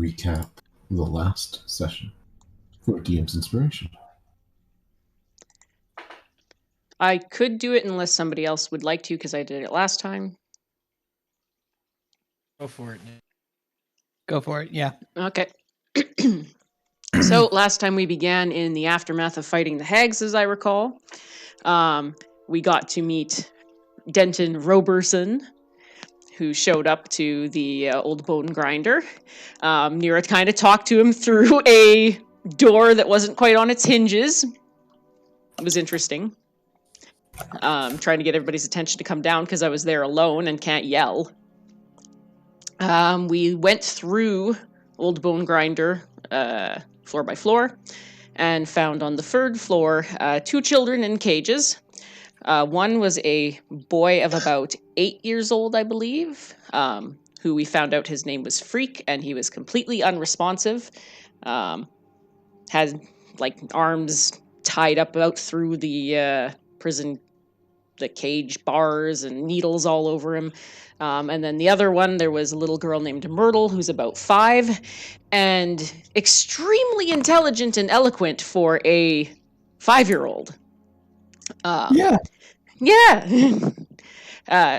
recap the last session for DM's inspiration. I could do it unless somebody else would like to, because I did it last time. Go for it. Go for it, yeah. Okay. So last time we began in the aftermath of fighting the hags, as I recall. We got to meet Denton Roberson, who showed up to the old bone grinder. Nira kind of talked to him through a door that wasn't quite on its hinges. It was interesting. Trying to get everybody's attention to come down because I was there alone and can't yell. We went through old bone grinder floor by floor and found on the third floor 2 children in cages. One was a boy of about 8 years old, I believe, who we found out his name was Freak, and he was completely unresponsive. Had like arms tied up out through the prison, the cage bars, and needles all over him. And then the other one, there was a little girl named Myrtle, who's about 5, and extremely intelligent and eloquent for a 5-year-old. Yeah.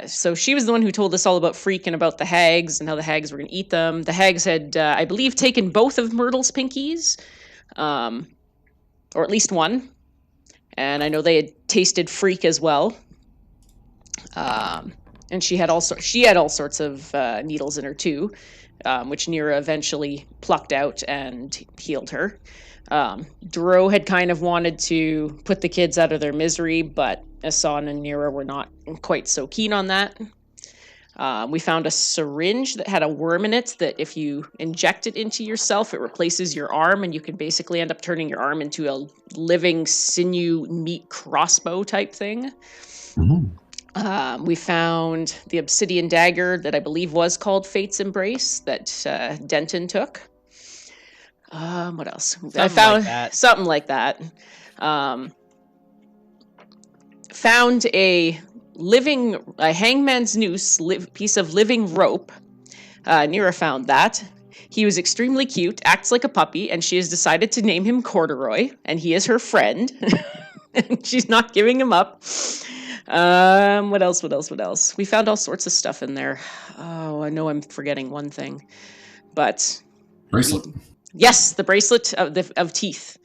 So she was the one who told us all about Freak and about the hags and how the hags were going to eat them. The hags had, I believe, taken both of Myrtle's pinkies, or at least one. And I know they had tasted Freak as well. And she had all sorts of needles in her too, which Nira eventually plucked out and healed her. Dro had kind of wanted to put the kids out of their misery, but Asan and Nira were not quite so keen on that. We found a syringe that had a worm in it that if you inject it into yourself, it replaces your arm, and you can basically end up turning your arm into a living sinew meat crossbow type thing. Mm-hmm. We found the obsidian dagger that I believe was called Fate's Embrace that Denton took. What else? I found something like that. Found a hangman's noose piece of living rope. Nira found that. He was extremely cute, acts like a puppy, and she has decided to name him Corduroy, and he is her friend. And she's not giving him up. What else? We found all sorts of stuff in there. Oh, I know I'm forgetting one thing. But Bracelet. Yes, the bracelet of teeth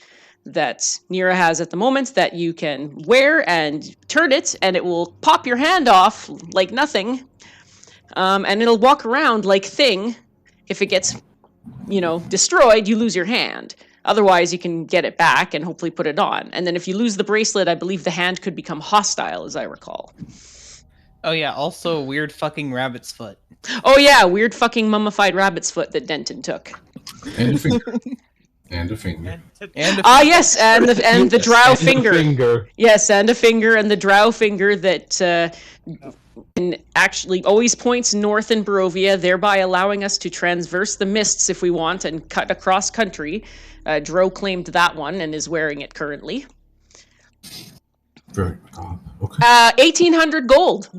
that Nira has at the moment that you can wear and turn it, and it will pop your hand off like nothing. And it'll walk around like Thing. If it gets, destroyed, you lose your hand. Otherwise, you can get it back and hopefully put it on. And then if you lose the bracelet, I believe the hand could become hostile, as I recall. Oh yeah, also weird fucking rabbit's foot. Oh yeah, weird fucking mummified rabbit's foot that Denton took. And a finger. And a finger. Yes, and the drow finger. Yes, and a finger, and the drow finger that actually always points north in Barovia, thereby allowing us to transverse the mists if we want and cut across country. Dro claimed that one and is wearing it currently. Very okay. 1,800 gold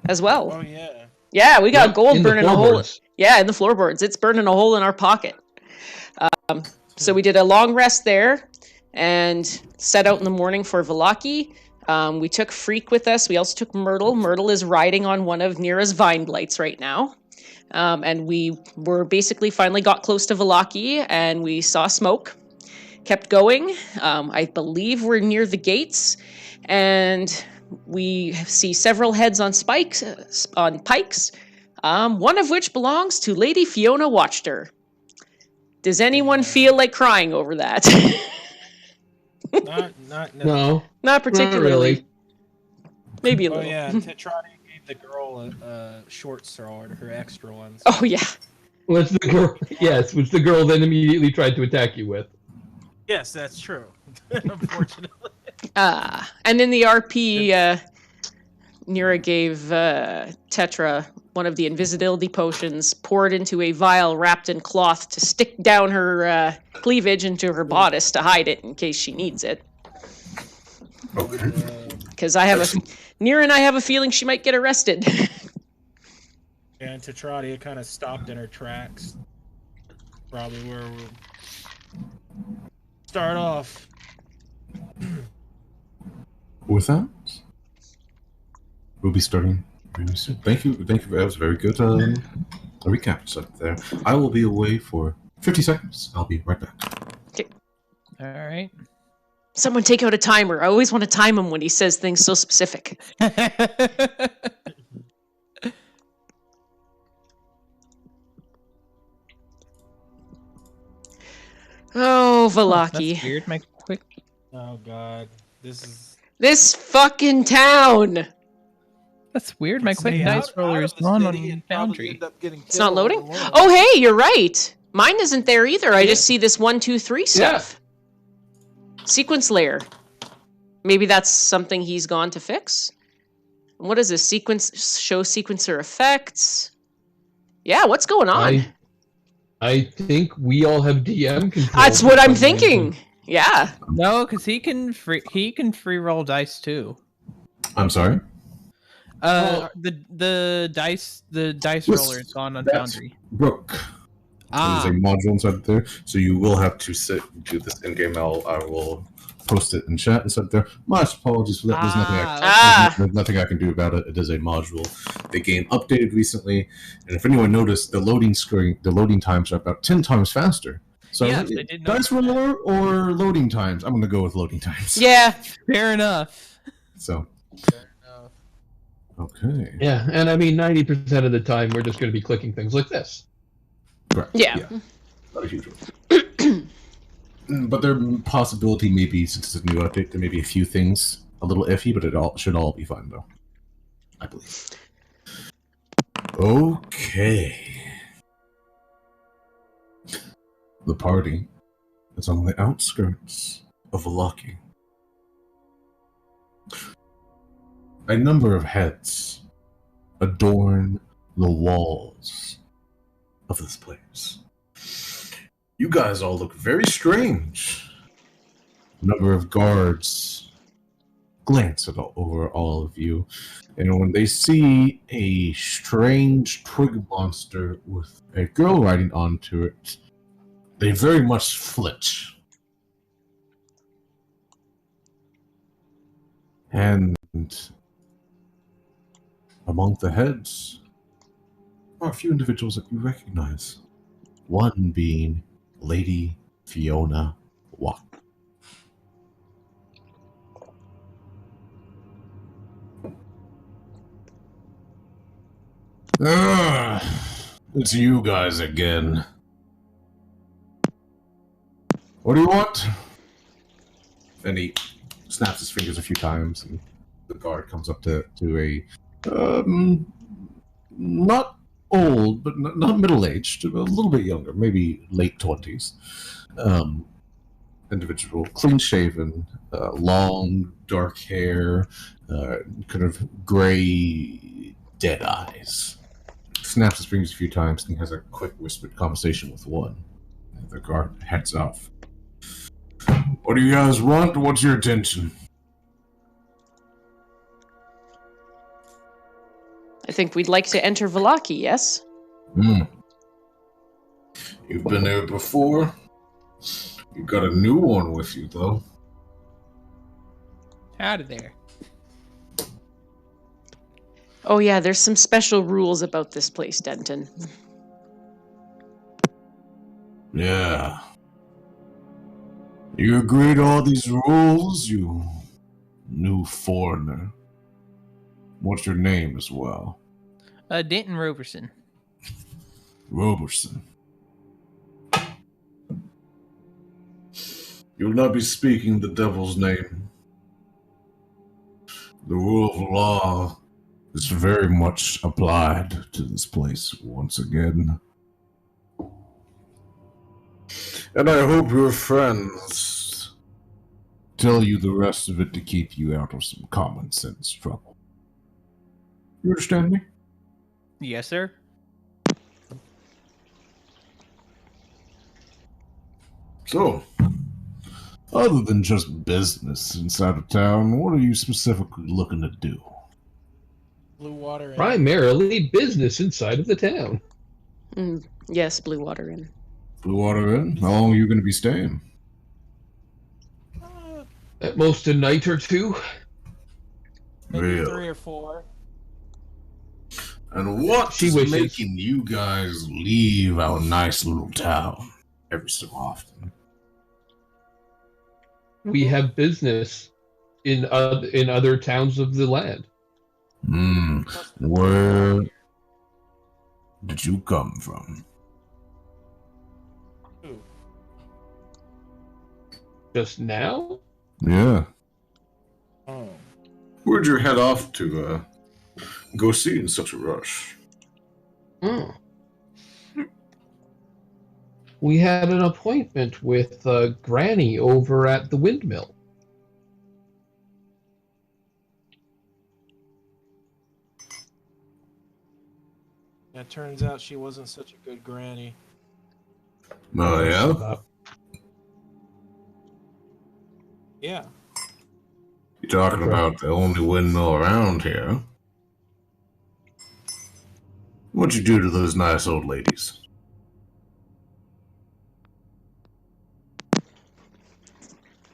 as well. Oh yeah. Yeah, we got gold burning a hole. Yeah, in the floorboards. It's burning a hole in our pocket. So we did a long rest there and set out in the morning for Vallaki. We took Freak with us. We also took Myrtle. Myrtle is riding on one of Nira's vine blights right now. And we were basically finally got close to Vallaki and we saw smoke. Kept going. I believe we're near the gates and we see several heads on pikes, one of which belongs to Lady Fiona Wacther. Does anyone feel like crying over that? No. Not particularly. Not really. Maybe a little. Oh yeah, Tetrati gave the girl a short sword, her extra ones. Oh yeah. Was the girl? Yes, which the girl then immediately tried to attack you with. Yes, that's true. Unfortunately. And in the RP, Nira gave Tetra one of the invisibility potions, poured into a vial wrapped in cloth to stick down her cleavage into her bodice to hide it in case she needs it. Okay. Because Nira and I have a feeling she might get arrested. And Tetradia kind of stopped in her tracks. Probably where we'll start off. With that, we'll be starting very soon. Thank you. That was very good. A recap stuff there. I will be away for 50 seconds. I'll be right back. All right. Someone take out a timer. I always want to time him when he says things so specific. Oh, Vallaki. That's weird. My quick. Oh God, this is. This fucking town. That's weird. My quick Stay dice out roller of is the on city and probably Foundry. end up getting It's not killed loading? alone. Oh, hey, you're right. Mine isn't there either. I just see this 1, 2, 3 stuff. Sequence layer. Maybe that's something he's gone to fix? What is this? Sequence show sequencer effects. Yeah, what's going on? I think we all have DM control. That's what I'm thinking. Yeah. No, because he can free roll dice too. I'm sorry. The dice Yes, roller is gone on that's- Foundry. Brooke. Ah, There's a module inside there, so you will have to do this in game. I will post it in chat inside there. My apologies for that. There's nothing I can do about it. It is a module. The game updated recently, and if anyone noticed, the loading times are about 10 times faster. So Yes, I did notice dice roller or loading times? I'm going to go with loading times. Yeah. fair enough. So Fair enough. okay. Yeah, and I mean 90% of the time we're just going to be clicking things like this. Correct. Yeah. Not a huge one. But there possibility maybe, since it's a new update, there may be a few things a little iffy, but it should all be fine though. I believe. Okay. The party is on the outskirts of Vallaki. A number of heads adorn the walls of this place. You guys all look very strange. A number of guards glance over all of you, and when they see a strange twig monster with a girl riding onto it, they very much flinch. And among the heads are a few individuals that you recognize. One being Lady Fiona Wacther. It's you guys again. What do you want? And he snaps his fingers a few times, and the guard comes up to a not old, but not middle-aged, a little bit younger, maybe late 20s. Individual, clean-shaven, long, dark hair, kind of gray, dead eyes. Snaps his fingers a few times and has a quick whispered conversation with one. And the guard heads off. What do you guys want? What's your attention? I think we'd like to enter Vallaki, yes? You've been there before? You got a new one with you, though. Out of there. Oh yeah, there's some special rules about this place, Denton. Yeah. You agree to all these rules, you new foreigner? What's your name as well? Denton Roberson. Roberson. You'll not be speaking the devil's name. The rule of law is very much applied to this place once again. And I hope your friends tell you the rest of it to keep you out of some common sense trouble. You understand me? Yes, sir. So, other than just business inside of town, what are you specifically looking to do? Blue water. Primarily business inside of the town. Yes, Blue Water Inn. Blue Water Inn? How long are you going to be staying? At most a night or two. Maybe Really? 3 or 4. And what She is wishes. making you guys leave our nice little town every so often? We have business in other towns of the land. Where did you come from? Ooh. Just now? Yeah. Oh. Where'd you head off to go see in such a rush? Hmm. We had an appointment with Granny over at the windmill. It turns out she wasn't such a good granny. Oh, yeah? Yeah. You're talking about the only windmill around here. What'd you do to those nice old ladies?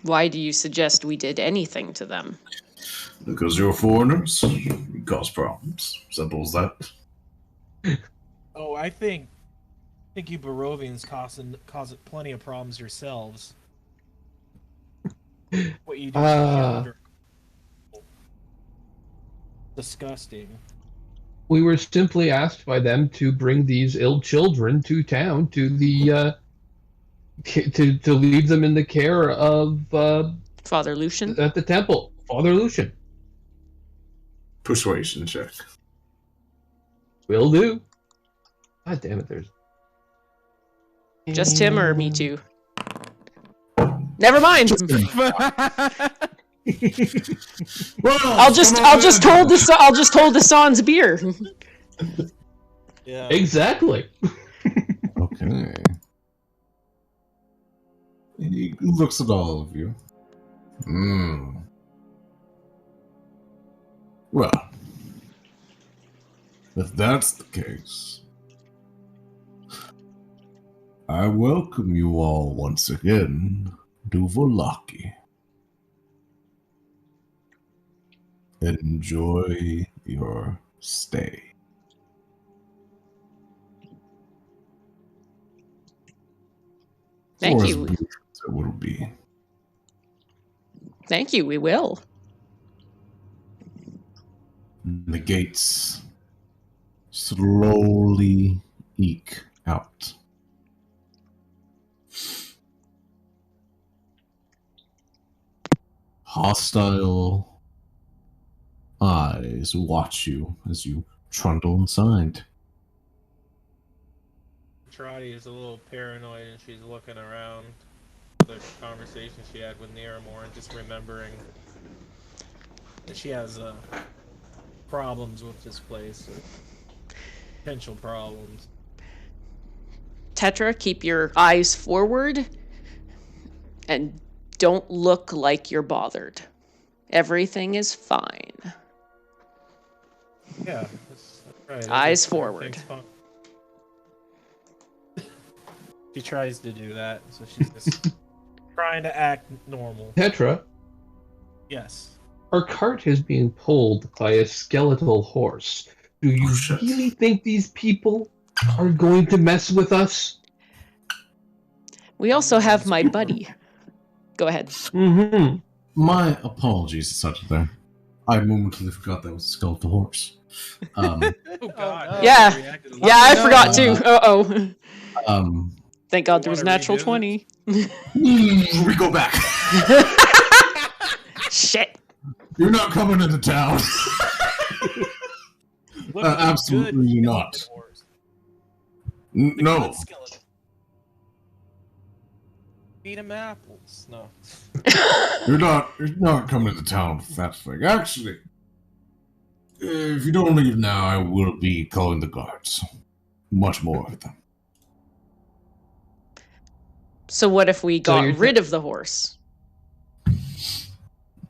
Why do you suggest we did anything to them? Because you're foreigners? You cause problems. Simple as that. Oh, I think you Barovians causing plenty of problems yourselves. What you do is disgusting. We were simply asked by them to bring these ill children to town to the to leave them in the care of Father Lucian? at the temple, Father Lucian. Persuasion check. Will do. God damn it! There's Just him or me too? Never mind. Well, I'll just hold the sans beer. Yeah. Exactly. Okay. He looks at all of you. Well, if that's the case, I welcome you all once again to Vallaki. Enjoy your stay. Thank Or you. as brief as it will be. Thank you, we will. The gates slowly eke out. Hostile eyes watch you as you trundle inside. Trotty is a little paranoid and she's looking around the conversation she had with Niramore and just remembering that she has problems with this place. Potential problems. Tetra, keep your eyes forward and don't look like you're bothered. Everything is fine. Yeah, that's right. Eyes forward. She tries to do that, so she's just trying to act normal. Petra, Yes. our cart is being pulled by a skeletal horse. Do you really think these people are going to mess with us? We also have my buddy. Go ahead. Mm-hmm. My apologies, Satchel. I momentarily forgot that was a skeletal horse. Oh God. no. Yeah. Yeah, I forgot too. Um, Thank God there You was wanna natural redo 20. we go back. Shit. You're not coming into town. Look at the Absolutely good not. skeleton horse. N- The no. good skeleton. Feed him apples. No. You're not coming into town with that thing. Actually, if you don't leave now, I will be calling the guards. Much more of them. So what if we got you're rid of the horse?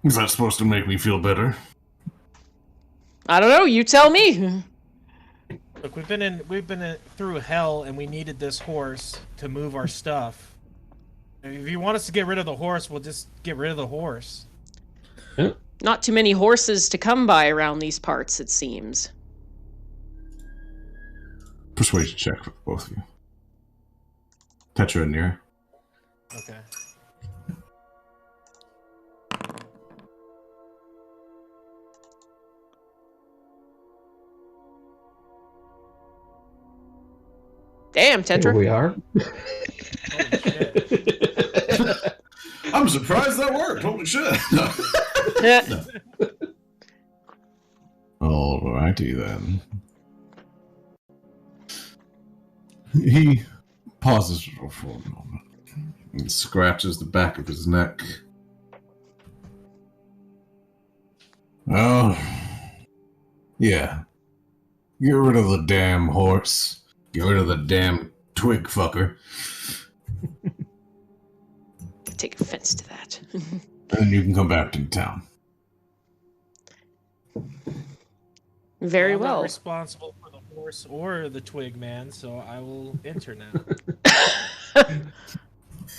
Is that supposed to make me feel better? I don't know, you tell me. Look, we've been through hell, and we needed this horse to move our stuff. If you want us to get rid of the horse, we'll just get rid of the horse. Yeah. Not too many horses to come by around these parts, it seems. Persuasion check for both of you. Tetra and Nira. Okay. Damn, Here Tetra. we are. Holy shit. I'm surprised that worked. Holy shit. Alrighty then. He pauses for a moment and scratches the back of his neck. Oh, yeah. Get rid of the damn horse. Get rid of the damn twig fucker. Take offense to that. And then you can come back to town. Very I'm not well. responsible for the horse or the twig man, so I will enter now.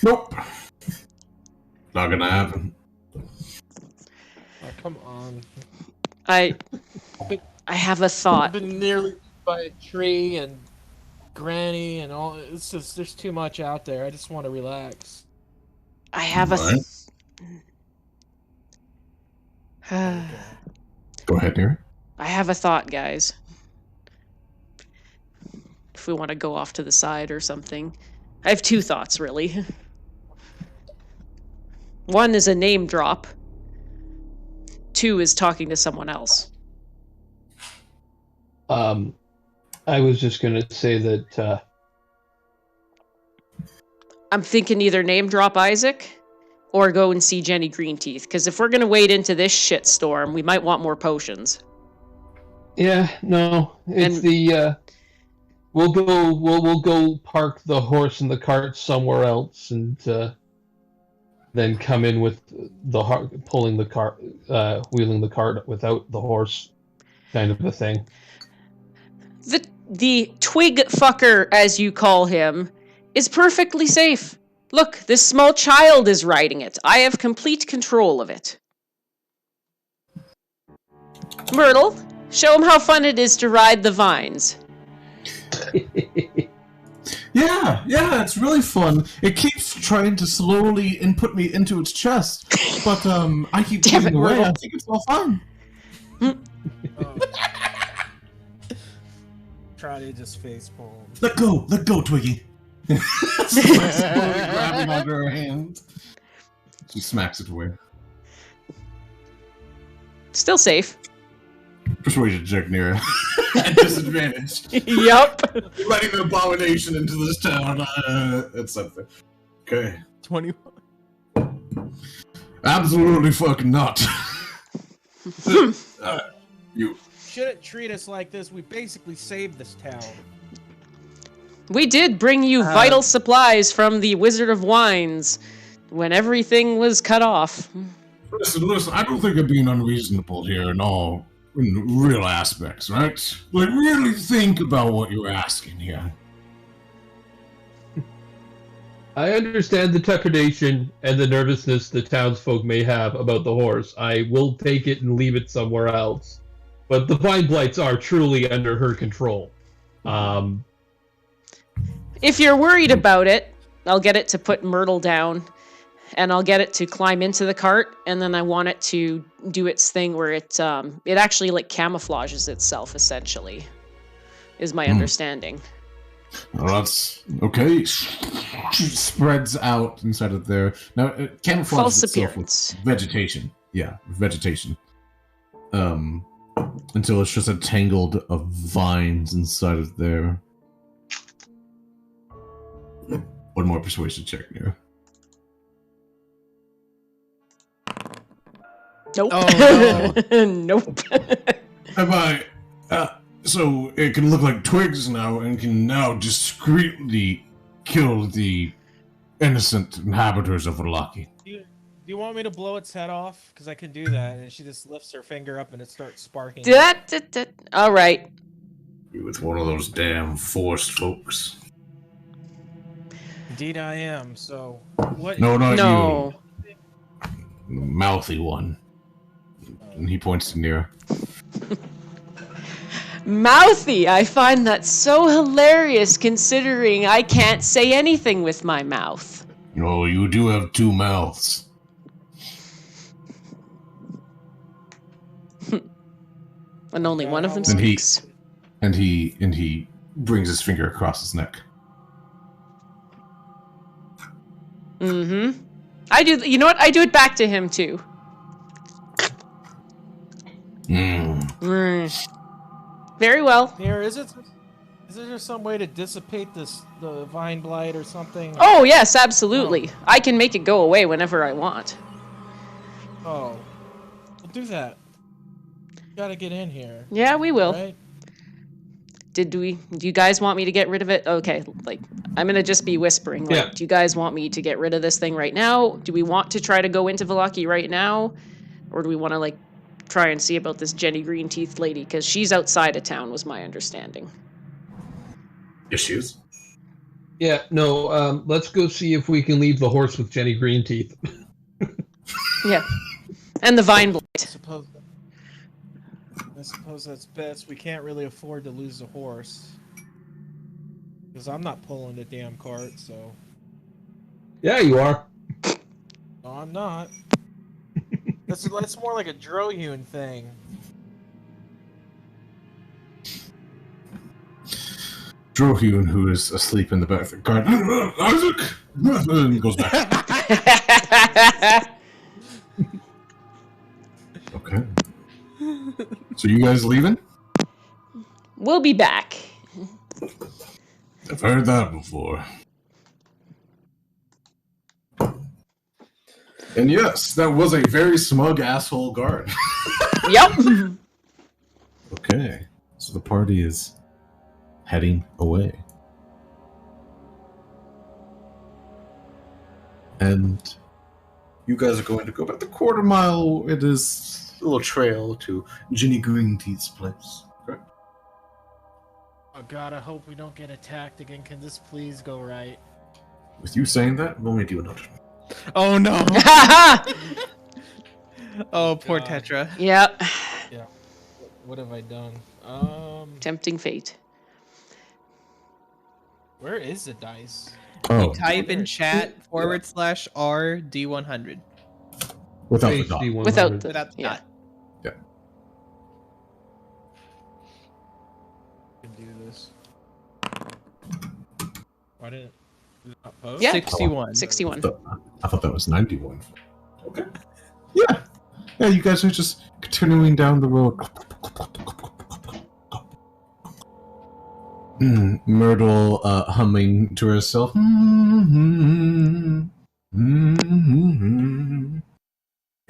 Nope. Not gonna happen. Oh, come on. I have a I've thought. been nearly by a tree and Granny and all. It's just there's too much out there. I just want to relax. I have a Alright. Go ahead, Nira. I have a thought, guys. If we want to go off to the side or something. I have two thoughts, really. One is a name drop. Two is talking to someone else. I was just going to say that I'm thinking either name drop Isaac or go and see Jenny Greenteeth. Because if we're going to wade into this shitstorm, we might want more potions. yeah, no, it's And- the we'll go park the horse and the cart somewhere else and then come in with the pulling the cart, wheeling the cart without the horse, kind of a thing. The twig fucker, as you call him, is perfectly safe. Look, this small child is riding it. I have complete control of it. Myrtle, show him how fun it is to ride the vines. Yeah, it's really fun. It keeps trying to slowly input me into its chest, but I keep Damn getting it, away. Myrtle. I think it's all fine. Try to just face palm. Let go, Twiggy. Slowly grabbing onto her hand. She smacks it away. Still safe. Persuasion check, Nira. At disadvantage. Yup. Letting an abomination into this town. It's something. Okay. 21. Absolutely fucking not. You. Shouldn't treat us like this. We basically saved this town. We did bring you vital supplies from the Wizard of Wines when everything was cut off. Listen, I don't think I'm being unreasonable here in real aspects, right? Like, really think about what you're asking here. I understand the trepidation and the nervousness the townsfolk may have about the horse. I will take it and leave it somewhere else. But the vine blights are truly under her control. If you're worried about it, I'll get it to put Myrtle down, and I'll get it to climb into the cart, and then I want it to do its thing where it actually like camouflages itself, essentially, is my understanding. Well, that's okay. She spreads out inside of there. Now, it camouflages False itself appearance. with vegetation. Yeah, vegetation. Until it's just a tangled of vines inside of there. One more persuasion check, Nira. Nope. Oh, Nope. Bye. So it can look like twigs now and can now discreetly kill the innocent inhabitants of Vallaki. Do you want me to blow its head off? Because I can do that. And she just lifts her finger up and it starts sparking. All right. You with one of those damn forced folks. Indeed, I am. So, what? No, not No. you. Mouthy one. And he points to Nira. Mouthy! I find that so hilarious considering I can't say anything with my mouth. Oh, you do have two mouths. And only God, one of how them long- speaks. And he brings his finger across his neck. Mm-hmm. I do, you know what? I do it back to him too. Mm. Very well. Here, is there some way to dissipate the vine blight or something? Oh, yes, absolutely. I can make it go away whenever I want. Oh, we'll do that. Gotta get in here. Yeah, we will. Right? Do you guys want me to get rid of it? Okay, like, I'm gonna just be whispering. Like, Yeah. do you guys want me to get rid of this thing right now? Do we want to try to go into Vallaki right now? Or do we want to, like, try and see about this Jenny Green Teeth lady? Because she's outside of town, was my understanding. Issues? Yeah, no, let's go see if we can leave the horse with Jenny Green Teeth. Yeah. And the vine blight. I suppose that's best. We can't really afford to lose the horse. Because I'm not pulling the damn cart, so... Yeah, you are. No, I'm not. That's more like a Droyun thing. Drohyun, who is asleep in the back of the cart, Isaac! And goes back. Okay. So you guys leaving? We'll be back. I've heard that before. And yes, that was a very smug asshole guard. Yep. Okay. So the party is heading away. And you guys are going to go about the quarter mile. It is a little trail to Ginny Green Teeth's place. Correct? Oh god, I hope we don't get attacked again. Can this please go right? With you saying that, let me do another. Oh no. Oh, poor God. Tetra. Yep. Yeah. What have I done? Tempting fate. Where is the dice? Oh, Type in chat /R D100 without the dot. HD 100. Without the... without the Yeah. dot. Can do this. Why didn't it not post? Yeah. 61. 61. I thought that was 91. Okay. Yeah. Yeah, you guys are just continuing down the road. Myrtle humming to herself. Could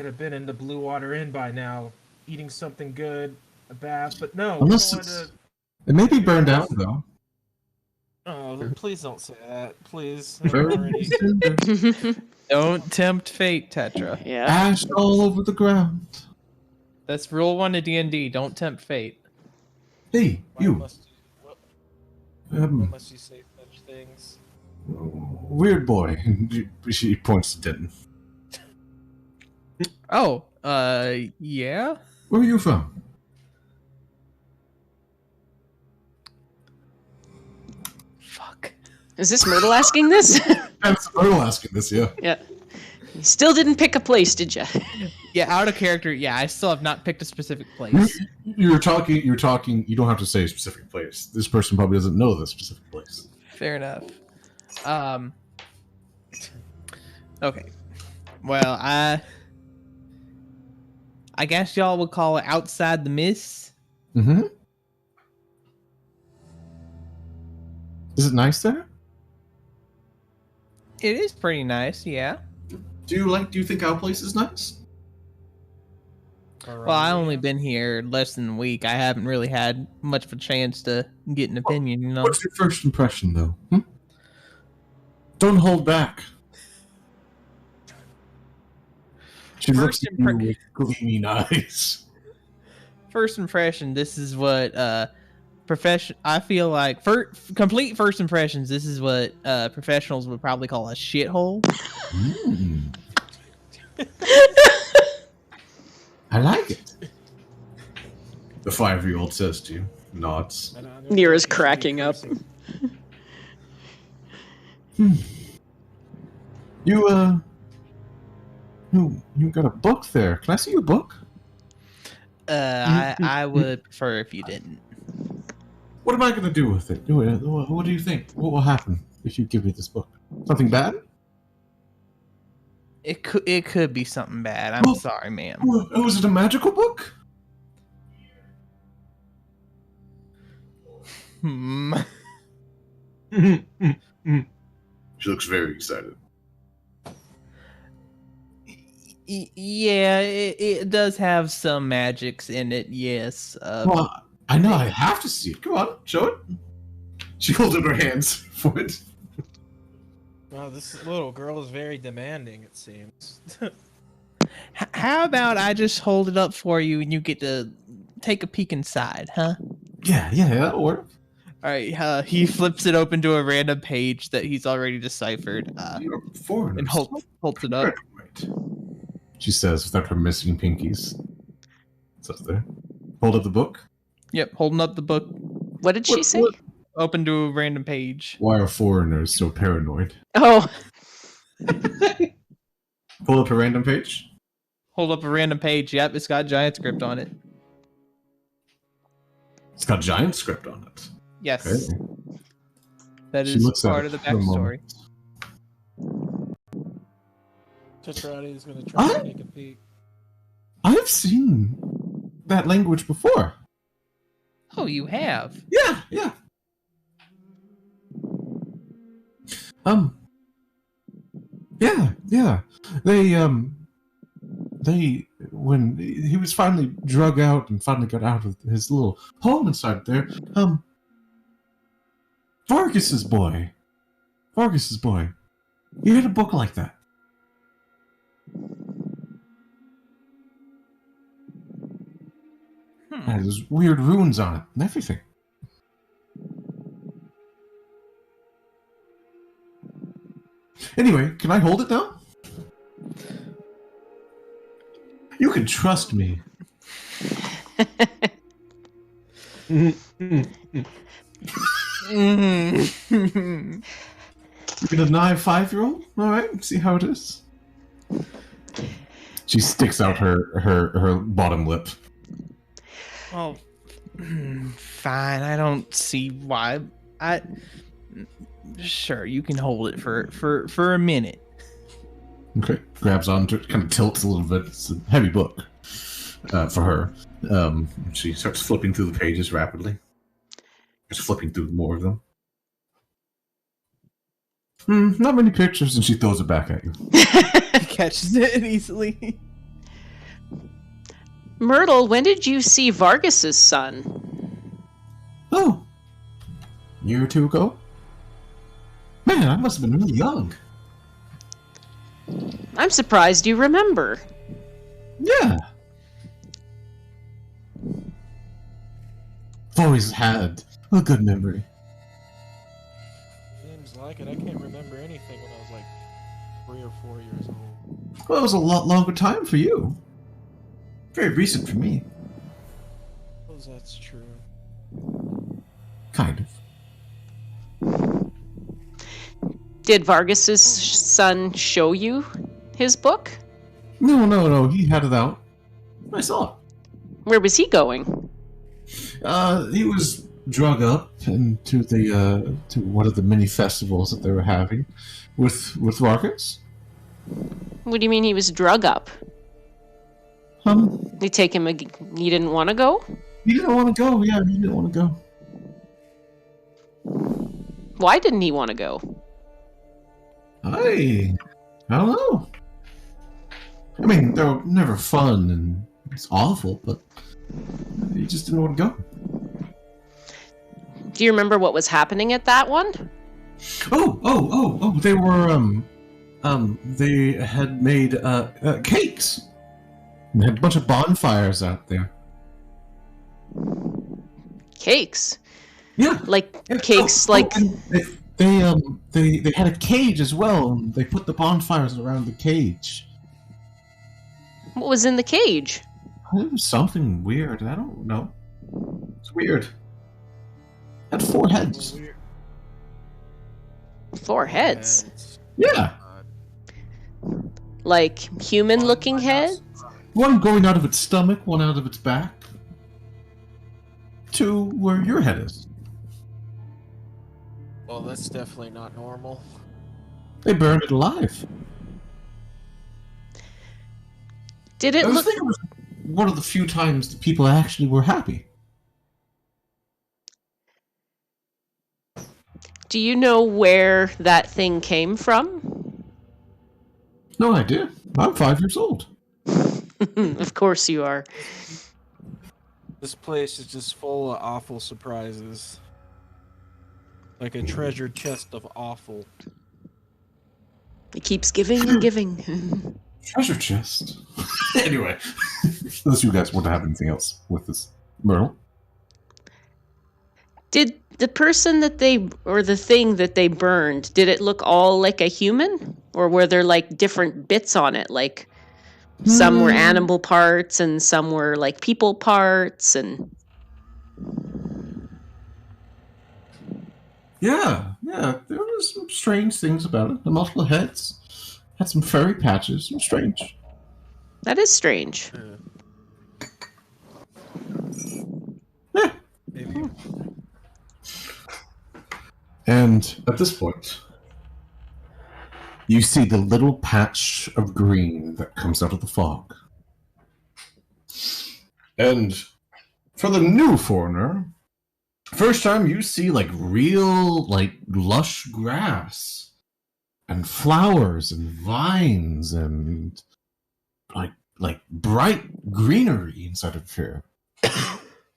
have been in the Blue Water Inn by now, eating something good, a bath, but no. Unless we're it's- going It may be burned out, though. Oh, please don't say that. Please. Very Already. Don't tempt fate, Tetra. Yeah. Ash all over the ground. That's rule 1 of D&D. Don't tempt fate. Hey, Why you. why must you say such things? Weird boy. She points to Denton. Oh, yeah? Where are you from? Fuck. Is this Myrtle asking this? That's Earl asking this, yeah. Yeah. You still didn't pick a place, did you? Yeah, out of character, yeah, I still have not picked a specific place. You're talking, you don't have to say a specific place. This person probably doesn't know the specific place. Fair enough. Okay. Well, I guess y'all would call it outside the mist. Mm-hmm. Is it nice there? It is pretty nice, yeah. Do you think our place is nice? Well, I only been here less than a week. I haven't really had much of a chance to get an opinion, you know. What's your first impression, though? Don't hold back. She looks First at you with gleaming eyes. First impression, this is what I feel like for complete first impressions, this is what professionals would probably call a shithole. Mm. I like it. The 5-year-old says to you, nods. Nira's cracking up. You got a book there. Can I see your book? I would prefer if you didn't. What am I going to do with it? What do you think? What will happen if you give me this book? Something bad? It could be something bad. I'm sorry, ma'am. Was it a magical book? She looks very excited. Yeah, it does have some magics in it, yes. Well, I know, I have to see it. Come on, show it. She holds up her hands for it. Wow, this little girl is very demanding, it seems. How about I just hold it up for you and you get to take a peek inside, huh? Yeah, that'll work. All right, he flips it open to a random page that he's already deciphered. You're foreigners. And holds it up. Right. She says without her missing pinkies. It's up there. Hold up the book. Yep, holding up the book. What did she say? Open to a random page. Why are foreigners so paranoid? Oh. Pull up a random page. Hold up a random page. Yep, it's got giant script on it. It's got giant script on it. Yes. Okay. That is part of the backstory. Tetrati is going to try to take a peek. I've seen that language before. Oh, you have? Yeah. Yeah. They when he was finally drug out and finally got out of his little home inside there, Vargas's boy, he had a book like that. Had those weird runes on it and everything. Anyway, can I hold it now? You can trust me. You can deny a 5-year-old? All right, see how it is. She sticks out her bottom lip. Oh, fine. I don't see why. Sure, you can hold it for a minute. Okay, grabs onto it, kind of tilts a little bit. It's a heavy book for her. She starts flipping through the pages rapidly. Just flipping through more of them. Not many pictures, and she throws it back at you. He catches it easily. Myrtle, when did you see Vargas's son? Oh, a year or two ago? Man, I must have been really young. I'm surprised you remember. Yeah. I've always had a good memory. Seems like it. I can't remember anything when I was like 3 or 4 years old. Well, it was a lot longer time for you. Very recent for me. I suppose that's true. Kind of. Did Vargas's son show you his book? No. He had it out. I saw it. Where was he going? He was drug up into the to one of the mini festivals that they were having with Vargas. What do you mean he was drug up? They take him. He didn't want to go. He didn't want to go. Yeah, he didn't want to go. Why didn't he want to go? I don't know. I mean, they were never fun and it's awful, but he just didn't want to go. Do you remember what was happening at that one? Oh! They were they had made cakes. And they had a bunch of bonfires out there. Cakes? Yeah. Like Yeah. cakes, and they had a cage as well. And they put the bonfires around the cage. What was in the cage? It was something weird. I don't know. It's weird. Had 4 heads. 4 heads? Yeah. Like human-looking head? One going out of its stomach, one out of its back. 2 where your head is. Well, that's definitely not normal. They burned it alive. Did it I look... think it was one of the few times the people actually were happy. Do you know where that thing came from? No idea. I'm 5 years old. Of course you are. This place is just full of awful surprises. Like a treasure chest of awful. It keeps giving and giving. Treasure chest. Anyway, unless you guys want to have anything else with this, Myrtle. Did the person that they, or the thing that they burned, did it look all like a human? Or were there like different bits on it? Like some were animal parts and some were like people parts and... Yeah, there was some strange things about it. The multiple heads had some furry patches. Some strange. That is strange. Yeah. Maybe. And at this point, you see the little patch of green that comes out of the fog. And for the new foreigner, first time you see like real, like lush grass and flowers and vines and like bright greenery inside of here.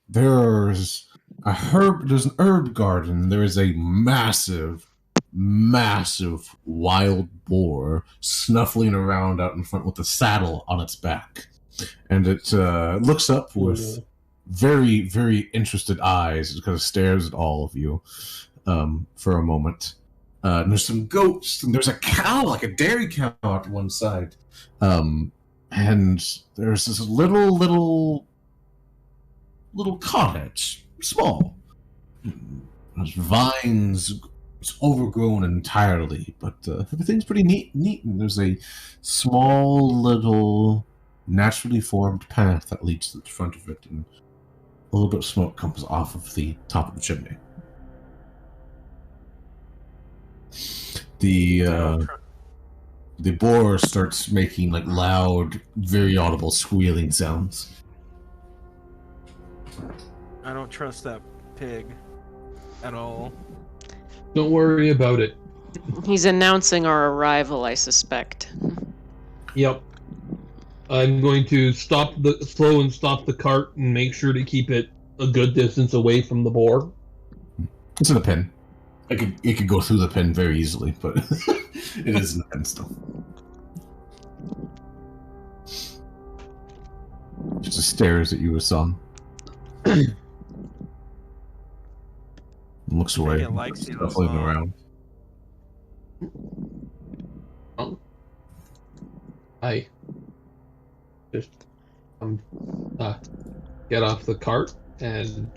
There's an herb garden. There is a massive wild boar snuffling around out in front with a saddle on its back. And it looks up with very, very interested eyes. It kind of stares at all of you for a moment. And there's some goats, and there's a cow, like a dairy cow at one side. And there's this little cottage, small. There's vines. It's overgrown entirely, but everything's pretty neat. And there's a small little naturally formed path that leads to the front of it, and a little bit of smoke comes off of the top of the chimney. The boar starts making like loud, very audible squealing sounds. I don't trust that pig at all. Don't worry about it. He's announcing our arrival, I suspect. Yep. I'm going to stop the cart and make sure to keep it a good distance away from the boar. It's in a pen. It could go through the pen very easily, but it is in the pen still. Just stares at you, Hassan. Looks away. It likes you, Shuffling around. Oh. I just get off the cart and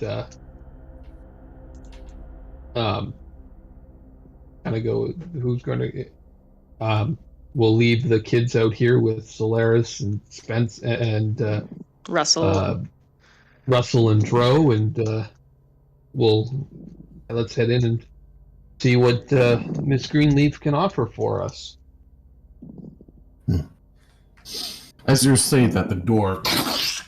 kind of go. Who's going to? We'll leave the kids out here with Solaris and Spence and Russell. Russell and Dro, and let's head in and see what Miss Greenleaf can offer for us. As you say that, the door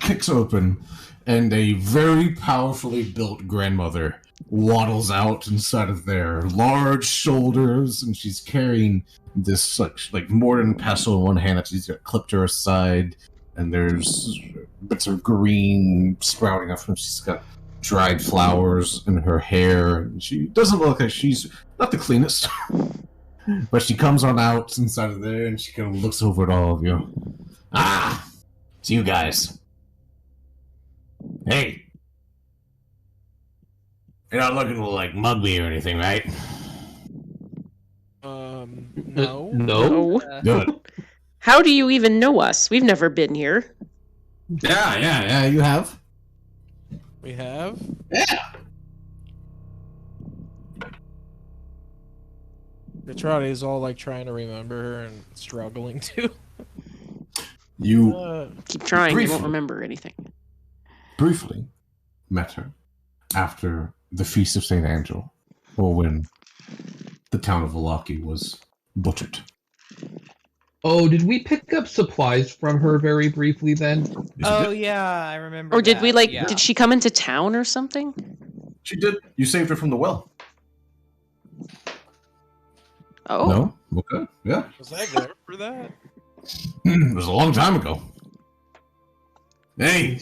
kicks open, and a very powerfully built grandmother waddles out inside of there, large shoulders, and she's carrying this like mortar pestle in one hand that she's got clipped to her side, and there's bits of green sprouting up from. She's got dried flowers in her hair. And she doesn't look like she's not the cleanest, but she comes on out inside of there, and she kind of looks over at all of you. Ah, it's you guys. Hey. You're not looking to, like, mug me or anything, right? No. No. Good. How do you even know us? We've never been here. Yeah, you have. We have? Yeah. Vitrate is all like trying to remember her and struggling to. You Keep trying, you Briefly. won't remember anything. briefly met her after the Feast of St. Angel, or when the town of Vallaki was butchered. Oh, did we pick up supplies from her very briefly then? Yes, you Oh did. yeah, I remember. Or did we, like, Yeah. did she come into town or something? She did. You saved her from the well. Oh. No? Okay. Yeah. Was I there for that? It was a long time ago. Hey!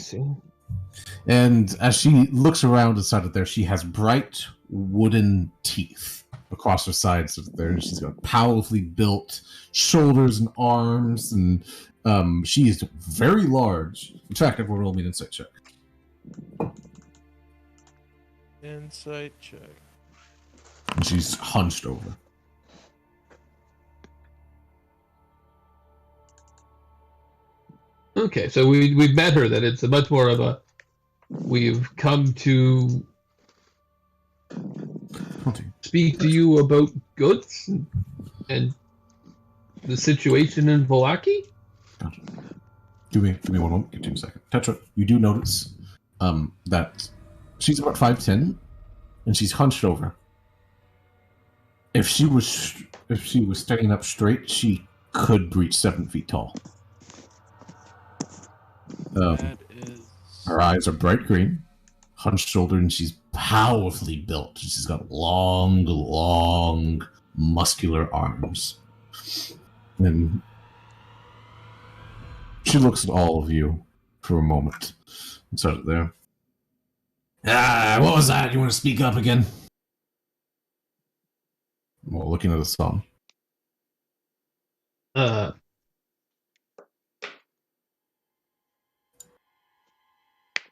And as she looks around inside of there, she has bright wooden teeth across her sides of there. She's got powerfully built shoulders and arms, and she is very large. In fact, everyone roll me an insight check. Insight check. And she's hunched over. Okay, so we've met her. That it's a much more of a. We've come to speak to you about goods and the situation in Vallaki. Gotcha. Give me one moment. Give 2 seconds. Tetra, you do notice that she's about 5'10", and she's hunched over. If she was standing up straight, she could reach 7 feet tall. That is. Her eyes are bright green, hunched shouldered, and she's powerfully built. She's got long, muscular arms. And she looks at all of you for a moment. And started there. What was that? You want to speak up again? Well, looking at the song.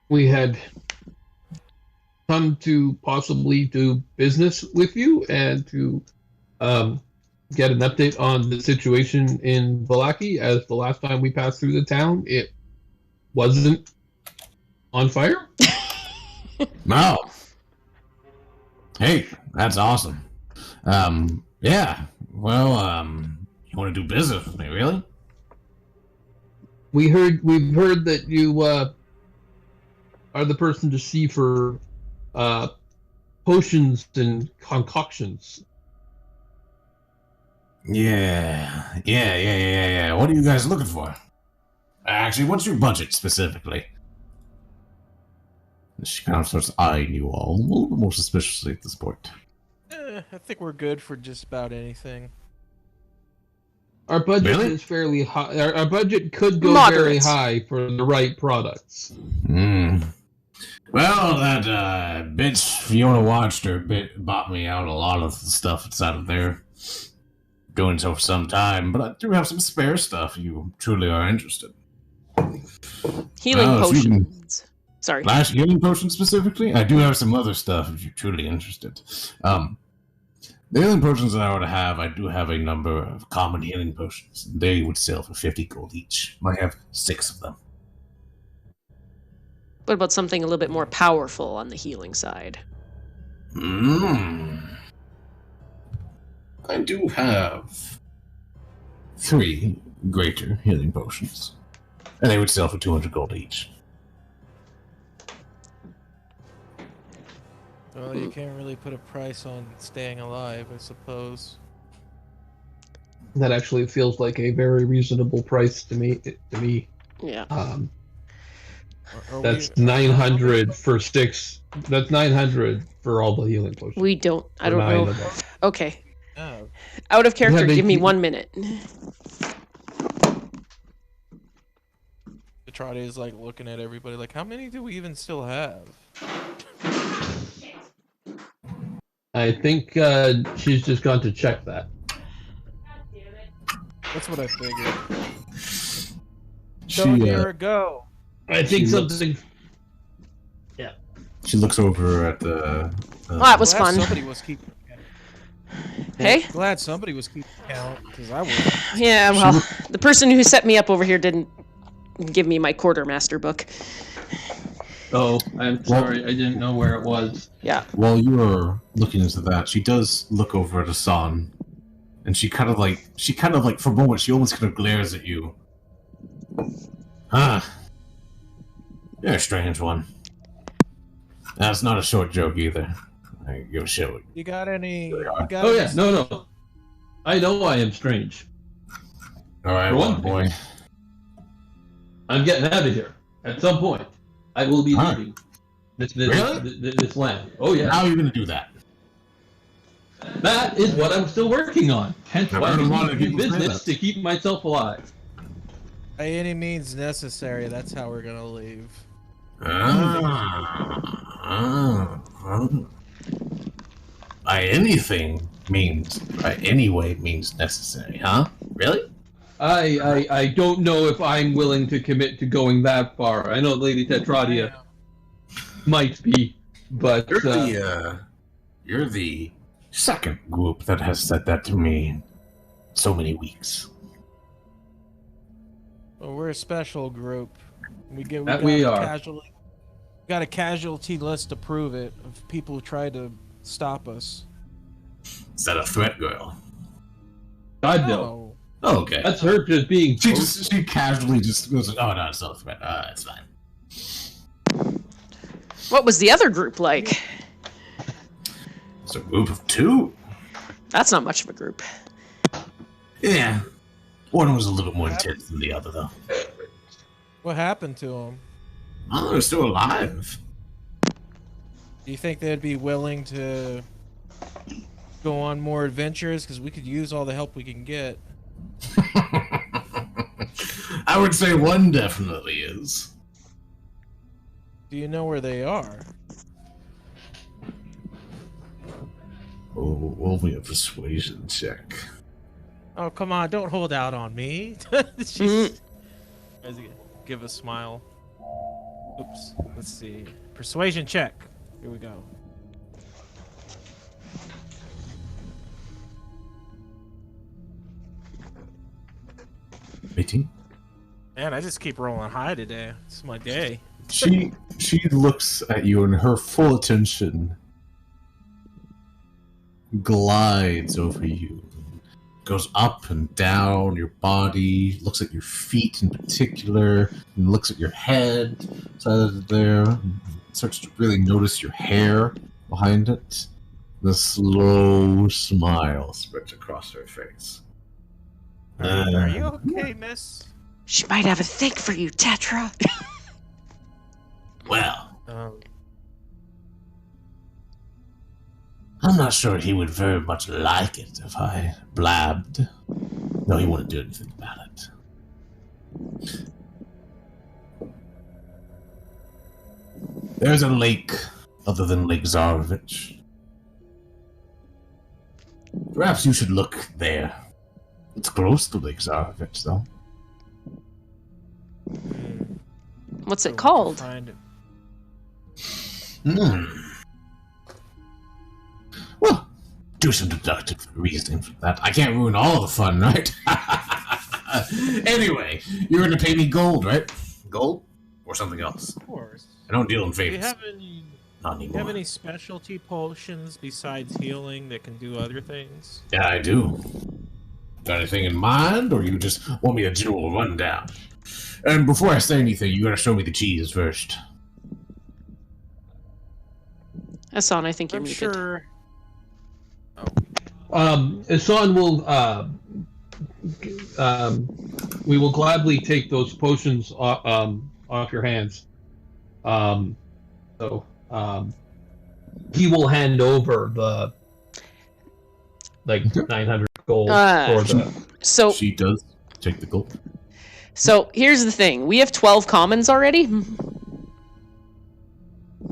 We had come to possibly do business with you and to get an update on the situation in Vallaki. As the last time we passed through the town, it wasn't on fire. No. Hey, that's awesome. Yeah. Well, you want to do business with me, really? We've heard that you are the person to see for potions and concoctions. Yeah. What are you guys looking for? Actually, what's your budget specifically? She kind of starts eyeing you all a little bit more suspiciously at this point. I think we're good for just about anything. Our budget Really? is fairly high. Our budget could go Moderate. very high for the right products. Well, that bitch Fiona Wacther bought me out a lot of the stuff inside of there. Doing so for some time, but I do have some spare stuff if you truly are interested. Healing Well, if you can- potions. Sorry. Last healing potion specifically? I do have some other stuff if you're truly interested. The healing potions that I would have, I do have a number of common healing potions. They would sell for 50 gold each. I have 6 of them. What about something a little bit more powerful on the healing side? I do have 3 greater healing potions. And they would sell for 200 gold each. Well, you can't really put a price on staying alive, I suppose. That actually feels like a very reasonable price to me. Yeah. That's 900 for sticks. That's 900 for all the healing potions. We don't. I For don't 9 know. of them. Okay. Oh. Out of character. they Give me keep- 1 minute. Vitrate is like looking at everybody like, how many do we even still have? I think she's just gone to check that. That's what I figured. She, Go, Nira, go! I think She looks- something. Yeah. She looks over at the. Well, that was Glad fun. Somebody was keeping count. Hey? Glad somebody was keeping count, because I wasn't. Yeah, well, the person who set me up over here didn't give me my quartermaster book. Oh, I'm sorry. I didn't know where it was. Yeah. While you were looking into that, she does look over at Hassan, and she kind of like, for a moment, she almost kind of glares at you. Ah, you're a strange one. That's not a short joke either. I give a shit. You got any? You got Oh any- yeah, no. I know I am strange. All right, For one one boy. I'm getting out of here. At some point, I will be Alright. leaving Really? this land. Oh yeah. How are you going to do that? That is what I'm still working on. Hence I've why heard I a lot need of to do people say business that. to keep myself alive. By any means necessary, that's how we're gonna leave. By any way means necessary, huh? Really? I don't know if I'm willing to commit to going that far. I know Lady Tetradia might be, but You're the second group that has said that to me in so many weeks. Well, we're a special group. We are. Got a casualty list to prove it of people who tried to stop us. Is that a threat, girl? God no. Oh, okay. That's her just being. She casually just goes, "Oh no, it's not a threat. It's fine." What was the other group like? It's a group of two. That's not much of a group. Yeah. One was a little more intense than the other, though. What happened to them? Oh, they're still alive. Do you think they'd be willing to go on more adventures? Because we could use all the help we can get. I would say one definitely is. Do you know where they are? Oh, only a persuasion check. Oh, come on, don't hold out on me. Give a smile. Oops, let's see. Persuasion check. Here we go. Man, I just keep rolling high today. It's my day. She looks at you and her full attention glides over you. Goes up and down your body, looks at your feet in particular, and looks at your head side there, and starts to really notice your hair behind it. The slow smile spreads across her face. Are you okay, miss? She might have a thing for you, Tetra. Well, I'm not sure he would very much like it if I blabbed. No, he wouldn't do anything about it. There's a lake other than Lake Zarovich. Perhaps you should look there. It's close to Lake Zarovich, though. What's it called? Well, do some deductive reasoning for that. I can't ruin all the fun, right? Anyway, you're going to pay me gold, right? Gold? Or something else? Of course. I don't deal in Do you favors. have any? Not Do you anymore. have any specialty potions besides healing that can do other things? Yeah, I do. Got anything in mind, or you just want me a general rundown? And before I say anything, you gotta show me the cheese first. Hassan, I think you're I'm muted. sure. Hassan will. We will gladly take those potions off your hands. He will hand over the 900 gold for the. So she does take the gold. So here's the thing: we have 12 commons already.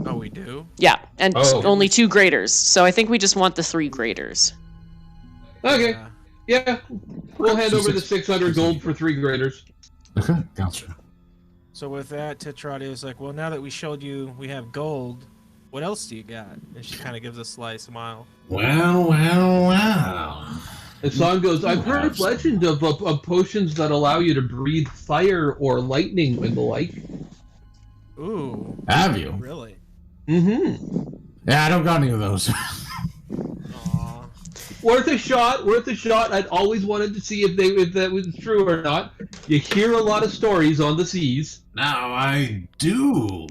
Oh, we do? Yeah, and Oh. only 2 graders. So I think we just want the 3 graders. Okay. Yeah. Yeah, we'll hand over the 600 gold for 3 graders. Okay, gotcha. So with that, Tetradi is like, well, now that we showed you we have gold, What else do you got? And she kind of gives a sly smile. Well. The song goes, I've heard Perhaps. of legend of potions that allow you to breathe fire or lightning and the like. Ooh, Have you? really? Mm-hmm. Yeah, I don't got any of those. Aw. Worth a shot. I'd always wanted to see if that was true or not. You hear a lot of stories on the seas. Now, I do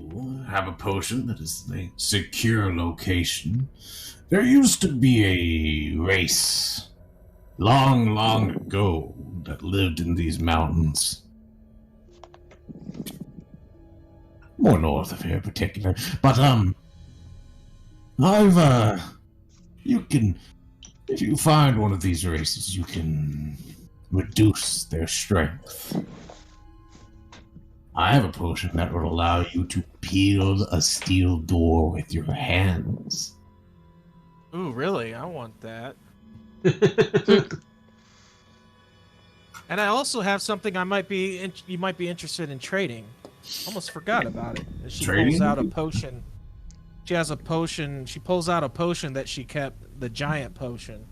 have a potion that is in a secure location. There used to be a race long, long ago that lived in these mountains. More north of here in particular. But, you can, if you find one of these races, you can reduce their strength. I have a potion that will allow you to peel a steel door with your hands. Ooh, really? I want that. And I also have something you might be interested in trading. Almost forgot about it. And she Trading? pulls out a potion. She has a potion. She pulls out a potion that she kept, the giant potion.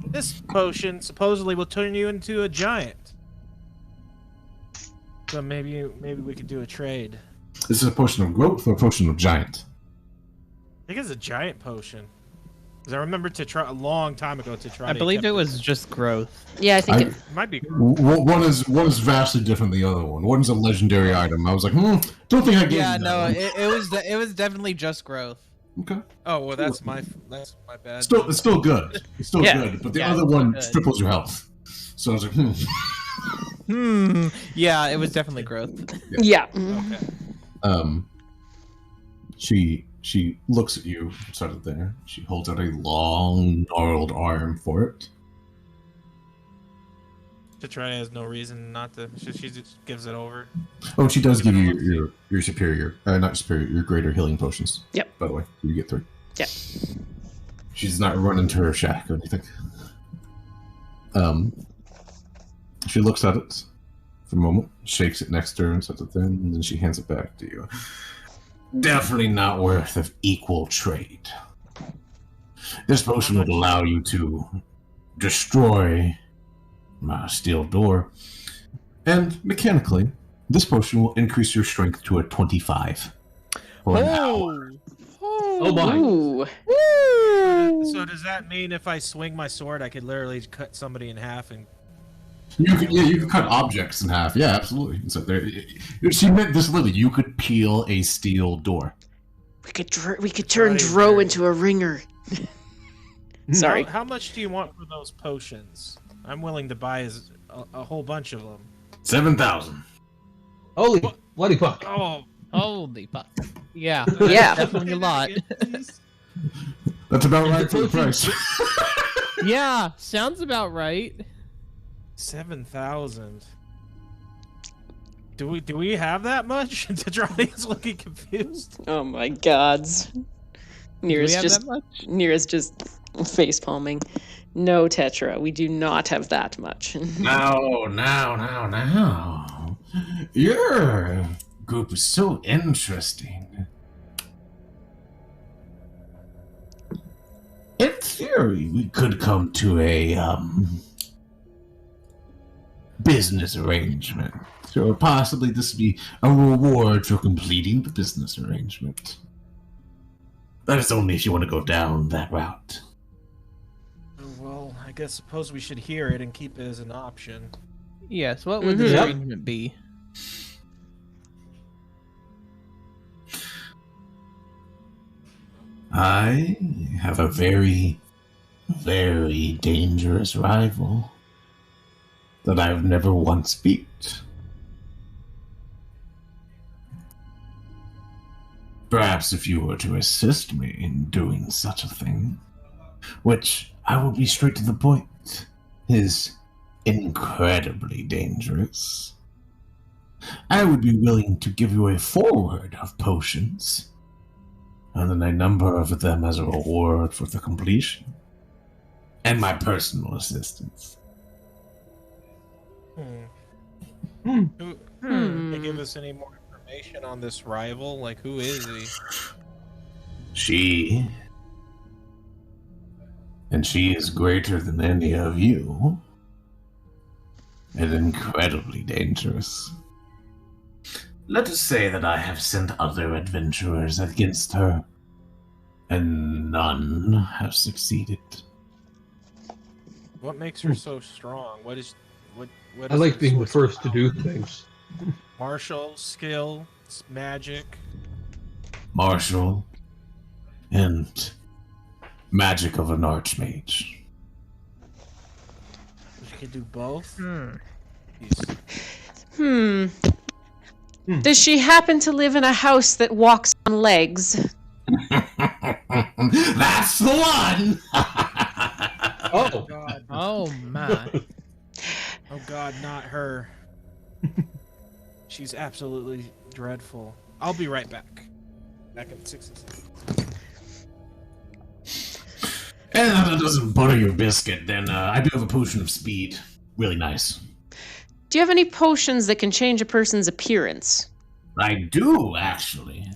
This potion supposedly will turn you into a giant. So maybe we could do a trade. This is a potion of growth or a potion of giant? I think it's a giant potion. Because I remember to try a long time ago to try. I believe it was just growth. Yeah, I think it, It might be. One is vastly different than the other one. One's a legendary item. I was like, don't think I gave Yeah, you that no, one. it was definitely just growth. Okay. Oh well, that's my bad. It's still good. It's still Yeah. good, but the Yeah, other it's still one good. triples your health. So I was like, Yeah, it was definitely growth. yeah. Okay. She looks at you, sort of there. She holds out a long, gnarled arm for it. Try has no reason not to. She just gives it over. Oh, and she does give you your superior, not superior, your greater healing potions. Yep. By the way, you get 3. Yep. She's not running to her shack or anything. She looks at it for a moment, shakes it next to her and sets it there, and then she hands it back to you. Definitely not worth of equal trade. This potion would allow you to destroy my steel door, and mechanically, this potion will increase your strength to a 25 for an hour. Oh my. Ooh. So does that mean if I swing my sword, I could literally cut somebody in half and? You can cut objects in half. Yeah, absolutely. So there, she meant this literally. You could peel a steel door. We could turn Dro into a ringer. Sorry. How much do you want for those potions? I'm willing to buy a whole bunch of them. 7,000. Holy bloody fuck. Oh, Holy fuck. Yeah. Yeah. Definitely a lot. That's about right for the price. Yeah, sounds about right. 7,000. Do we have that much? Tetrani looking confused. Oh my gods. Do we have Near's that much? just face palming. No, Tetra, we do not have that much. Now. Your group is so interesting. In theory, we could come to a business arrangement. So possibly this would be a reward for completing the business arrangement. That is only if you want to go down that route. Well, I guess suppose we should hear it and keep it as an option. Yes, what would this arrangement be? I have a very, very dangerous rival that I've never once beat. Perhaps if you were to assist me in doing such a thing, which I will be straight to the point, is incredibly dangerous, I would be willing to give you a forward of potions, and then a number of them as a reward for the completion, and my personal assistance. Can you give us any more information on this rival? Like, who is he? She, and she is greater than any of you, and incredibly dangerous. Let us say that I have sent other adventurers against her, and none have succeeded. What makes her so strong? What is I like her being the source of first to do things. martial skill, magic. Martial, and magic of an archmage. She can do both. Does she happen to live in a house that walks on legs? That's the one! Oh, God. Oh my. Oh God, not her. She's absolutely dreadful. I'll be right back. Back in 60 seconds. And if that doesn't butter your biscuit, then I do have a potion of speed. Really nice. Do you have any potions that can change a person's appearance? I do, actually.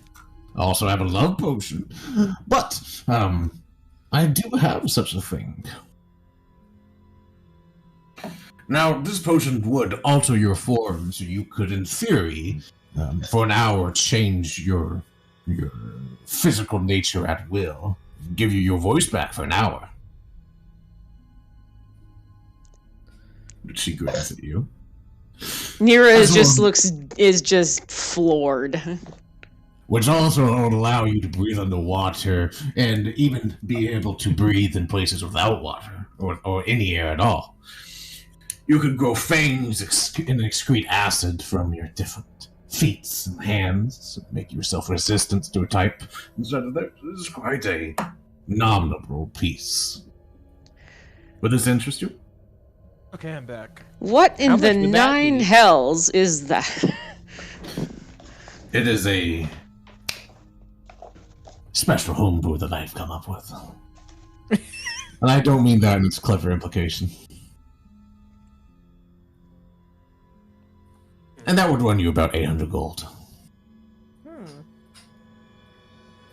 I also have a love potion. But, I do have such a thing. Now, this potion would alter your form, so you could, in theory, for an hour, change your physical nature at will. Give you your voice back for an hour. She grins at you. Nira As is just floored. Which also would allow you to breathe underwater and even be able to breathe in places without water or any air at all. You could grow fangs and excrete acid from your different feet and hands, make yourself resistant to a type. So this is quite a nominal piece. Would this interest you? Okay, I'm back. What in How the much would that nine be? hells is that? It is a special homebrew that I've come up with. And I don't mean that in its clever implication. And that would run you about 800 gold.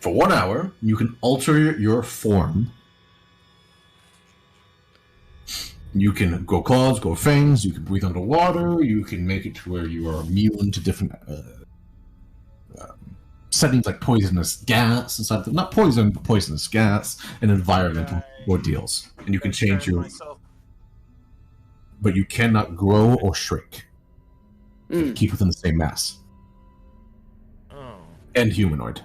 For 1 hour, you can alter your form. You can grow claws, grow fangs, you can breathe underwater, you can make it to where you are immune to different settings like poisonous gas and stuff. Not poison, but poisonous gas and environmental ordeals. And you can change your... But you cannot grow or shrink. Keep within the same mass. Oh. And humanoid.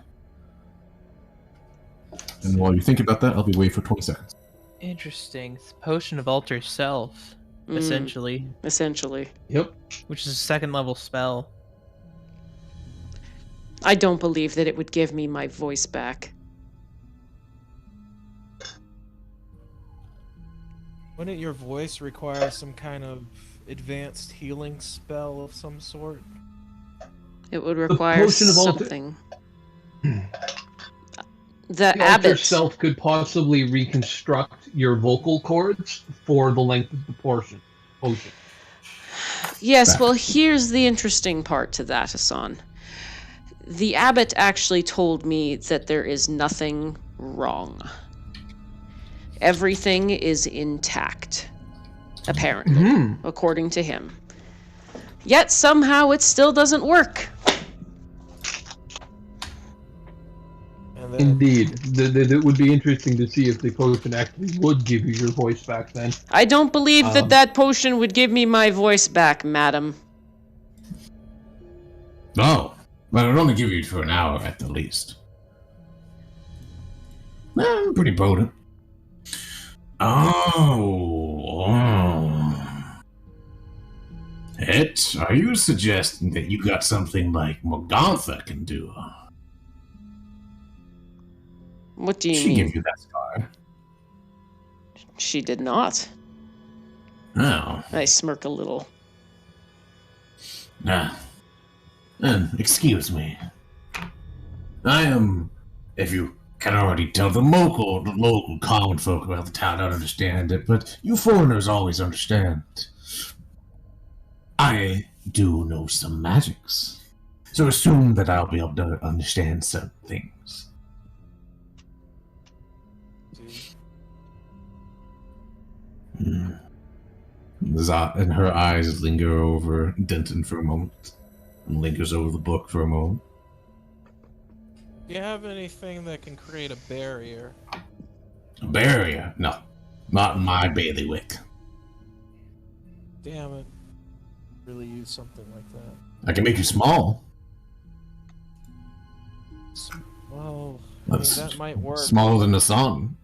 And while you think about that, I'll be away for 20 seconds. Interesting. Potion of Alter Self, essentially, Essentially. yep. which is a second level spell. I don't believe that it would give me my voice back. Wouldn't your voice require some kind of advanced healing spell of some sort? It would require potion of alter- something. The The alter abbot. self could possibly reconstruct your vocal cords for the length of the potion. Yes, well, here's the interesting part to that, Hassan. The abbot actually told me that there is nothing wrong. Everything is intact, apparently, according to him. Yet somehow it still doesn't work. And then, Indeed. It would be interesting to see if the potion actually would give you your voice back then. I don't believe that potion would give me my voice back, madam. No, but it would only give you for an hour at the least. Pretty potent. Are you suggesting that you got something like Morgantha can do? What do you She mean? gave you that scar. She did not. Oh. I smirk a little. Excuse me. I am, if you can already tell, the local common folk about the town don't understand it, but you foreigners always understand. I do know some magics, so assume that I'll be able to understand certain things. And her eyes linger over Denton for a moment, and lingers over the book for a moment. Do you have anything that can create a barrier? A barrier? No, not in my bailiwick. Damn it. Really use something like that. I can make you small. Well, That's that might work. smaller than the sun.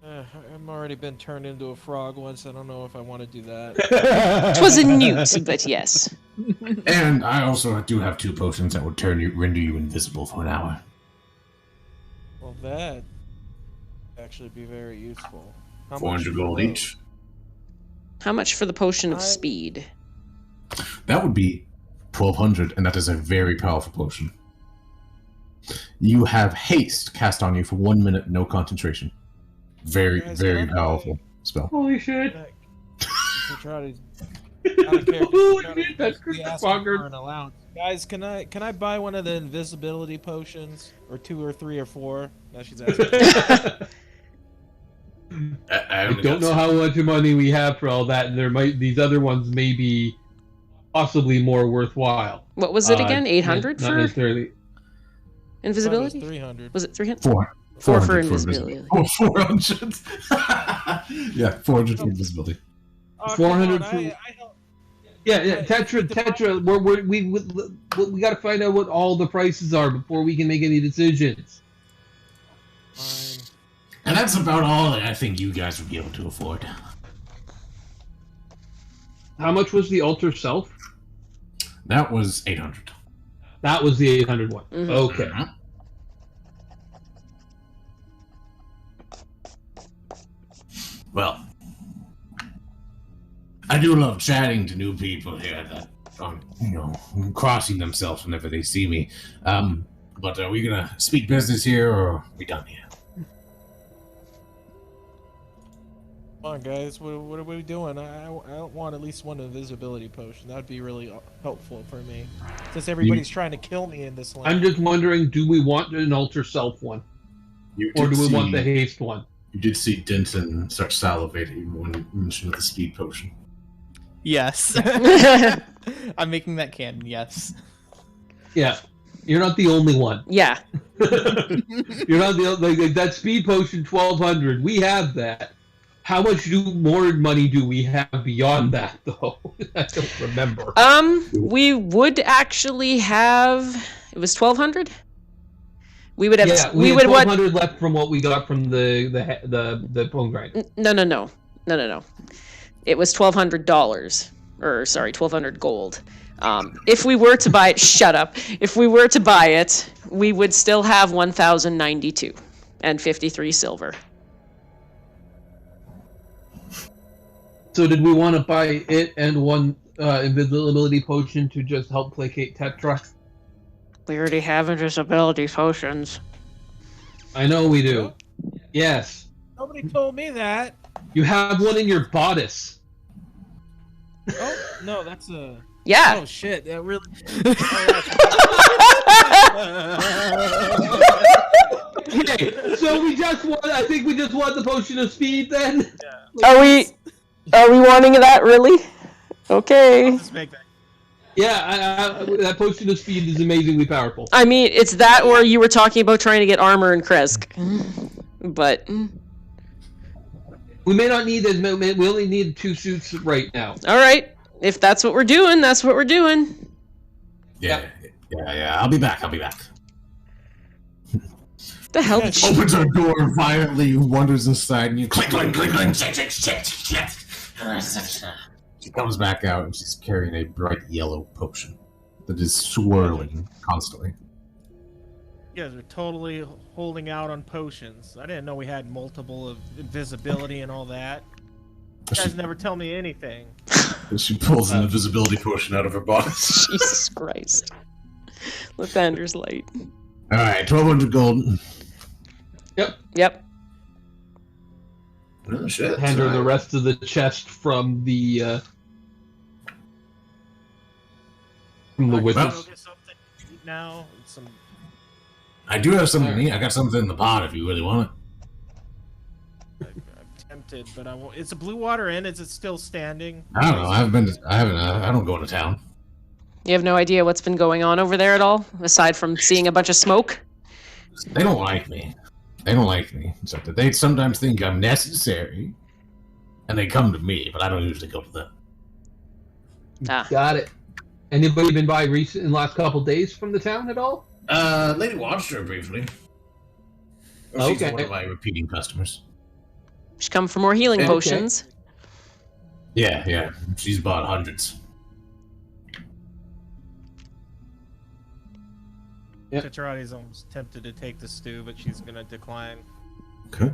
I've already been turned into a frog once. I don't know if I want to do that. 'Twas a newt, but yes. And I also do have 2 potions that would render you invisible for an hour. Well, that actually be very useful. How 400 much gold for those? each. How much for the potion of speed? That would be 1200, and that is a very powerful potion. You have haste cast on you for 1 minute, no concentration. Very, Guys, very can I powerful spell. Holy shit! To try to, out of character, Holy to try to shit, that's be asking Christopher. for an allowance. Guys, can I buy one of the invisibility potions, or 2 or 3 or 4? Now she's asking. I I don't know how much money we have for all that, and these other ones may be possibly more worthwhile. What was it again? 800 not for necessarily. invisibility? 300. Was it 300? 400. 4 for 400 invisibility. Oh, 400. Yeah, 400 for invisibility. Oh, 400 come on, for- Yeah, Tetra. We got to find out what all the prices are before we can make any decisions. Fine. And that's about all that I think you guys would be able to afford. How much was the altar self? That was 800. That was the 800 one. Mhm. Okay. Mhm. Well, I do love chatting to new people here that are, crossing themselves whenever they see me. But are we gonna speak business here, or are we done here? Come on, guys. What are we doing? I want at least one invisibility potion. That'd be really helpful for me, since everybody's trying to kill me in this land. I'm just wondering, do we want an altar self one, or do we want the haste one? You did see Denton start salivating when you mentioned the speed potion. Yes. I'm making that canon, yes. Yeah, you're not the only one. Yeah. You're not the like that speed potion 1200. We have that. How much more money do we have beyond that, though? I don't remember. We would actually have. It was 1200. We would have. Yeah, we had 1200 left from what we got from the bone grind. No. It was $1,200, or sorry, 1,200 gold. If we were to buy it, shut up. If we were to buy it, we would still have 1,092 and 53 silver. So did we want to buy it and one invisibility potion to just help placate Tetra? We already have invisibility potions. I know we do. Yes. Nobody told me that. You have one in your bodice. Oh no, that's a. Yeah. Oh shit! That really. Okay, so I think we just want the potion of speed then? Yeah. Are we wanting that really? Okay. Let's make that. Yeah, that potion of speed is amazingly powerful. I mean, it's that or you were talking about trying to get armor in Kresk. But We may not need as many. We only need 2 suits right now. all right. If that's what we're doing, that's what we're doing. Yeah. I'll be back. The hell did she... Opens her door violently, wanders inside, and you click, shit. She comes back out, and she's carrying a bright yellow potion that is swirling constantly. You guys are totally holding out on potions. I didn't know we had multiple of invisibility and all that. You guys never tell me anything. She pulls an invisibility potion out of her bodice. Jesus Christ. Lathander's light. All right, 1,200 gold. Yep. Oh, shit. Hand her the rest of the chest from the witches. Go get something to eat now. Some. I do have something to eat. I got something in the pot if you really want it. tempted, but I won't. Is the Blue Water Inn? Is it still standing? I don't know. I don't go into town. You have no idea what's been going on over there at all, aside from seeing a bunch of smoke? They don't like me. They don't like me. So that they sometimes think I'm necessary, and they come to me, but I don't usually go to them. Ah. Got it. Anybody been by recent in the last couple days from the town at all? Lady Wacther briefly. She's Okay. one of my repeating customers. Should come for more healing Okay. potions. Yeah. She's bought hundreds. Yep. Tetrati's almost tempted to take the stew, but she's gonna decline. Okay.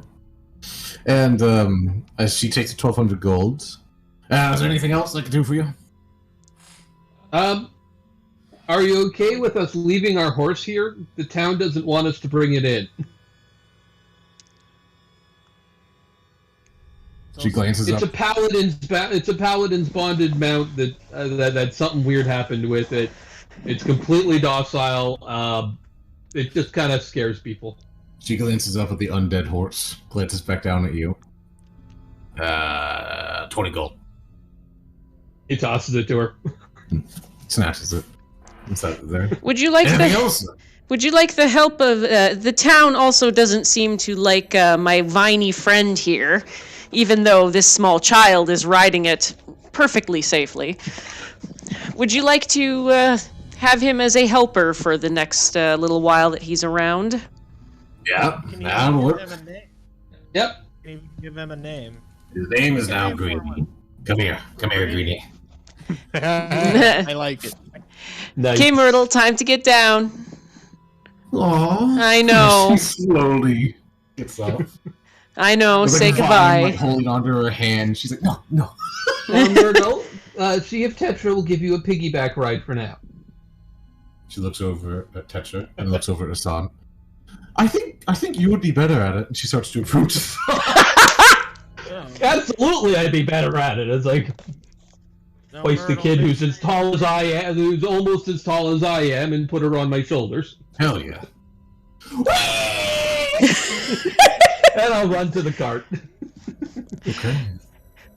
And as she takes the 1,200 gold, is there anything else I can do for you? Are you okay with us leaving our horse here? The town doesn't want us to bring it in. She glances It's up. a paladin's bonded mount that something weird happened with it. It's completely docile. It just kind of scares people. She glances up at the undead horse, glances back down at you. 20 gold. He tosses it to her. Snatches it. Inside there. Would you like Anything the else? Would you like the help of the town? Also, doesn't seem to like my viney friend here, even though this small child is riding it perfectly safely. Would you like to have him as a helper for the next little while that he's around? Yeah, Can you that'll give work. him a name? Yep. Can you give him a name? His name is now Name for Greeny. Come here, Greeny. I like it. Nice. Okay, Myrtle, time to get down. Aww. I know. She slowly gets up. I know. With, like, Say a vine, goodbye. like, holding onto her hand. She's like, no. Myrtle, see if Tetra will give you a piggyback ride for now. She looks over at Tetra and looks over at Hassan. I think you would be better at it. And she starts to approach. Oh, Absolutely, I'd be better at it. It's like no, place the Myrtle, kid make who's sure as tall as I am, who's almost as tall as I am, and put her on my shoulders. Hell yeah. And I'll run to the cart. Okay.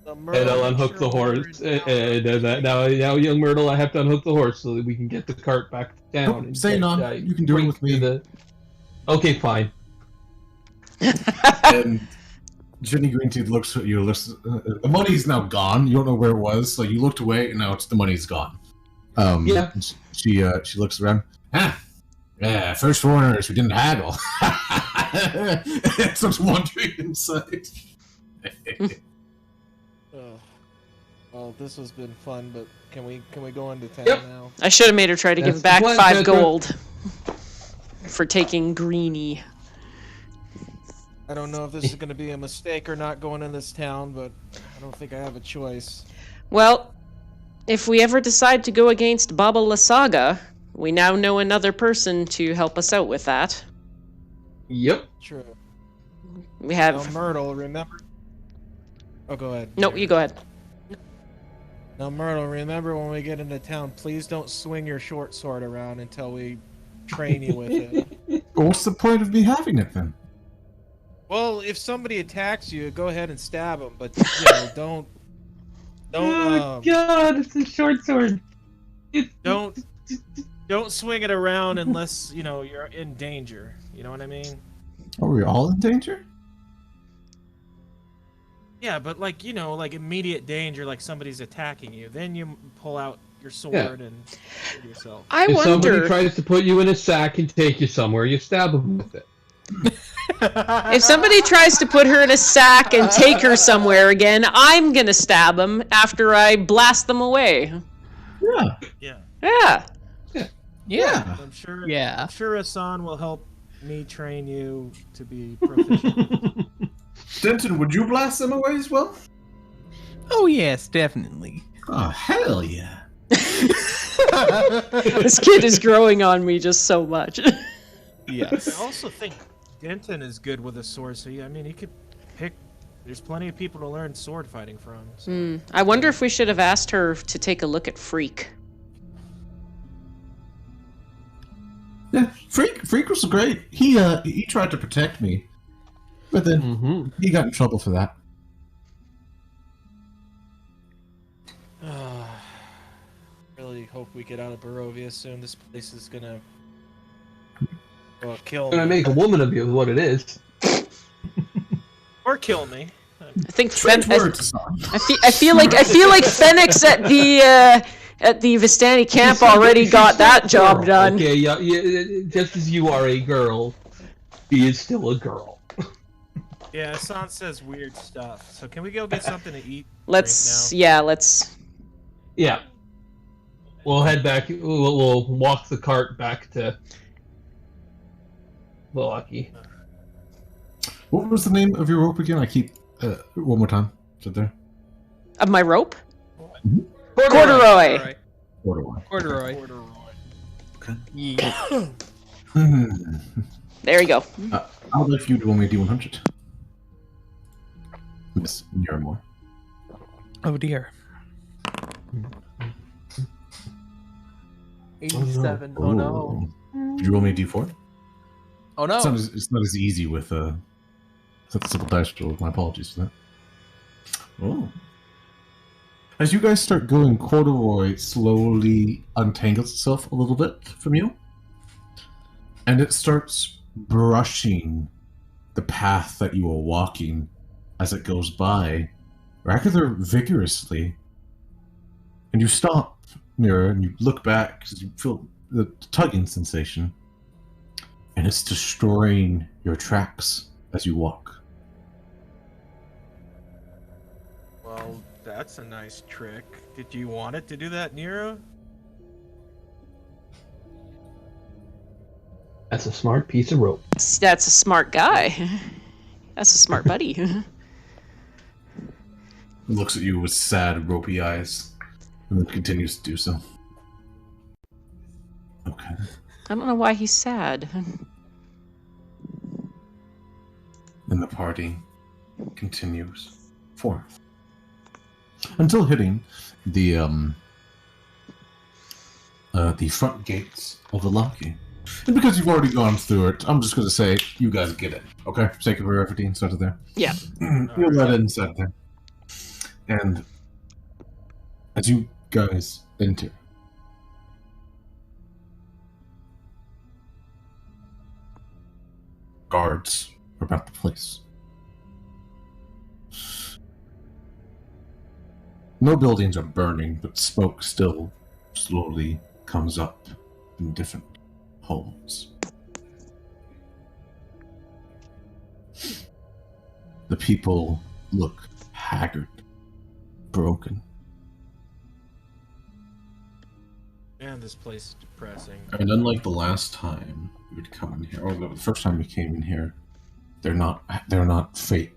the Myrtle, And I'll make unhook sure the Myrtle horse. is down. And now, young Myrtle, I have to unhook the horse so that we can get the cart back to town. Nope, and stay get, on. You can do it Brink with me. to the- Okay, fine. And Jenny Greenteeth looks at you. The money's now gone. You don't know where it was. So you looked away, and now the money's gone. Yeah. She looks around. Yeah, first foreigners who didn't haggle. Such wondering inside. Oh. Well, this has been fun, but can we go into town Yep. now? I should have made her try to That's give back the plan, 5 Tetra. gold for taking Greeny. I don't know if this is going to be a mistake or not going in this town, but I don't think I have a choice. Well, if we ever decide to go against Baba Lasaga, we now know another person to help us out with that. Yep. True. We Now, have... Myrtle, remember? Oh, go ahead. No, you go ahead. Now, Myrtle, remember when we get into town, please don't swing your short sword around until we train you with it. What's the point of me having it then? Well, if somebody attacks you, go ahead and stab them, but don't. Oh God! It's a short sword. Don't swing it around unless you're in danger. You know what I mean? Are we all in danger? Yeah, but like immediate danger, like somebody's attacking you, then you pull out your sword and save yourself. I If somebody wonder... tries to put you in a sack and take you somewhere, you stab them with it. If somebody tries to put her in a sack and take her somewhere again, I'm gonna stab them after I blast them away. Yeah. Yeah, Yeah. Yeah. I'm sure. Yeah. I'm sure Hassan will help me train you to be proficient. Denton, would you blast them away as well? Oh yes, definitely. Oh, hell yeah. This kid is growing on me just so much. Yes. I also think Denton is good with a sword, so yeah, I mean, he could pick. There's plenty of people to learn sword fighting from. So. I wonder if we should have asked her to take a look at Freak. Yeah, Freak was great. He tried to protect me, but then he got in trouble for that. get out of Barovia soon. This place is gonna kill Gonna me. make a woman of you, is what it is. Or kill me. I think Strange words. I feel like Phoenix at the Vistani camp already got that job done. Okay, yeah, just as you are a girl, she is still a girl. Yeah, Hassan says weird stuff. So can we go get something to eat? Let's right now? Yeah. We'll head back. We'll walk the cart back to Vallaki. What was the name of your rope again? I keep one more time. Is it there? Of my rope? Corduroy. Corduroy. Okay. Yeah. There you go. I'd like for you to roll me a D100. Miss Nearmore. Oh dear. 87. Oh no. Did you roll me a D4? Oh no. It's not as easy with the simple dice roll. My apologies for that. Oh. As you guys start going, Corduroy slowly untangles itself a little bit from you. And it starts brushing the path that you are walking as it goes by, rather vigorously. And you stop near and you look back because you feel the tugging sensation. And it's destroying your tracks as you walk. Well, that's a nice trick. Did you want it to do that, Nero? That's a smart piece of rope. That's a smart guy. That's a smart buddy. Looks at you with sad, ropey eyes, and then continues to do so. Okay. I don't know why he's sad. And the party continues forth until hitting the front gates of Vallaki. And because you've already gone through it, I'm just going to say you guys get it. Okay, for sake of brevity, inside of there. Yeah. You'll let it inside there. And as you guys enter, guards are about the place. No buildings are burning, but smoke still slowly comes up in different homes. The people look haggard, broken. Man, this place is depressing. And unlike the last time we would come in here, or the first time we came in here, they're not fake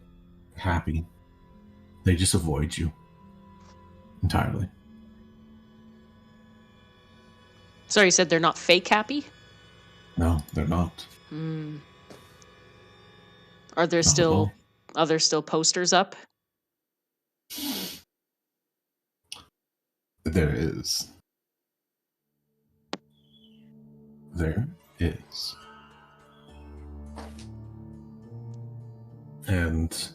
happy. They just avoid you entirely. Sorry, you said they're not fake happy? No, they're not. Are there Not at still all. are there still posters up? There is. There is. And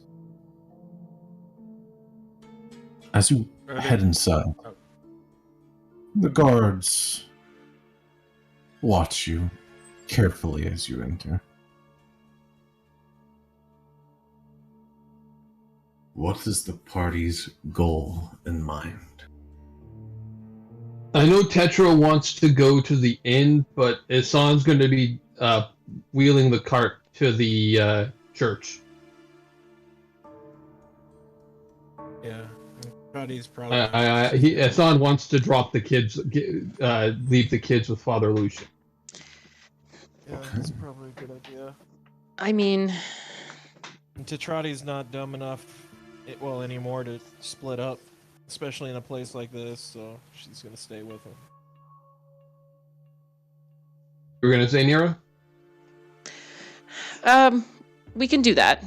as you head inside, the guards watch you carefully as you enter. What is the party's goal in mind? I know Tetra wants to go to the inn, but Hassan's going to be wheeling the cart to the church. Yeah, Buddy's probably. Hassan wants to drop the kids, leave the kids with Father Lucian. Yeah, that's probably a good idea. I mean, Tetrati's not dumb enough, anymore to split up, especially in a place like this. So she's gonna stay with him. You were gonna say, Nero? we can do that.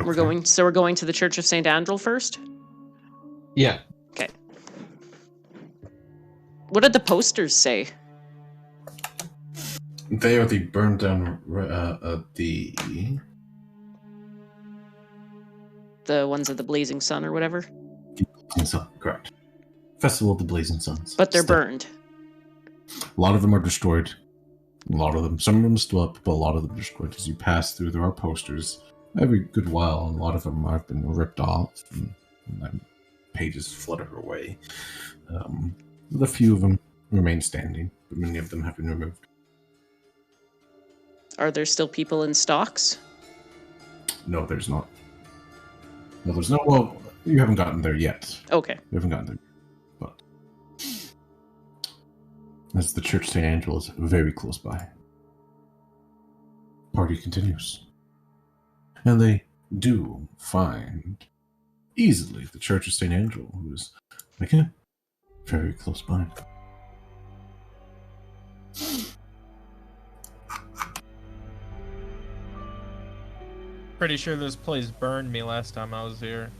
We're going to the Church of St. Andrel first? Yeah. Okay. What did the posters say? They are the burned down The ones of the Blazing Sun or whatever? So, correct. Festival of the Blazing Suns. But they're Still. burned. A lot of them are destroyed. A lot of them. Some of them are still up, but a lot of them are destroyed. As you pass through, there are posters every good while, and a lot of them have been ripped off, and then pages flutter away. A few of them remain standing, but many of them have been removed. Are there still people in stocks? No, there's not. No, there's no. Well, you haven't gotten there yet. Okay. You haven't gotten there, but as the Church St. Angela is very close by. Party continues, and they do find easily the Church of St. Angela, who is again very close by. Pretty sure this place burned me last time I was here.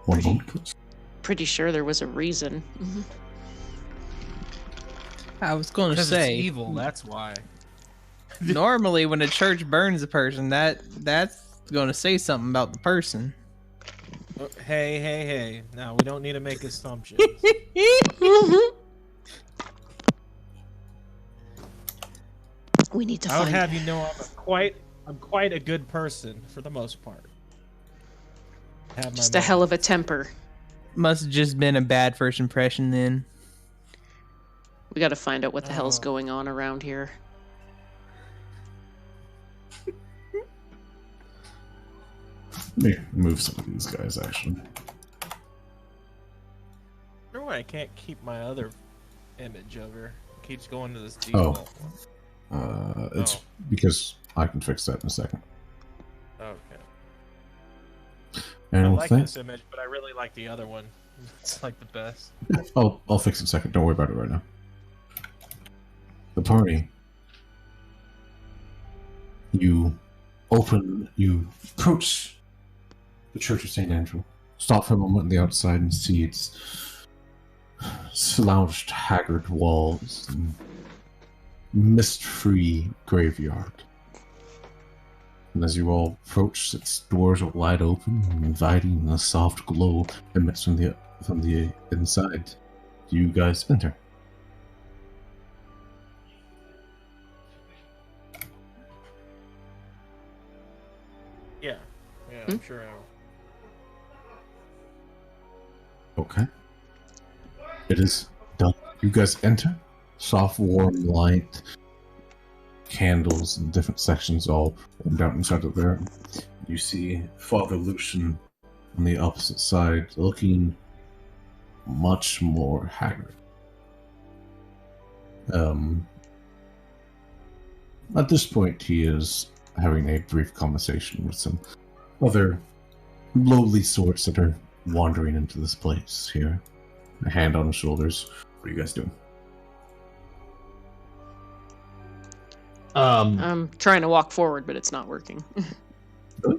One moment, please. Pretty sure there was a reason. I was going to Because say, it's evil, that's why. normally when a church burns a person, that's going to say something about the person. Oh, hey. Now, we don't need to make assumptions. We need to I would find... have you know I'm quite a good person for the most part. Have my Just a hell of a temper. Must have just been a bad first impression then. We got to find out what the hell's going on around here. Let me move some of these guys, actually. wonder why I can't keep my other image of her. It keeps going to this default one. It's because I can fix that in a second. Okay. And I with like that, this image, but I really like the other one. It's like the best. I'll fix it in a second. Don't worry about it right now. The party. You approach the Church of St. Andrew. Stop for a moment on the outside and see its slouched, haggard walls and mist-free graveyard. And as you all approach, its doors are wide open, inviting, and a soft glow emits from the inside. You guys enter. Yeah, I'm sure I will. Okay. It is done. You guys enter. Soft, warm light. Candles in different sections all warmed out inside of there. You see Father Lucian on the opposite side, looking much more haggard. At this point, he is having a brief conversation with some other lowly sorts that are wandering into this place here. A hand on his shoulders. What are you guys doing? I'm trying to walk forward, but it's not working.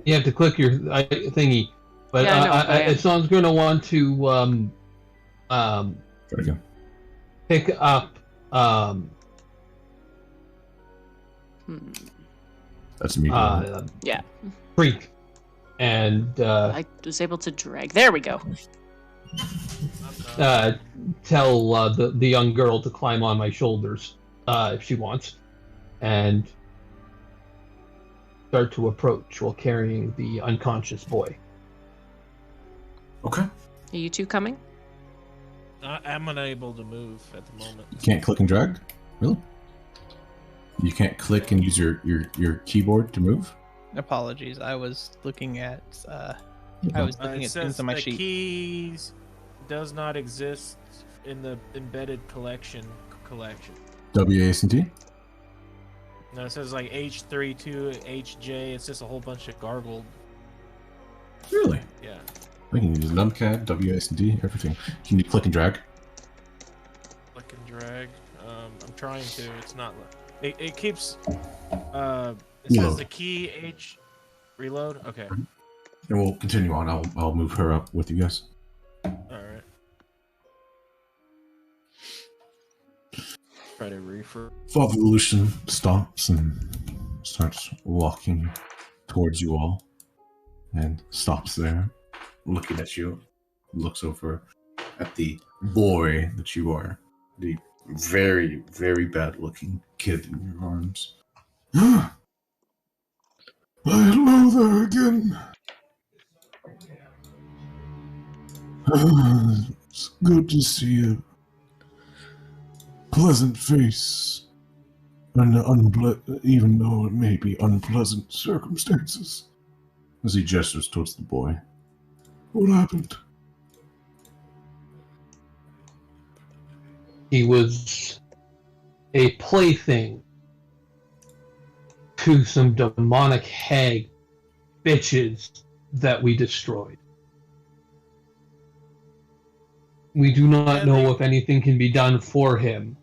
You have to click your thingy, but Yeah, I know, someone's going to want to Try again. pick up That's me. Yeah. Freak, and I was able to drag. There we go. tell the young girl to climb on my shoulders if she wants, and start to approach while carrying the unconscious boy. Okay. Are you two coming? I'm unable to move at the moment. You can't click and drag? Really? You can't click and use your keyboard to move? Apologies, I was looking at Okay. I was looking It at says things on my the sheet. keys does not exist in the embedded collection. WASD? No, it says like H32, HJ. It's just a whole bunch of gargled. Really? Yeah. I can use numpad, WASD, everything. Can you click and drag? Click and drag. I'm trying to. It's not. It keeps. It says Load. the key H. Reload. Okay. And we'll continue on. I'll move her up with you guys. All right. Try to refer. Father Lucian stops and starts walking towards you all. And stops there. looking at you, looks over at the boy that you are, the very, very bad-looking kid in your arms. Hello there again. It's good to see a pleasant face, and even though it may be unpleasant circumstances. As he gestures towards the boy. What happened? He was a plaything to some demonic hag bitches that we destroyed. We do not know if anything can be done for him.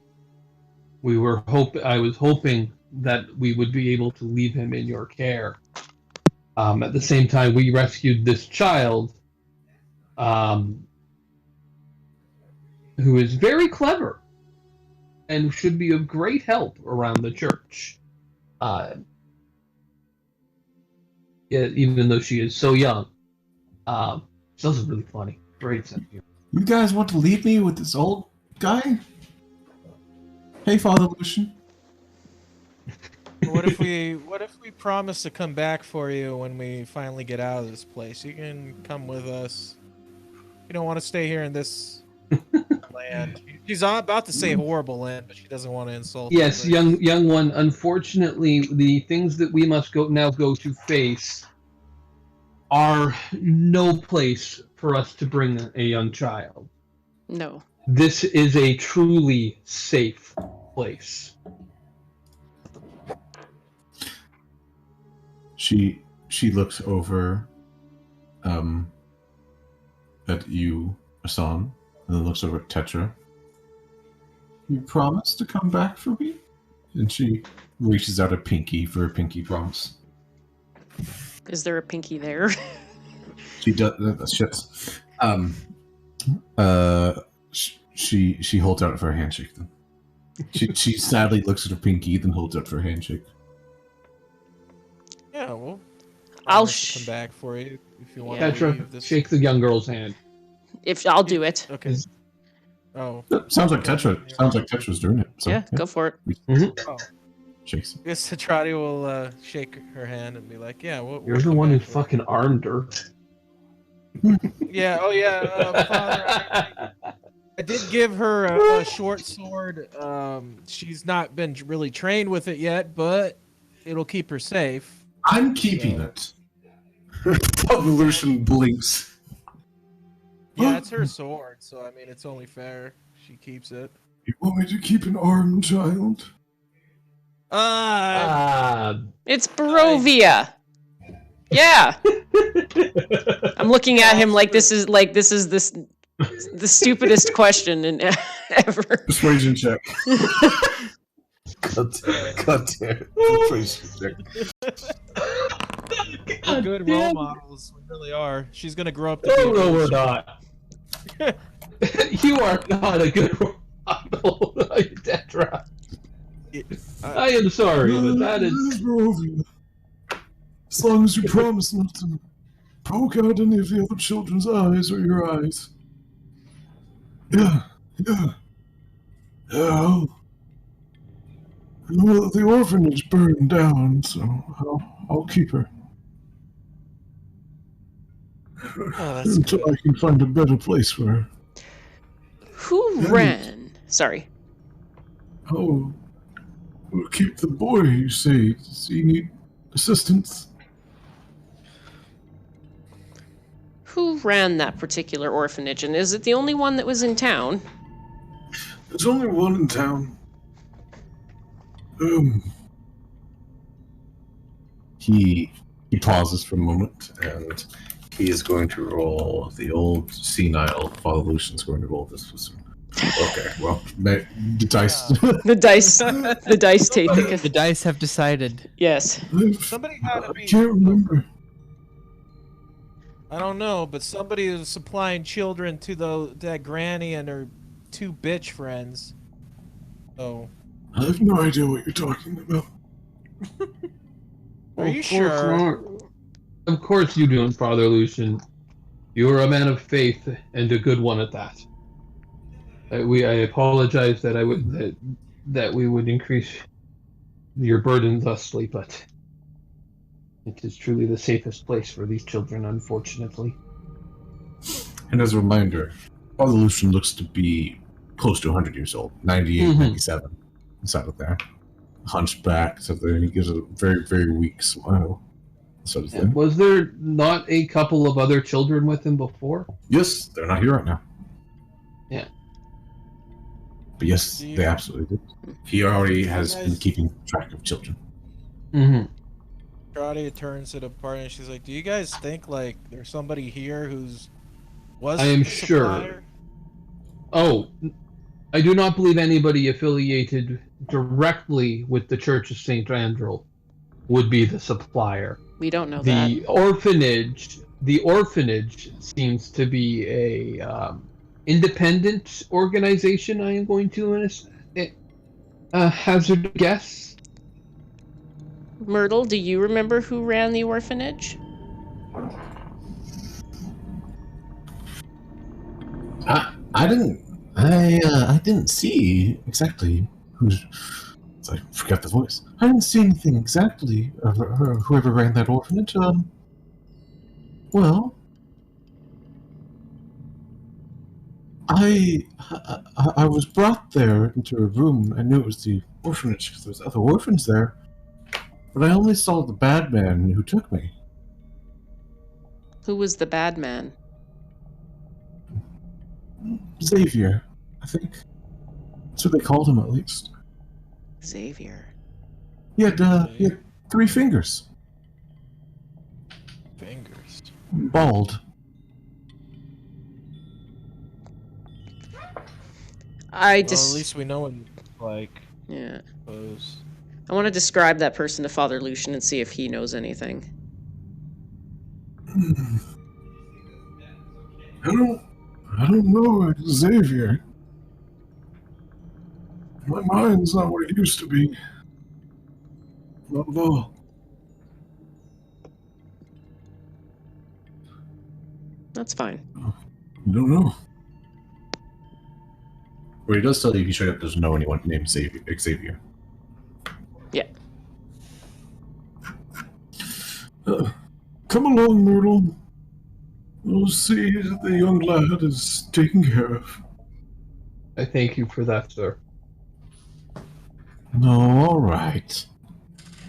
I was hoping that we would be able to leave him in your care. At the same time, we rescued this child, who is very clever and should be of great help around the church. Even though she is so young. She's also really funny. Great sense of humor. You guys want to leave me with this old guy? Hey, Father Lucian. What if we promise to come back for you when we finally get out of this place? You can come with us. You don't want to stay here in this land. She's about to say horrible land, but she doesn't want to insult. Yes, anybody. young one. Unfortunately, the things that we must go to face are no place for us to bring a young child. No. This is a truly safe place. She looks over at you, Asan, and then looks over at Tetra. You promise to come back for me? And she reaches out a pinky for a pinky promise. Is there a pinky there? She does. Shit. She holds out for a handshake. Then she sadly looks at her pinky, then holds out for a handshake. Yeah, well, I'll come back for you if you want. Tetra, shake the young girl's hand. If I'll do it. Okay. Oh. Sounds like Tetra. Sounds like Tetra's doing it. So, Yeah, go for it. Oh. Shakes. I guess Tetrati will shake her hand and be like, "Yeah, You're the one who fucking armed her." Yeah. Oh, yeah. Father, I did give her a short sword. She's not been really trained with it yet, but it'll keep her safe. I'm keeping it. Evolution blinks. Yeah, it's her sword, so I mean, it's only fair she keeps it. You want me to keep an armed child? It's Barovia. Yeah. I'm looking at him like this is the stupidest question ever. Persuasion check. God damn. Persuasion check. We're good role models. We really are. She's gonna grow up to be. No, we're not. You are not a good role model, Tetra. I am sorry, but that is. As long as you promise not to poke out any of the other children's eyes or your eyes. Yeah. Well, the orphanage burned down, so I'll keep her. Oh, that's until good. I can find a better place for her. Who ran? Sorry. Oh, we'll keep the boy, you say. Does he need assistance? Who ran that particular orphanage, and is it the only one that was in town? There's only one in town. He pauses for a moment, and he is going to roll the old senile Father Lucian's going to roll this with him. Okay, well, the dice. The dice take The dice have decided. Yes. Somebody had to be. I can't remember. I don't know, but somebody is supplying children to that granny and her two bitch friends. Oh. I have no idea what you're talking about. Are you sure? Of course you do, Father Lucian. You are a man of faith and a good one at that. I apologize that that we would increase your burden thusly, but it is truly the safest place for these children, unfortunately. And as a reminder, Father Lucian looks to be close to 100 years old, 98, 97, inside of there. Hunchback, so there, he gives a very, very weak smile. Sort of thing. Was there not a couple of other children with him before? Yes, they're not here right now. Yeah. But yes, they absolutely did. He already has been keeping track of children. Mm-hmm. Karate turns to the party and she's like, "Do you guys think like there's somebody here was I am the sure. supplier?" Oh, I do not believe anybody affiliated directly with the Church of St. Andrew would be the supplier. We don't know that. The orphanage seems to be a independent organization. I am going to hazard a guess. Myrtle, do you remember who ran the orphanage? I didn't see exactly who's. I forgot the voice. I didn't see anything exactly of whoever ran that orphanage. Well, I was brought there into a room. I knew it was the orphanage because there was other orphans there, but I only saw the bad man who took me. Who was the bad man? Xavier, I think. That's what they called him, at least. Xavier. He had 3 fingers. Fingers. Bald. Well, at least we know what like. Yeah. Suppose. I want to describe that person to Father Lucian and see if he knows anything. I don't know, Xavier. My mind's not what it used to be. Not at all. That's fine. I don't know. Well, he does tell you he straight up doesn't know anyone named Xavier. Yeah. Come along, Myrtle. We'll see that the young lad is taken care of. I thank you for that, sir. No, all right.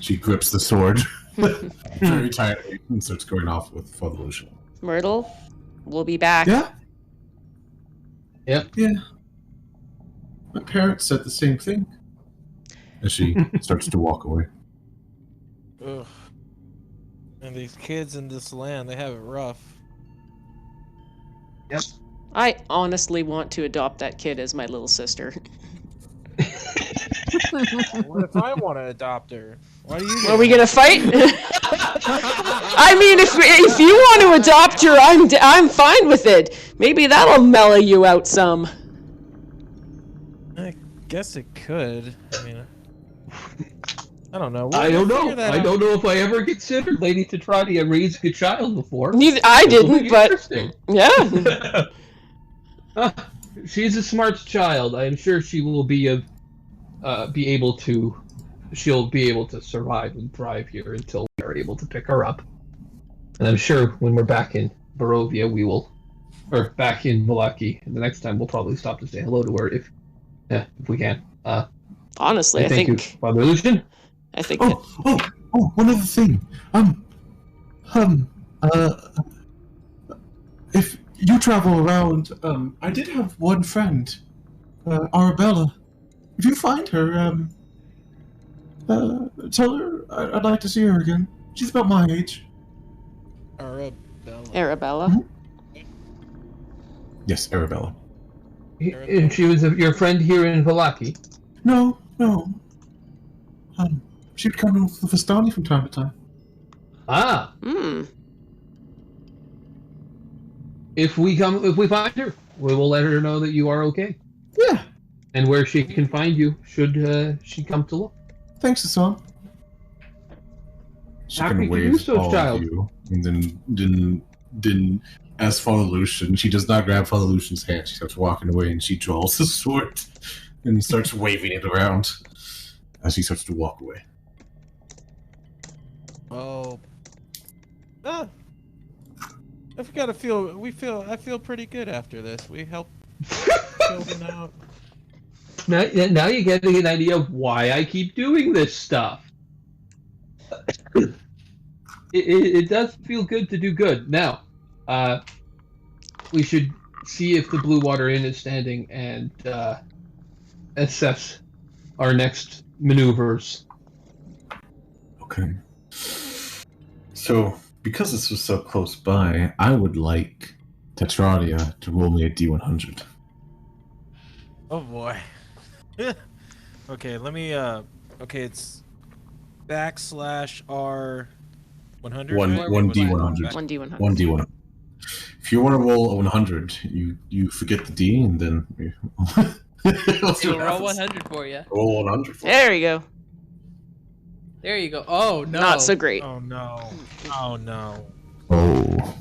She grips the sword very tightly and starts going off with Father Lucian. Myrtle, we'll be back. Yeah? Yep. Yeah. My parents said the same thing. As she starts to walk away. Ugh. And these kids in this land, they have it rough. Yep. I honestly want to adopt that kid as my little sister. What if I want to adopt her? Why do you? Are we gonna fight? I mean, if you want to adopt her, I'm fine with it. Maybe that'll mellow you out some. I guess it could. I mean, I don't know. I don't know. Figure that I out. don't know if I ever considered Lady Tetrania raising a child before. Neither I didn't, but Interesting. yeah. She's a smart child. I'm sure she will be able to survive and thrive here until we are able to pick her up. And I'm sure when we're back in Barovia, or back in Vallaki, the next time we'll probably stop to say hello to her if we can. Honestly, I thank you, think. Father Lucian. I think. One other thing. If you travel around, I did have one friend, Arabella. If you find her, tell her I'd like to see her again. She's about my age. Arabella. Mm-hmm. Yes, Arabella. And she was your friend here in Vallaki? No. She'd come in with Vistani from time to time. Ah. Hmm. If we find her, we will let her know that you are okay. Yeah. And where she can find you should she come to look. Thanks, Hassan. She Happy kind to of do waves so, all child. of you, and then as Lucian. She does not grab Lucian's hand. She starts walking away, and she draws the sword and starts waving it around as he starts to walk away. Oh. Ah. I feel pretty good after this. We helped children out. Now you're getting an idea of why I keep doing this stuff. It does feel good to do good. Now, we should see if the Blue Water Inn is standing and assess our next maneuvers. Okay. So, because this was so close by, I would like Tetradia to roll me a D100. Oh boy. Okay, let me. Okay, it's /R 100. One D100. 1D100. 1D100. If you want to roll a 100, you forget the D, and then let's do We'll it. roll 100 for you. Roll 100. There you go. There you go. Oh no. Not so great. Oh no. Oh no. Oh.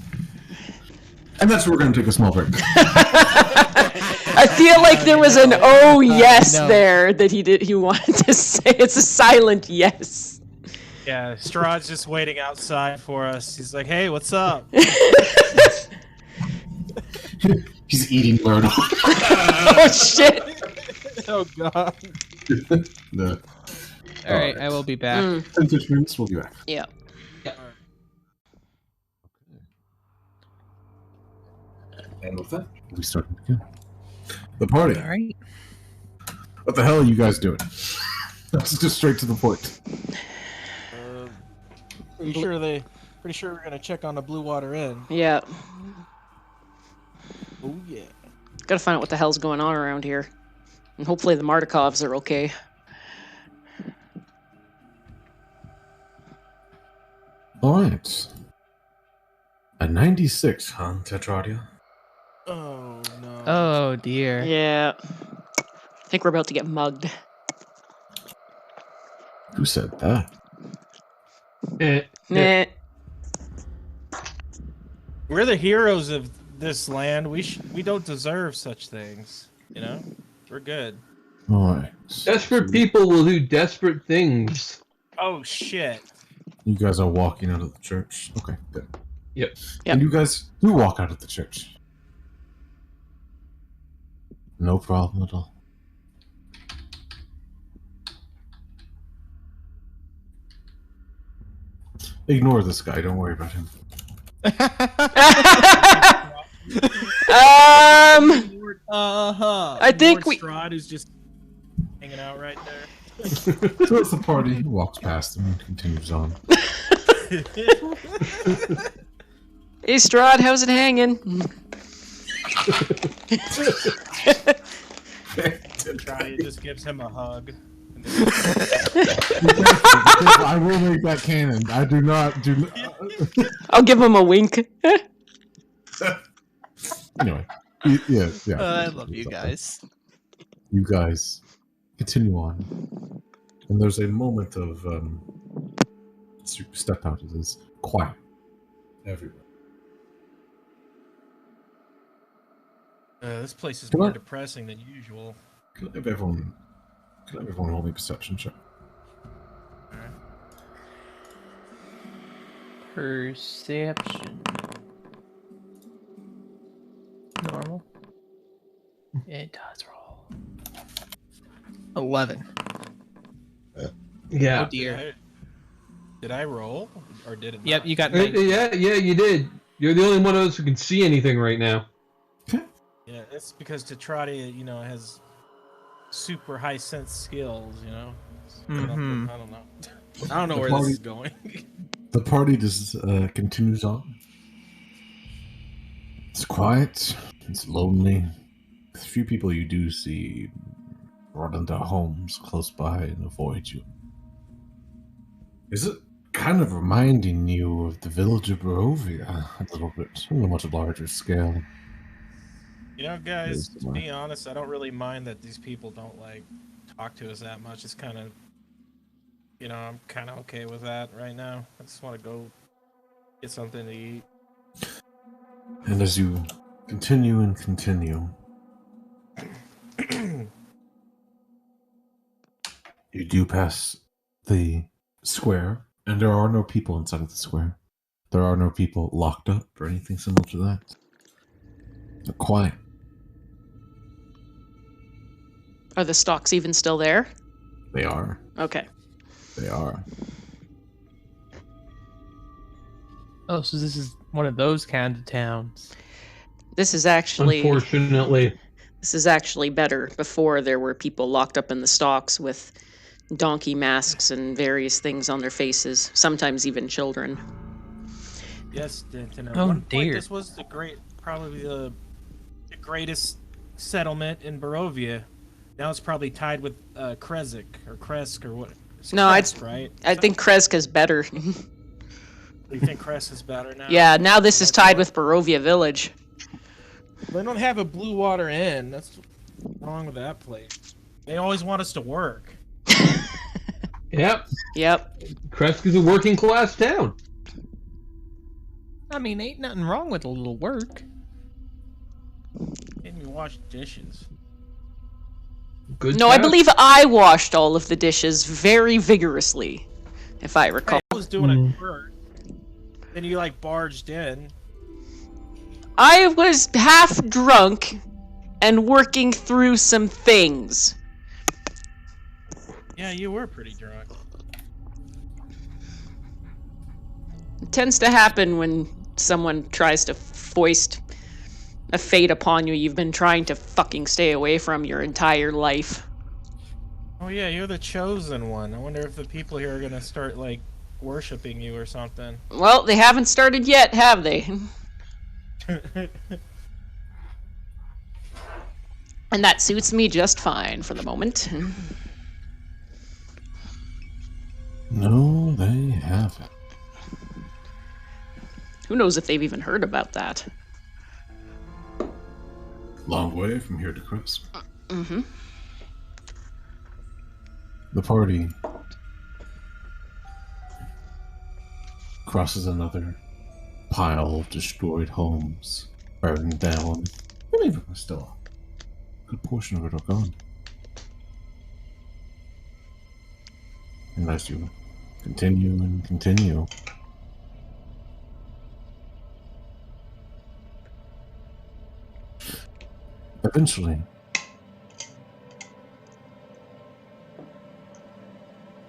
And that's where we're going to take a small break. I feel like there was an oh yes no. there that he wanted to say. It's a silent yes. Yeah, Strahd's just waiting outside for us. He's like, "Hey, what's up?" He's eating Myrtle. Oh shit. Oh god. No. All right, I will be back. 10-15 minutes, we'll be back. Yeah. And with that, we start again. The party. All right. What the hell are you guys doing? Let's just straight to the point. Pretty sure we're gonna check on the Blue Water Inn. Yeah. Oh yeah. Gotta find out what the hell's going on around here. And hopefully the Mardikovs are okay. Alright. A 96, huh, Tetradia? Oh no. Oh dear. Yeah. I think we're about to get mugged. Who said that? Nah. We're the heroes of this land. We don't deserve such things. You know, we're good. Alright. Desperate people will do desperate things. Oh shit. You guys are walking out of the church. Okay, good. Yep. And you guys do walk out of the church. No problem at all. Ignore this guy, don't worry about him. I think we. Strahd is just hanging out right there. So it's the party. He walks past him and continues on. Hey Strahd, how's it hanging? Strahd just gives him a hug. I will make that canon. I do not. I'll give him a wink. Anyway, yeah. I love you guys. You guys continue on, and there's a moment of you step out. It is quiet everywhere. This place is Come more on. depressing than usual. Can I have everyone roll me a perception check? Perception. Normal. It does roll. 11. Yeah. Oh dear. Did I roll or did it? Yep, not? you got 9. Yeah, you did. You're the only one of us who can see anything right now. Yeah, it's because Tetradia, has super high sense skills. Mhm. I don't know. I don't know The where party- this is going. The party just continues on. It's quiet. It's lonely. A few people you do see run into homes close by and avoid you. Is it kind of reminding you of the village of Barovia a little bit, on a much larger scale? Guys, to be honest, I don't really mind that these people don't talk to us that much. It's kind of, I'm kind of okay with that right now. I just want to go get something to eat. And as you continue and continue, you do pass the square, and there are no people inside of the square. There are no people locked up or anything similar to that. They're quiet. Are the stocks even still there? They are. Okay. They are. Oh, so this is one of those kind of towns. This is actually Unfortunately. better. Before there were people locked up in the stocks with donkey masks and various things on their faces, sometimes even children. Yes, Denton. At Oh, one point, dear. this was probably the greatest settlement in Barovia. Now it's probably tied with Krezik or Kresk or what? It's No, Kresk, right? I think Kreska's better. You think Kresk is better now? Yeah, now this is tied with Barovia Village. They don't have a Blue Water Inn. That's what's wrong with that place. They always want us to work. Yep. Yep. Kresk is a working class town. I mean, ain't nothing wrong with a little work. Made me wash dishes. Good No, I town. believe I washed all of the dishes very vigorously, if I recall. I was doing it first. Then you barged in. I was half drunk and working through some things. Yeah, you were pretty drunk. It tends to happen when someone tries to foist a fate upon you you've been trying to fucking stay away from your entire life. Oh yeah, you're the chosen one. I wonder if the people here are gonna start worshipping you or something. Well, they haven't started yet, have they? And that suits me just fine for the moment. No, they haven't. Who knows if they've even heard about that? Long way from here to Crisp. Mm-hmm. The party crosses another pile of destroyed homes, burned down. Many of them are still. A good portion of it are gone. And as you continue and continue, eventually,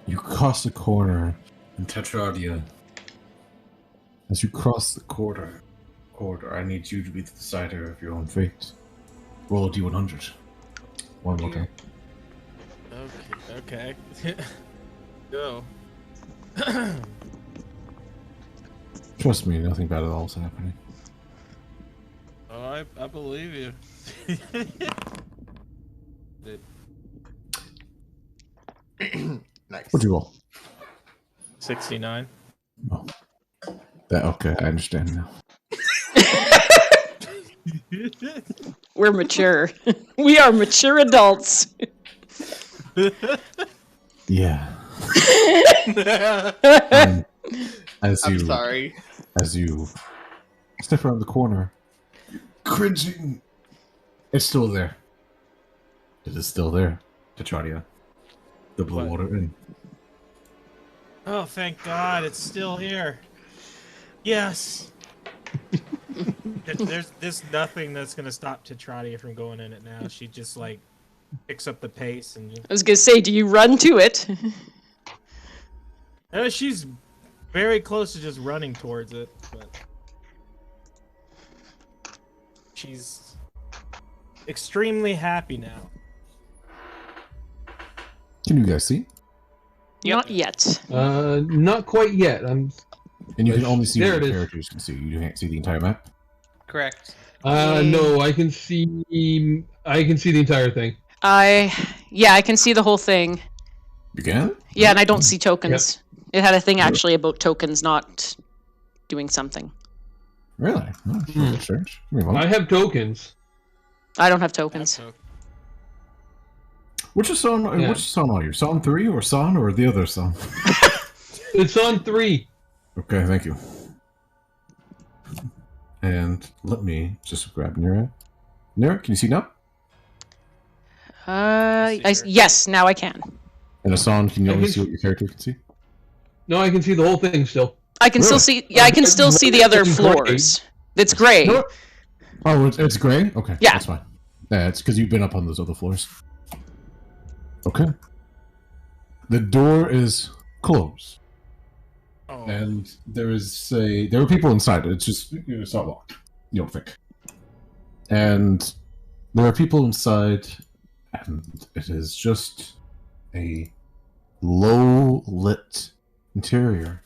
you cross the corner in Tetradia. As you cross the corridor, I need you to be the decider of your own fate. Roll a d100. One more time. Okay. Go. Trust me, nothing bad at all is happening. Oh, I believe you. Nice. What'd you roll? 69. Oh. Okay, I understand now. We're mature. We are mature adults. Yeah. I'm sorry. As you step around the corner, cringing, it's still there. It is still there, Tetradia. The Blue What? Water Inn. Oh, thank God, it's still here. Yes. There's nothing that's gonna stop Tetradia from going in it now. She just picks up the pace and I was gonna say, do you run to it? she's very close to just running towards it, but she's extremely happy now. Can you guys see? Not yet. Not quite yet. And you can only see There what it the is. characters can see. You can't see the entire map. Correct. No, I can see the entire thing. I can see the whole thing. You can? Yeah, and I don't see tokens. It had a thing actually about tokens not doing something. Really? Oh, that's strange. Give me a moment. I have tokens. I don't have tokens. Which song? Yeah. Which song are you? Song 3 or song or the other song? It's on 3. Okay, thank you. And let me just grab Nira. Nira, can you see now? Yes, now I can. And Hassan, can you I only can- see what your character can see? No, I can see the whole thing still. I can still Really? see. Yeah, I can still see the other Gray. floors. It's gray. No. Oh, it's gray? Okay, Yeah. that's fine. Yeah, it's because you've been up on those other floors. Okay. The door is closed. Oh, And there are people inside. It's just, it's not locked. You don't think. And there are people inside, and it is just a low lit interior.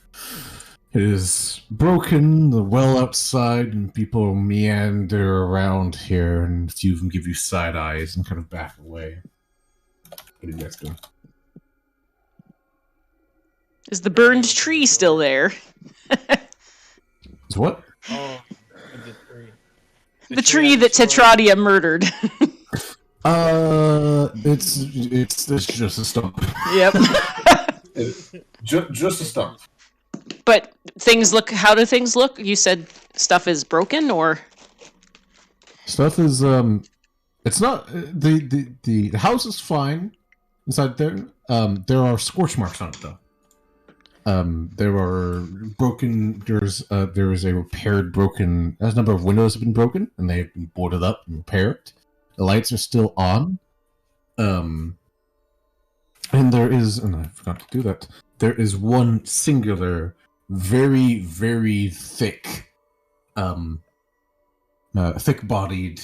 It is broken, the well outside, and people meander around here, and a few of them give you side eyes and kind of back away. What are you guys doing? Is the burned tree still there? Is what? oh, the tree. The tree that Tetradia murdered. It's just a stump. Yep. Just a stump. But things look. How do things look? You said stuff is broken, or Stuff is it's not the house is fine inside there. There are scorch marks on it though. There are broken. There is a repaired broken. A number of windows have been broken, and they've been boarded up and repaired. The lights are still on. And there is, and I forgot to do that. There is one singular, very very thick, thick-bodied,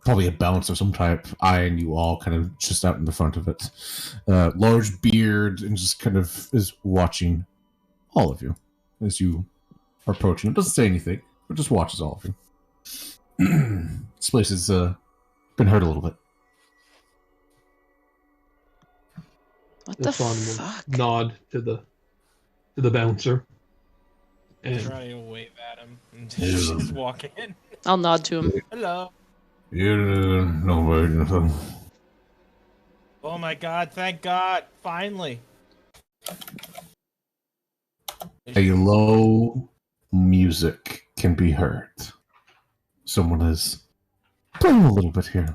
probably a bounce of some type, eyeing you all kind of just out in the front of it. Large beard, and just kind of is watching all of you as you are approaching. It doesn't say anything, but just watches all of you. This place has been hurt a little bit. what the Hassan will fuck? nod to the bouncer. And Try to wave at him and just walk in. I'll nod to him. Hello. You know where. Oh my god, thank God. Finally. A low music can be heard. Someone is playing a little bit here.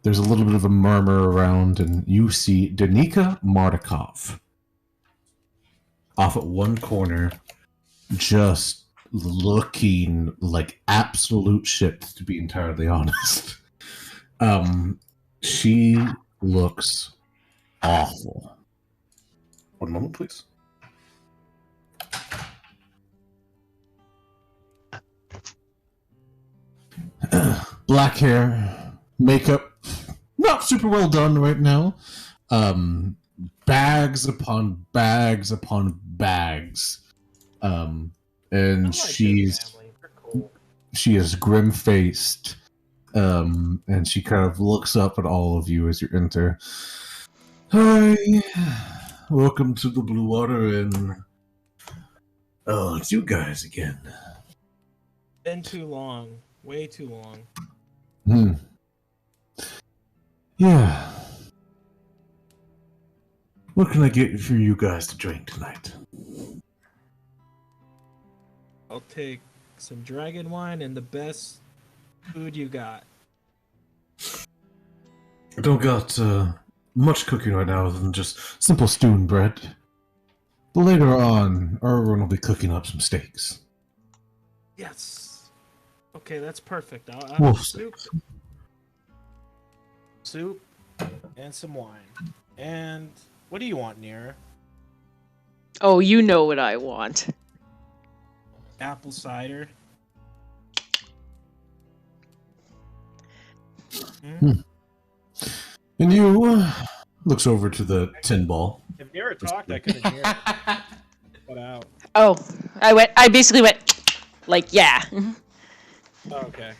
There's a little bit of a murmur around, and you see Danica Mardikov off at one corner, just looking like absolute shit, to be entirely honest. She looks awful. One moment, please. Black hair, makeup, not super well done right now. Bags upon bags upon bags. And she's she is grim-faced. And she kind of looks up at all of you as you enter. Hi, welcome to the Blue Water Inn. Oh, it's you guys again. Been too long. Way too long. Yeah. What can I get for you guys to drink tonight? I'll take some dragon wine and the best food you got. I don't got much cooking right now other than just simple stew and bread. But later on, Erwin will be cooking up some steaks. Yes. Okay, that's perfect. I'll Wolf have soup, and some wine. And what do you want, Nira? Oh, you know what I want. Apple cider. And you looks over to the tin ball. If Nira talked, I couldn't hear it. Cut out. Oh, I basically went, like, yeah. Oh, okay.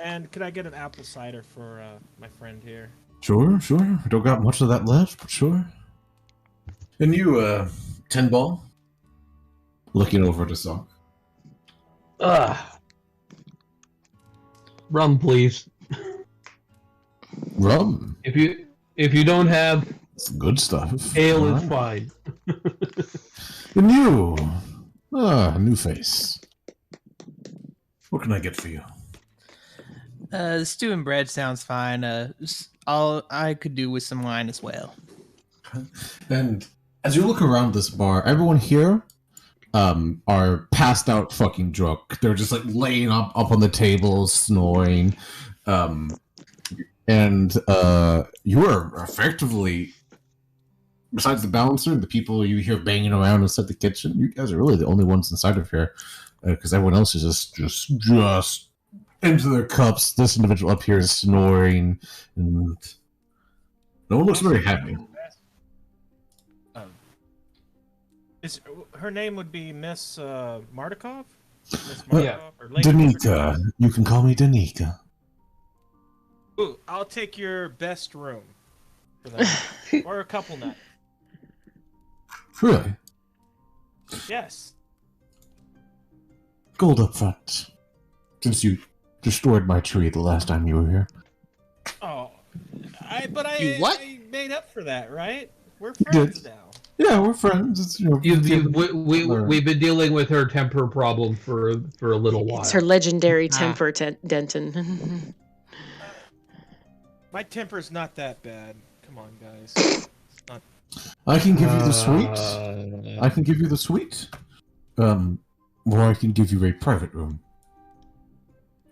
And could I get an apple cider for my friend here? Sure. I don't got much of that left, but sure. And you, tin ball, looking over to Sock. rum, please. Rum. If you don't have It's good stuff. ale, All it's right. fine. And you, new face. What can I get for you? Stew and bread sounds fine. All I could do with some wine as well. And as you look around this bar, everyone here are passed out fucking drunk. They're just like laying up on the tables, snoring. And you are effectively, besides the balancer and the people you hear banging around inside the kitchen, you guys are really the only ones inside of here. Because everyone else is just into their cups. This individual up here is snoring, and no one looks very happy. Her name would be Miss Mardukov? Miss Yeah. Or Lady Danica. You can call me Danica. Ooh, I'll take your best room for that. Or a couple nights. Really? Yes. Gold up front. Since you destroyed my tree the last time you were here. Oh, You what? I made up for that, right? We're did. friends now. Yeah, we're friends. It's, We've been dealing with her temper problem for a little while. It's her legendary temper, Denton. My temper's not that bad. Come on, guys. I can give you the suite. I can give you the suite. Or I can give you a private room.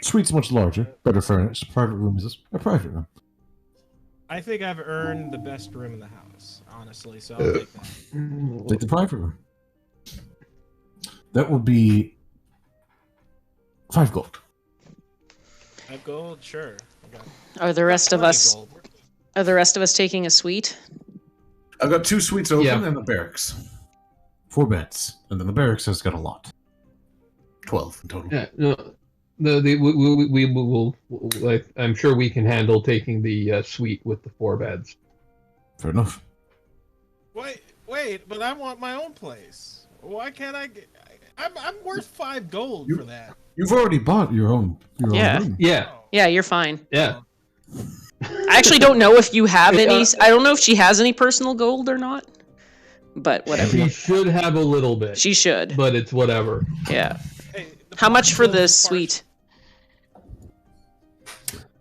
Suite's much larger, better furnished. Private room is a private room. I think I've earned the best room in the house, honestly, so I'll take that. Take the private room. That will be 5 gold. 5 gold, sure. Are the rest of us? Gold. Are the rest of us taking a suite? I've got 2 suites open Yeah. and a barracks. 4 beds, and then the barracks has got a lot. 12 in total. Yeah, no, we will. Like, I'm sure we can handle taking the suite with the 4 beds. Fair enough. Wait, but I want my own place. Why can't I get... I'm worth 5 gold for that. You've already bought your own Yeah. room. Yeah, Yeah, you're fine. yeah. I actually don't know if you have any. I don't know if she has any personal gold or not. But whatever. She should have a little bit. She should. But it's whatever. Yeah. Hey, How much for the gold is suite?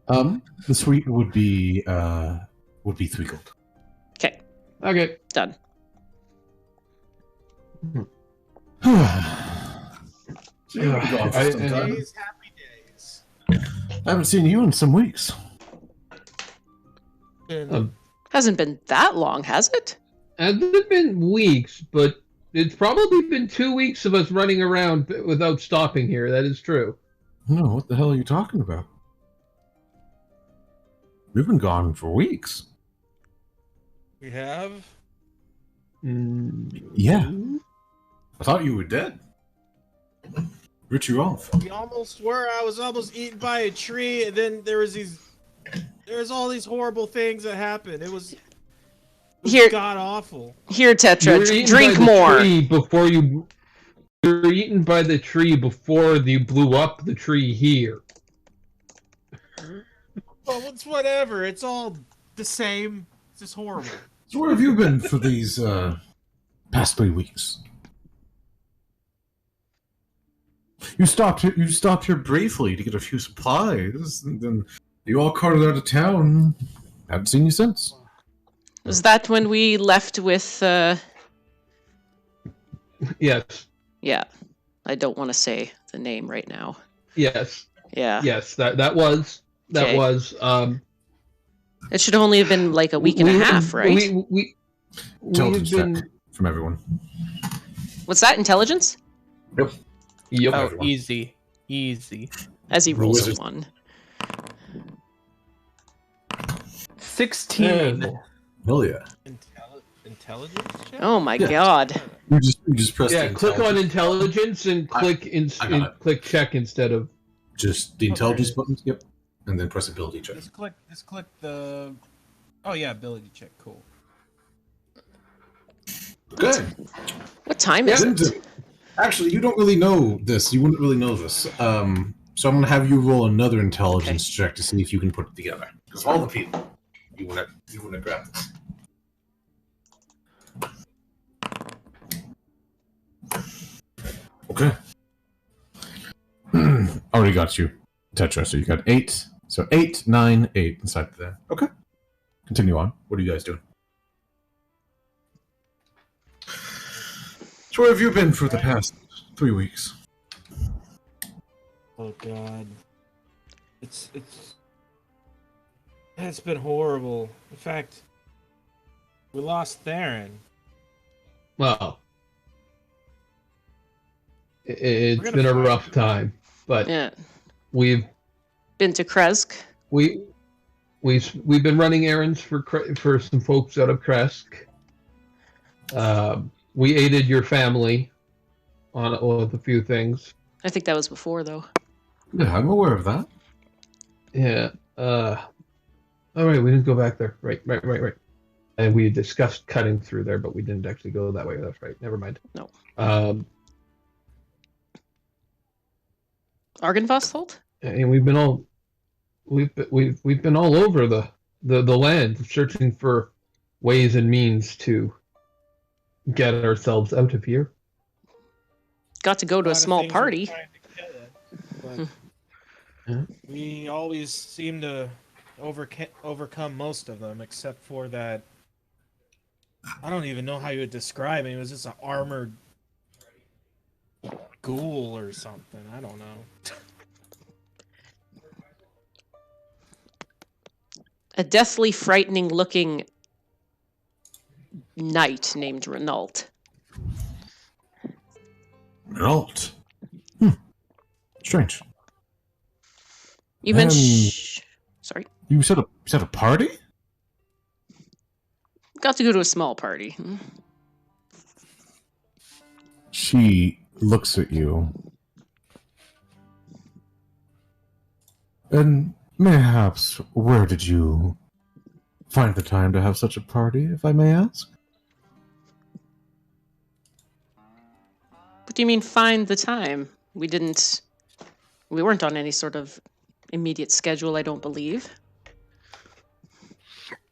The suite would be 3 gold. Okay, Okay. done. So you've been gone for some time. Days, happy days. I haven't seen you in some weeks. Hasn't been that long, has it? It's been weeks, but it's probably been 2 weeks of us running around without stopping here. That is true. No, what the hell are you talking about? We've been gone for weeks. We have? Yeah. I thought you were dead. Rich you off. We almost were. I was almost eaten by a tree, and then there was all these horrible things that happened. It was Here, god awful. here, You Tetra, were eaten drink by the more. tree before you were eaten by the tree before you blew up the tree here. Well, it's whatever. It's all the same. It's just horrible. So where have you been for these past 3 weeks? You stopped here briefly to get a few supplies, and then you all carted out of town. Haven't seen you since. Was that when we left with? Yes. Yeah, I don't want to say the name right now. Yes. Yeah, Yes. That was. Okay. It should only have been like a week and a half, right? We've Intelligence been. check from everyone. What's that? Intelligence? Yep. Yep. Oh, Everyone. easy. As he rolls Wizards. a 1. 16. Hell yeah. Intelligence check? Oh my Yeah. god. You just press Yeah. the Click on intelligence- intelligence and I got it. click check instead of. just the intelligence Okay. button. Yep. And then press ability check. Just click the... Oh yeah, ability check. Cool. Good. What time is it? Actually, you don't really know this. You wouldn't really know this. So I'm gonna have you roll another intelligence check to see if you can put it together. Because all the people, you wouldn't grab this. Okay. Already got you, Tetra. So you got 8. So 8, 9, 8 inside there. Okay. Continue on. What are you guys doing? So where have you been for the past 3 weeks? Oh God. It's been horrible. In fact, we lost Theron. Well, it's gonna been a find rough him. time, but Yeah. we've Been to Kresk. we've been running errands for some folks out of Kresk. We aided your family with a few things. I think that was before, though. Yeah, I'm aware of that. Yeah. All right, we didn't go back there. Right. And we discussed cutting through there, but we didn't actually go that way. That's right. Never mind. No. Argynvostholt? And we've been all over the land searching for ways and means to get ourselves out of here. Got to go to a small party. But we always seem to overcome most of them, except for that. I don't even know how you would describe it. It was just an armored ghoul or something. I don't know. A deathly frightening looking knight named Renault. Renault. Strange. You mentioned... Sorry. You said a party? Got to go to a small party. She looks at you. And mayhaps, where did you find the time to have such a party, if I may ask? What do you mean, find the time? We weren't on any sort of immediate schedule, I don't believe.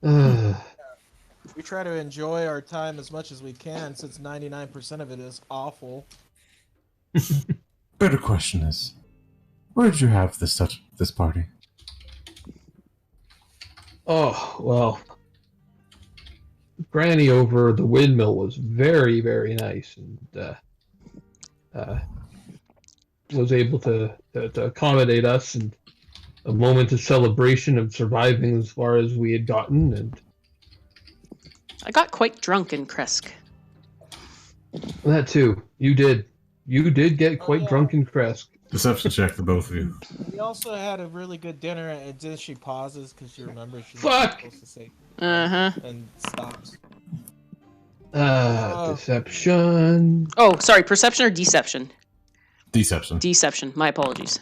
We try to enjoy our time as much as we can, since 99% of it is awful. Better question is, where did you have this party? Oh, well, Granny over the windmill was very, very nice, and was able to accommodate us, and a moment of celebration of surviving as far as we had gotten. And I got quite drunk in Kresk. that too, you did get quite drunk in Kresk. Deception check for both of you. We also had a really good dinner, and then she pauses because she remembers she's Fuck! supposed to say And stops. Deception. Oh, sorry, perception or deception? Deception. Deception, my apologies.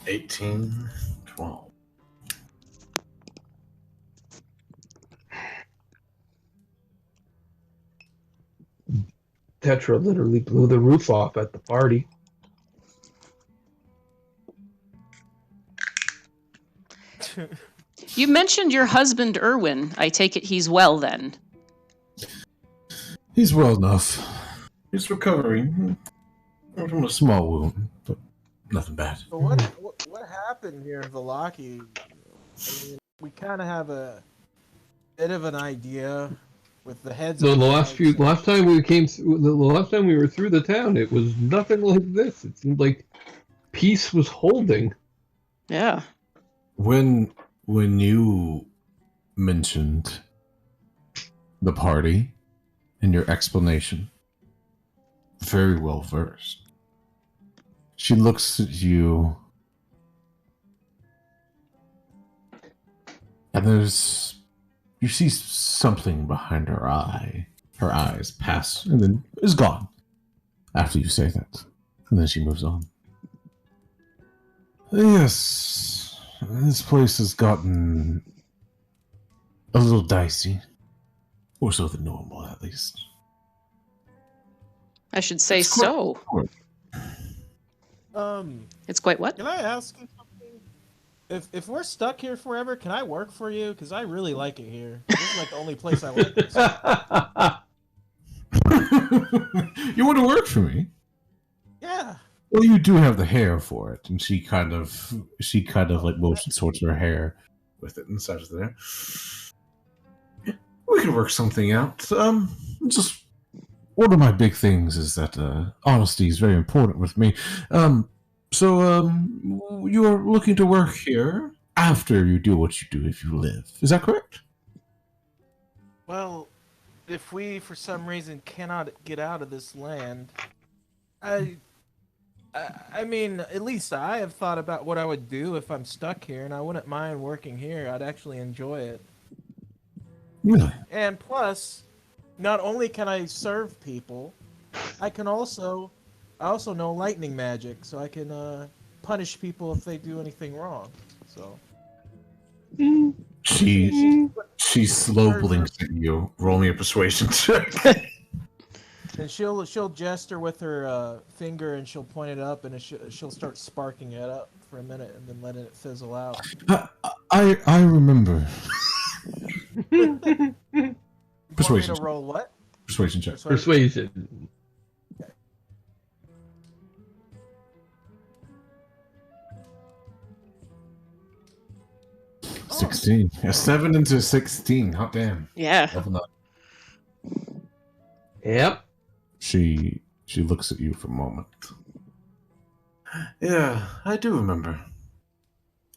18, 12. Tetra literally blew the roof off at the party. You mentioned your husband, Erwin. I take it he's well, then. He's well enough. He's recovering from a small wound, but nothing bad. So what happened here in Vallaki? I mean, we kind of have a bit of an idea with the heads. So of the last time we were through the town, it was nothing like this. It seemed like peace was holding. Yeah. When you mentioned the party and your explanation, very well versed, she looks at you, and you see something behind her eye. Her eyes pass and then is gone after you say that. And then she moves on. Yes, this place has gotten a little dicey. Or so than normal, at least. I should say so. It's quite what? Can I ask you something? If we're stuck here forever, can I work for you? Because I really like it here. This is like the only place I like. You want to work for me? Yeah. Well, you do have the hair for it, and she kind of like motions towards her hair with it and such there. We can work something out. Just one of my big things is that honesty is very important with me. So you're looking to work here after you do what you do if you live. Is that correct? Well, if we for some reason cannot get out of this land, I mean, at least I have thought about what I would do if I'm stuck here, and I wouldn't mind working here. I'd actually enjoy it. Really? And plus, not only can I serve people, I also know lightning magic, so I can punish people if they do anything wrong. So She slow blinks at you. Roll me a persuasion check. and she'll gesture with her finger, and she'll point it up, and she'll start sparking it up for a minute, and then letting it fizzle out. I remember. You Persuasion. Want me to roll what? Persuasion check. Persuasion. 16. A 7 into 16. Hot damn. Yeah. Level up. Yep. She looks at you for a moment. Yeah, I do remember.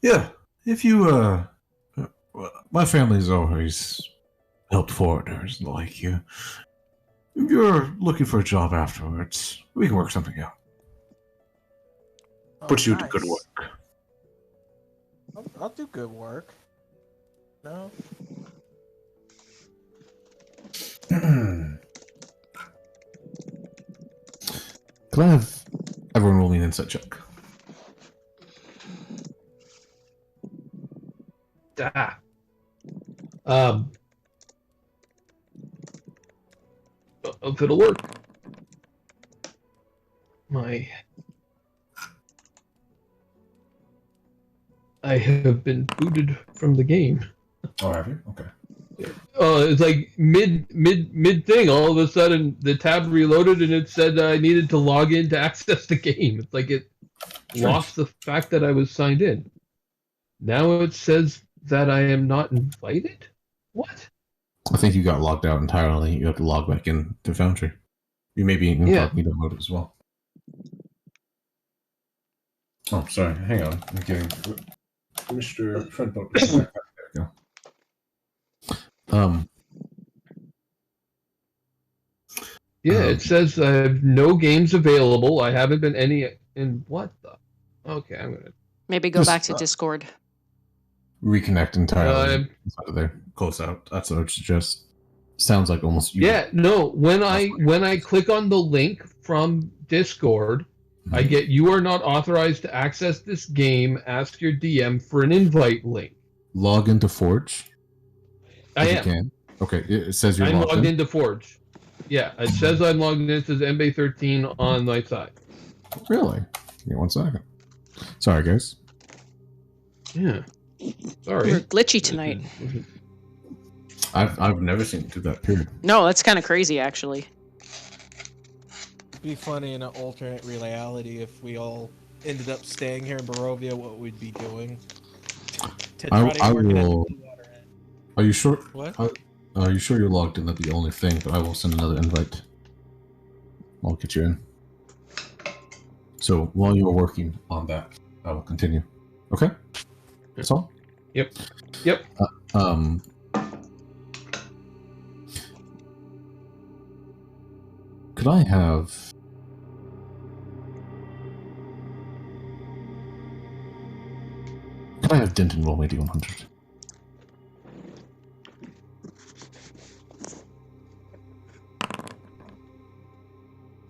Yeah, if you my family's always helped foreigners like you. If you're looking for a job afterwards, we can work something out. Oh, Put you to nice. good work. I'll do good work. No. Can I have everyone roll me an insight check? Ah. If it'll work. I have been booted from the game. Oh, have you? Okay. It's like mid thing. All of a sudden, the tab reloaded and it said I needed to log in to access the game. It's like it lost the fact that I was signed in. Now it says that I am not invited. What? I think you got logged out entirely. You have to log back in to Foundry. You may be in incognito mode as well. Oh, sorry. Hang on. I'm getting Mr. Fredbook. There we go. It says I have no games available. I haven't been any in what the? Okay, I'm gonna Maybe go back to Discord. Reconnect entirely. Inside of there. Close out. That's what I would suggest. Sounds like almost. No. When I click on the link from Discord, I get you are not authorized to access this game. Ask your DM for an invite link. Log into Forge. I am. You can. Okay, it says you're I'm logged logged into Forge. Yeah, it says I'm logged in. It says MB13 on my side. Really? Give me 1 second. Sorry, guys. Yeah. Sorry. You're glitchy tonight. I've never seen it do that. Period. No, that's kind of crazy, actually. It'd be funny in an alternate reality if we all ended up staying here in Barovia, what we'd be doing. To try to I work it at the will. Blue Water End. Are you sure? What? Are you sure you're logged in? That's the only thing, but I will send another invite. I'll get you in. So while you are working on that, I will continue. Okay? That's all? Yep. Could I have... Denton roll me D100?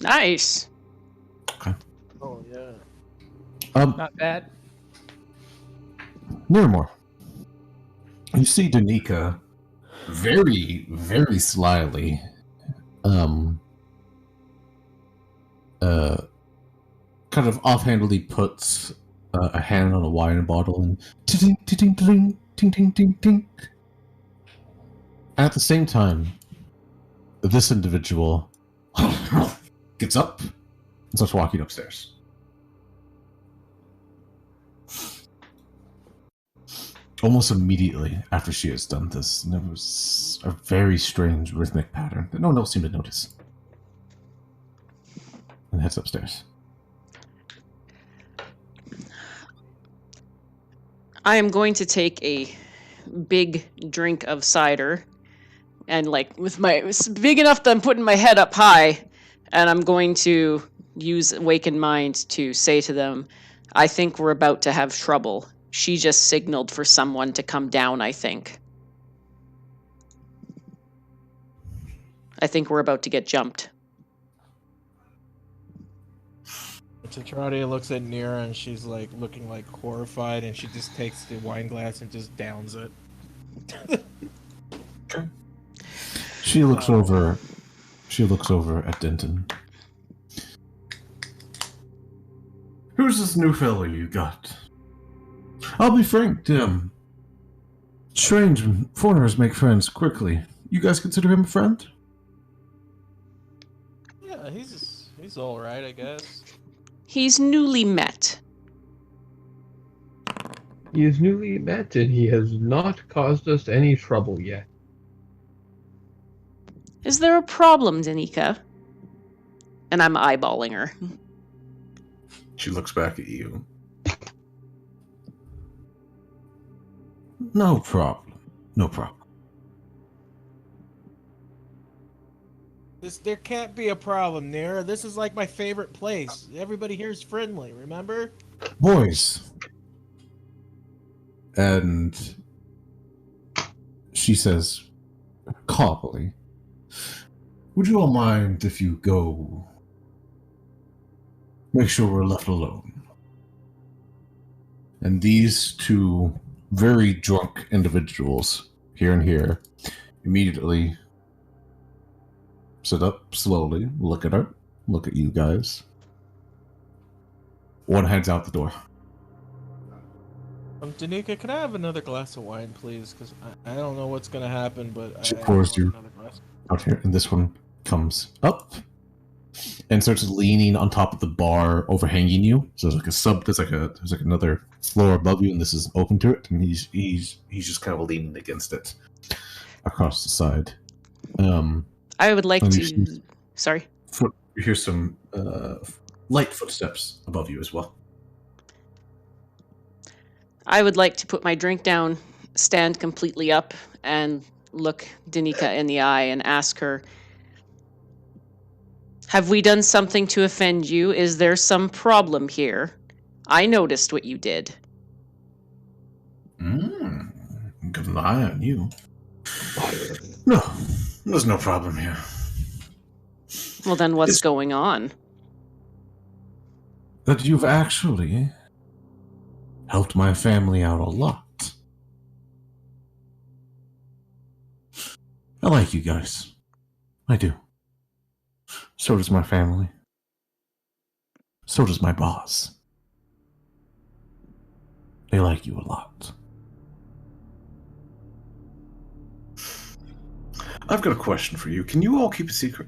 Nice. Okay. Oh, yeah. Not bad. Miramore. You see Danica very, very slyly kind of offhandedly puts a hand on a wine bottle and ting ting ting ting ting ting ting. At the same time, this individual gets up and starts walking upstairs. Almost immediately after she has done this, there was a very strange rhythmic pattern that no one else seemed to notice. And heads upstairs. I am going to take a big drink of cider, and like with my, it's big enough that I'm putting my head up high, and I'm going to use Awakened Mind to say to them, I think we're about to have trouble. She just signaled for someone to come down, I think. I think we're about to get jumped. Tetradia looks at Nira and she's like looking like horrified, and she just takes the wine glass and just downs it. She looks over. She looks over at Denton. Who's this new fellow you got? I'll be frank, strange when foreigners make friends quickly. You guys consider him a friend? Yeah, he's all right, I guess. He's newly met. He is newly met, and he has not caused us any trouble yet. Is there a problem, Danica? And I'm eyeballing her. She looks back at you. No problem. No problem. There can't be a problem, Nira. This is like my favorite place. Everybody here is friendly, remember? Boys. And she says, calmly, would you all mind if you go make sure we're left alone? And these two very drunk individuals, here and here, immediately sit up slowly, look at her, look at you guys. One heads out the door. Danica, can I have another glass of wine, please? Because I don't know what's going to happen, but She I pours want you another glass. out here, and this one comes up and starts leaning on top of the bar, overhanging you. So there's like another floor above you, and this is open to it, and he's just kind of leaning against it across the side. I would like and to... Sorry. You hear some light footsteps above you as well. I would like to put my drink down, stand completely up, and look Danica in the eye and ask her, have we done something to offend you? Is there some problem here? I noticed what you did. Got an eye on you. No, there's no problem here. Well, then what's going on? That you've actually helped my family out a lot. I like you guys. I do. So does my family. So does my boss. They like you a lot. I've got a question for you. Can you all keep a secret?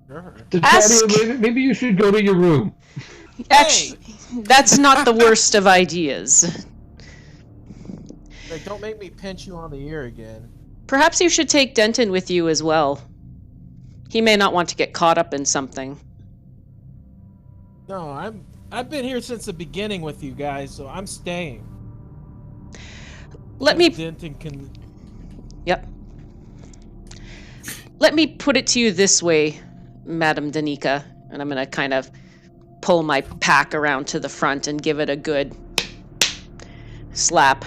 Sure. Tattadia, maybe you should go to your room. Actually, that's not the worst of ideas. Like, don't make me pinch you on the ear again. Perhaps you should take Denton with you as well. He may not want to get caught up in something. No, I've been here since the beginning with you guys, so I'm staying. Let me... Denton can... Yep. Let me put it to you this way, Madam Danica, and I'm going to kind of pull my pack around to the front and give it a good slap.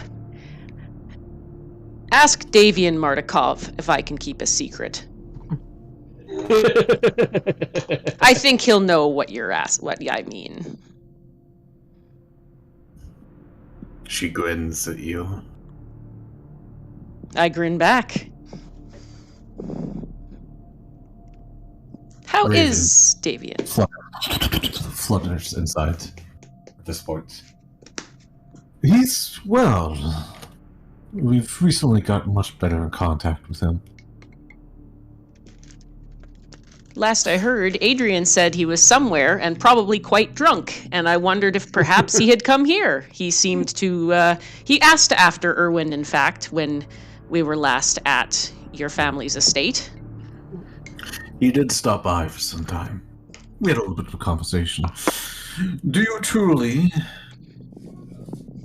Ask Davian Martikov if I can keep a secret. I think he'll know what what I mean. She grins at you. I grin back. How Raven. is Davian? Flutters inside at this point. He's well. We've recently gotten much better in contact with him. Last I heard, Adrian said he was somewhere and probably quite drunk, and I wondered if perhaps he had come here. He seemed to, he asked after Erwin, in fact, when we were last at your family's estate. He did stop by for some time. We had a little bit of a conversation. Do you truly...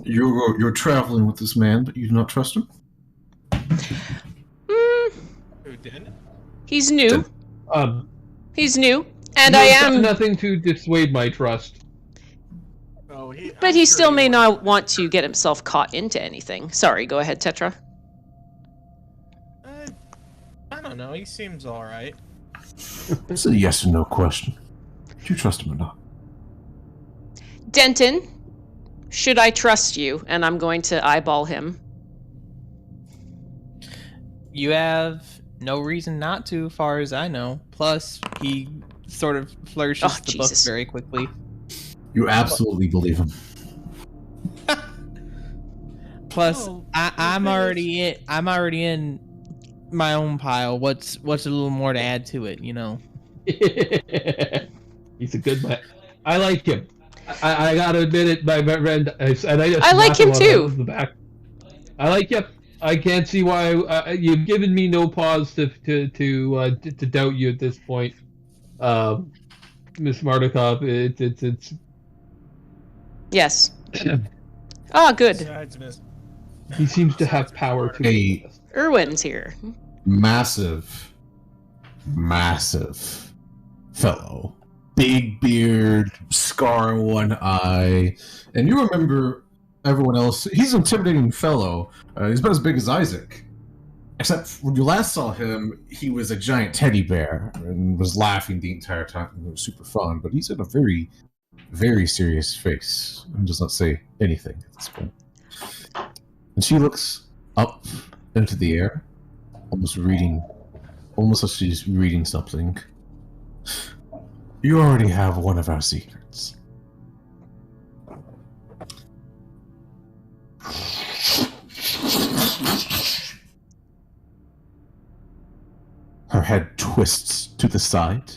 You're traveling with this man, but you do not trust him? Who did? He's new. Um, He's new, and he's I done am... nothing to dissuade my trust. Oh, But he still may not want to get himself caught into anything. Sorry, go ahead, Tetra. I don't know. He seems all right. It's a yes or no question. Do you trust him or not? Denton, should I trust you? And I'm going to eyeball him. You have no reason not to, as far as I know. Plus, he sort of flourishes the book very quickly. You absolutely believe him. Plus, I'm already in my own pile. What's a little more to add to it, you know? He's a good man. I like him. I gotta admit it, my friend. I like him too. I like him. I can't see why you've given me no pause to doubt you at this point, Miss Mardukov. It's yes. Ah, good. He seems to have power to. Erwin's here. Massive fellow. Big beard, scar on one eye. And you remember everyone else. He's an intimidating fellow. He's about as big as Isaac. Except when you last saw him, he was a giant teddy bear and was laughing the entire time. It was super fun. But he's in a very, very serious face and does not say anything at this point. And she looks up into the air, almost like she's reading something. You already have one of our secrets. Her head twists to the side,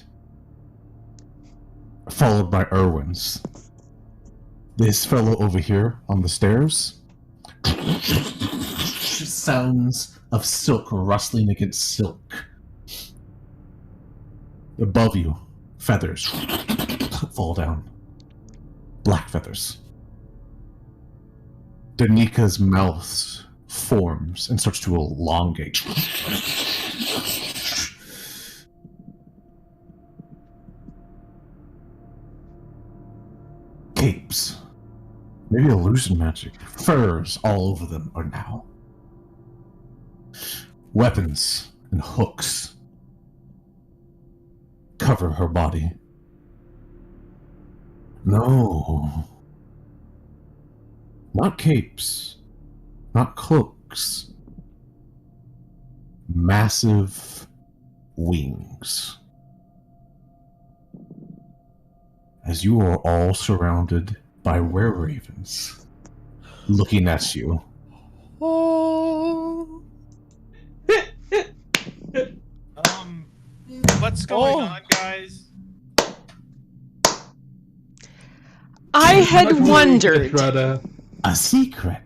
followed by Erwin's. This fellow over here on the stairs. Sounds of silk rustling against silk. Above you, feathers fall down. Black feathers. Danika's mouth forms and starts to elongate. Capes. Maybe illusion magic. Furs all over them are now. Weapons and hooks cover her body. No. Not capes. Not cloaks. Massive wings. As you are all surrounded by were-ravens looking at you. Oh. What's going on, guys? I had wondered. A secret.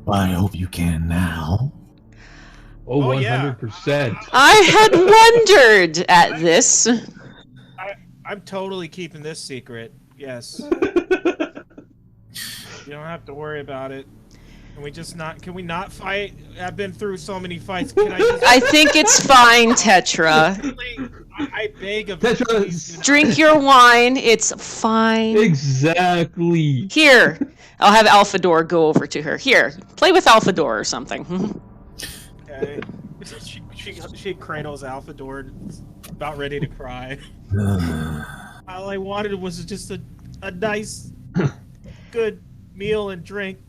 Well, I hope you can now. Oh, 100%. I had wondered at this. I'm totally keeping this secret. Yes. You don't have to worry about it. Can we not fight? I've been through so many fights. I think it's fine, Tetra. I beg of Tetra, you. Drink your wine. It's fine. Exactly. Here, I'll have Alphador go over to her. Here, play with Alphador or something. Okay. She cradles Alphador, about ready to cry. All I wanted was just a nice, good meal and drink.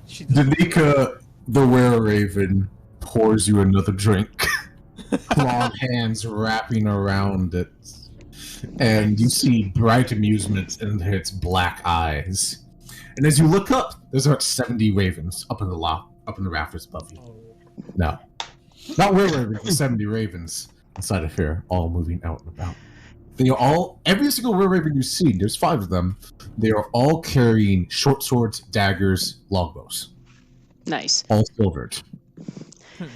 Danica, the were-raven, pours you another drink. Clawed hands wrapping around it. And you see bright amusement in its black eyes. And as you look up, there's about 70 ravens up in the rafters above you. No. Not were-ravens, but 70 ravens. inside of here, all moving out and about. They are all, every single raven you see, there's 5 of them, they are all carrying short swords, daggers, longbows. Nice. All silvered.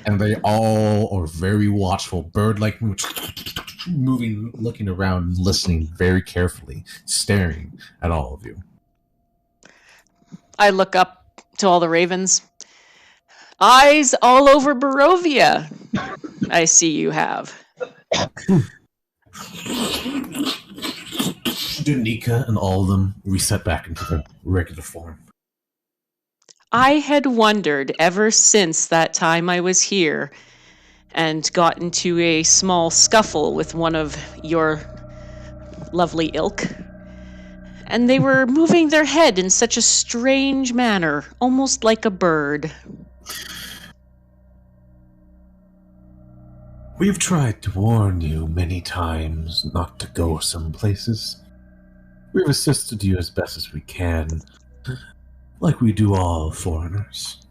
And they all are very watchful, bird-like, moving, looking around, listening very carefully, staring at all of you. I look up to all the ravens. Eyes all over Barovia. I see you have. Danica and all of them reset back into their regular form. I had wondered ever since that time I was here and got into a small scuffle with one of your lovely ilk. And they were moving their head in such a strange manner, almost like a bird. We've tried to warn you many times not to go some places. We've assisted you as best as we can, like we do all foreigners.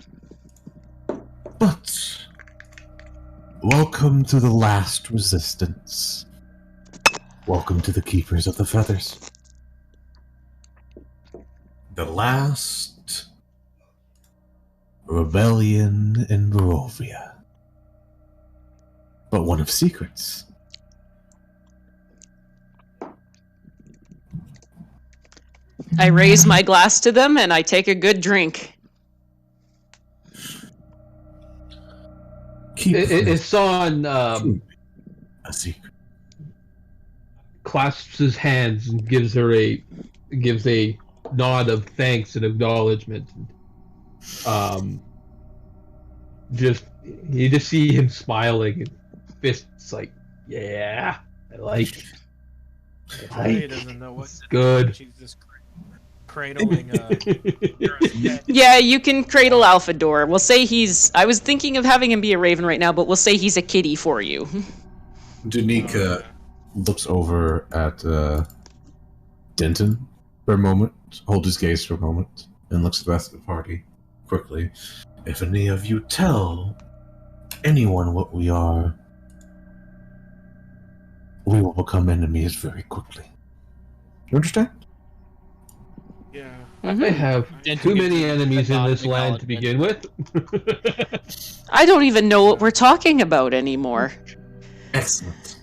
But welcome to the last resistance. Welcome to the Keepers of the Feathers. The last rebellion in Barovia. But one of secrets. I raise my glass to them and I take a good drink. It's on. A secret. Clasps his hands and gives a nod of thanks and acknowledgement. You just see him smiling and fists like, yeah, I like. He doesn't know what It's good. She's just cradling. Yeah, you can cradle Alphador. We'll say I was thinking of having him be a raven right now, but we'll say he's a kitty for you. Danica looks over at Denton for a moment, holds his gaze for a moment, and looks at the rest of the party quickly. If any of you tell anyone what we are, we will become enemies very quickly. You understand? Yeah. I have too many enemies in this land to begin with. I don't even know what we're talking about anymore. Excellent.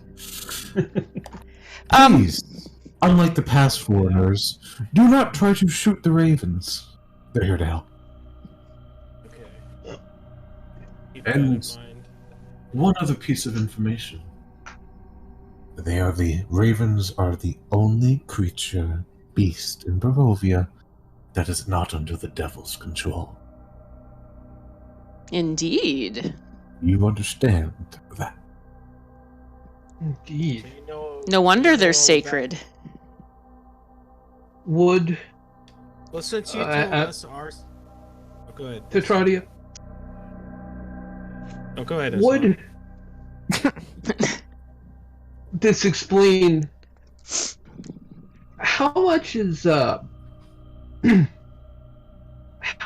Please, unlike the past foreigners, do not try to shoot the ravens. They're here to help. Okay. Keep And that in mind. one other piece of information. Ravens are the only creature, beast in Barovia that is not under the devil's control. Indeed. You understand that? Indeed. Do you know- No do wonder you they're know sacred. Would Well, since you told us ours. Oh, go ahead. Tetradia, Oh, go ahead. would this explain how much is how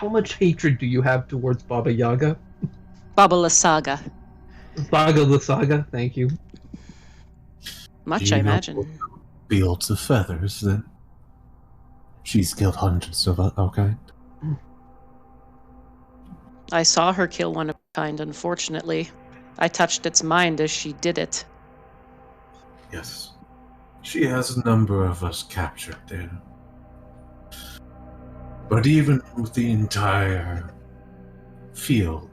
much hatred do you have towards Baba Yaga? Baba Lasaga. Baba the Saga, thank you. Much, Do I you know imagine. Fields of feathers, then? She's killed hundreds of our kind. I saw her kill one of a kind, unfortunately. I touched its mind as she did it. Yes. She has a number of us captured there. But even with the entire field,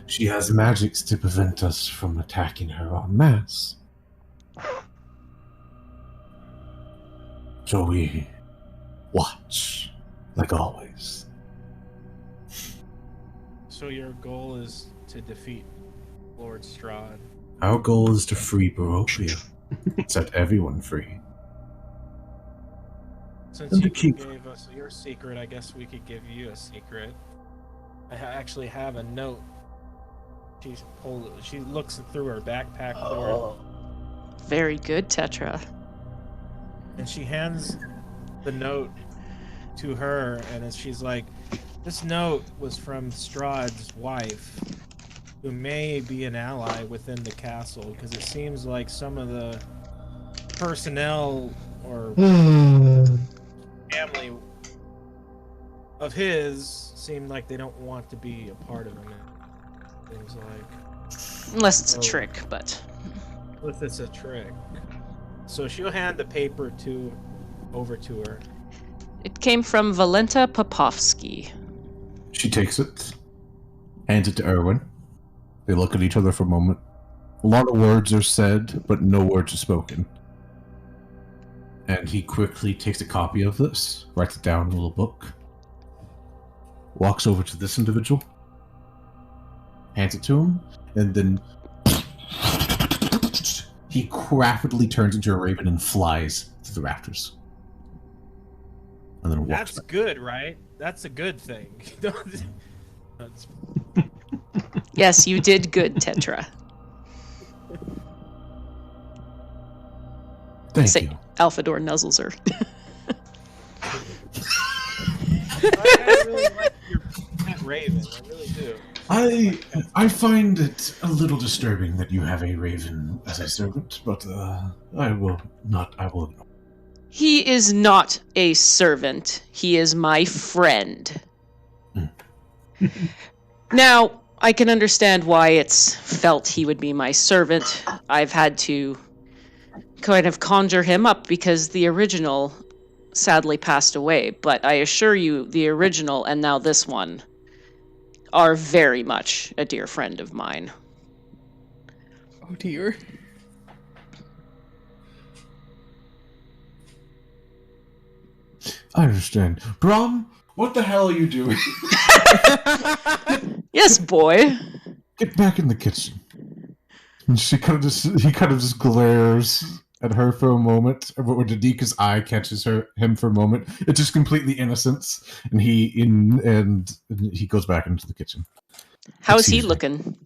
she has magics to prevent us from attacking her en masse. So we watch, like always. So your goal is to defeat Lord Strahd. Our goal is to free Barovia. Set everyone free. Since And to you keep- gave us your secret, I guess we could give you a secret. I actually have a note. She looks through her backpack for it, Very good, Tetra. and she hands the note to her, and she's like, "This note was from Strahd's wife. who may be an ally within the castle, because it seems like some of the personnel or family of his seem like they don't want to be a part of him. Seems like, Unless it's a trick, but unless it's a trick. So she'll hand the paper over to her. it came from Valenta Popovsky. She takes it, hands it to Erwin. They look at each other for a moment. A lot of words are said, but no words are spoken. And he quickly takes a copy of this, writes it down in a little book, walks over to this individual, hands it to him, and then he rapidly turns into a raven and flies to the rafters. And then walks That's back. good, right? That's a good thing. That's... Yes, you did good, Tetra. Thank you. Alphador nuzzles her. I really like your pet raven. I really do. I find it a little disturbing that you have a raven as a servant, but I will not. He is not a servant. He is my friend. Now, I can understand why it's felt he would be my servant. I've had to kind of conjure him up because the original sadly passed away, but I assure you the original and now this one are very much a dear friend of mine. Oh dear. I understand. Brom, what the hell are you doing? Yes, boy. Get back in the kitchen. And he kind of just glares at her for a moment. But when Dadika's eye catches him for a moment, it's just completely innocence, and he goes back into the kitchen. How's he looking?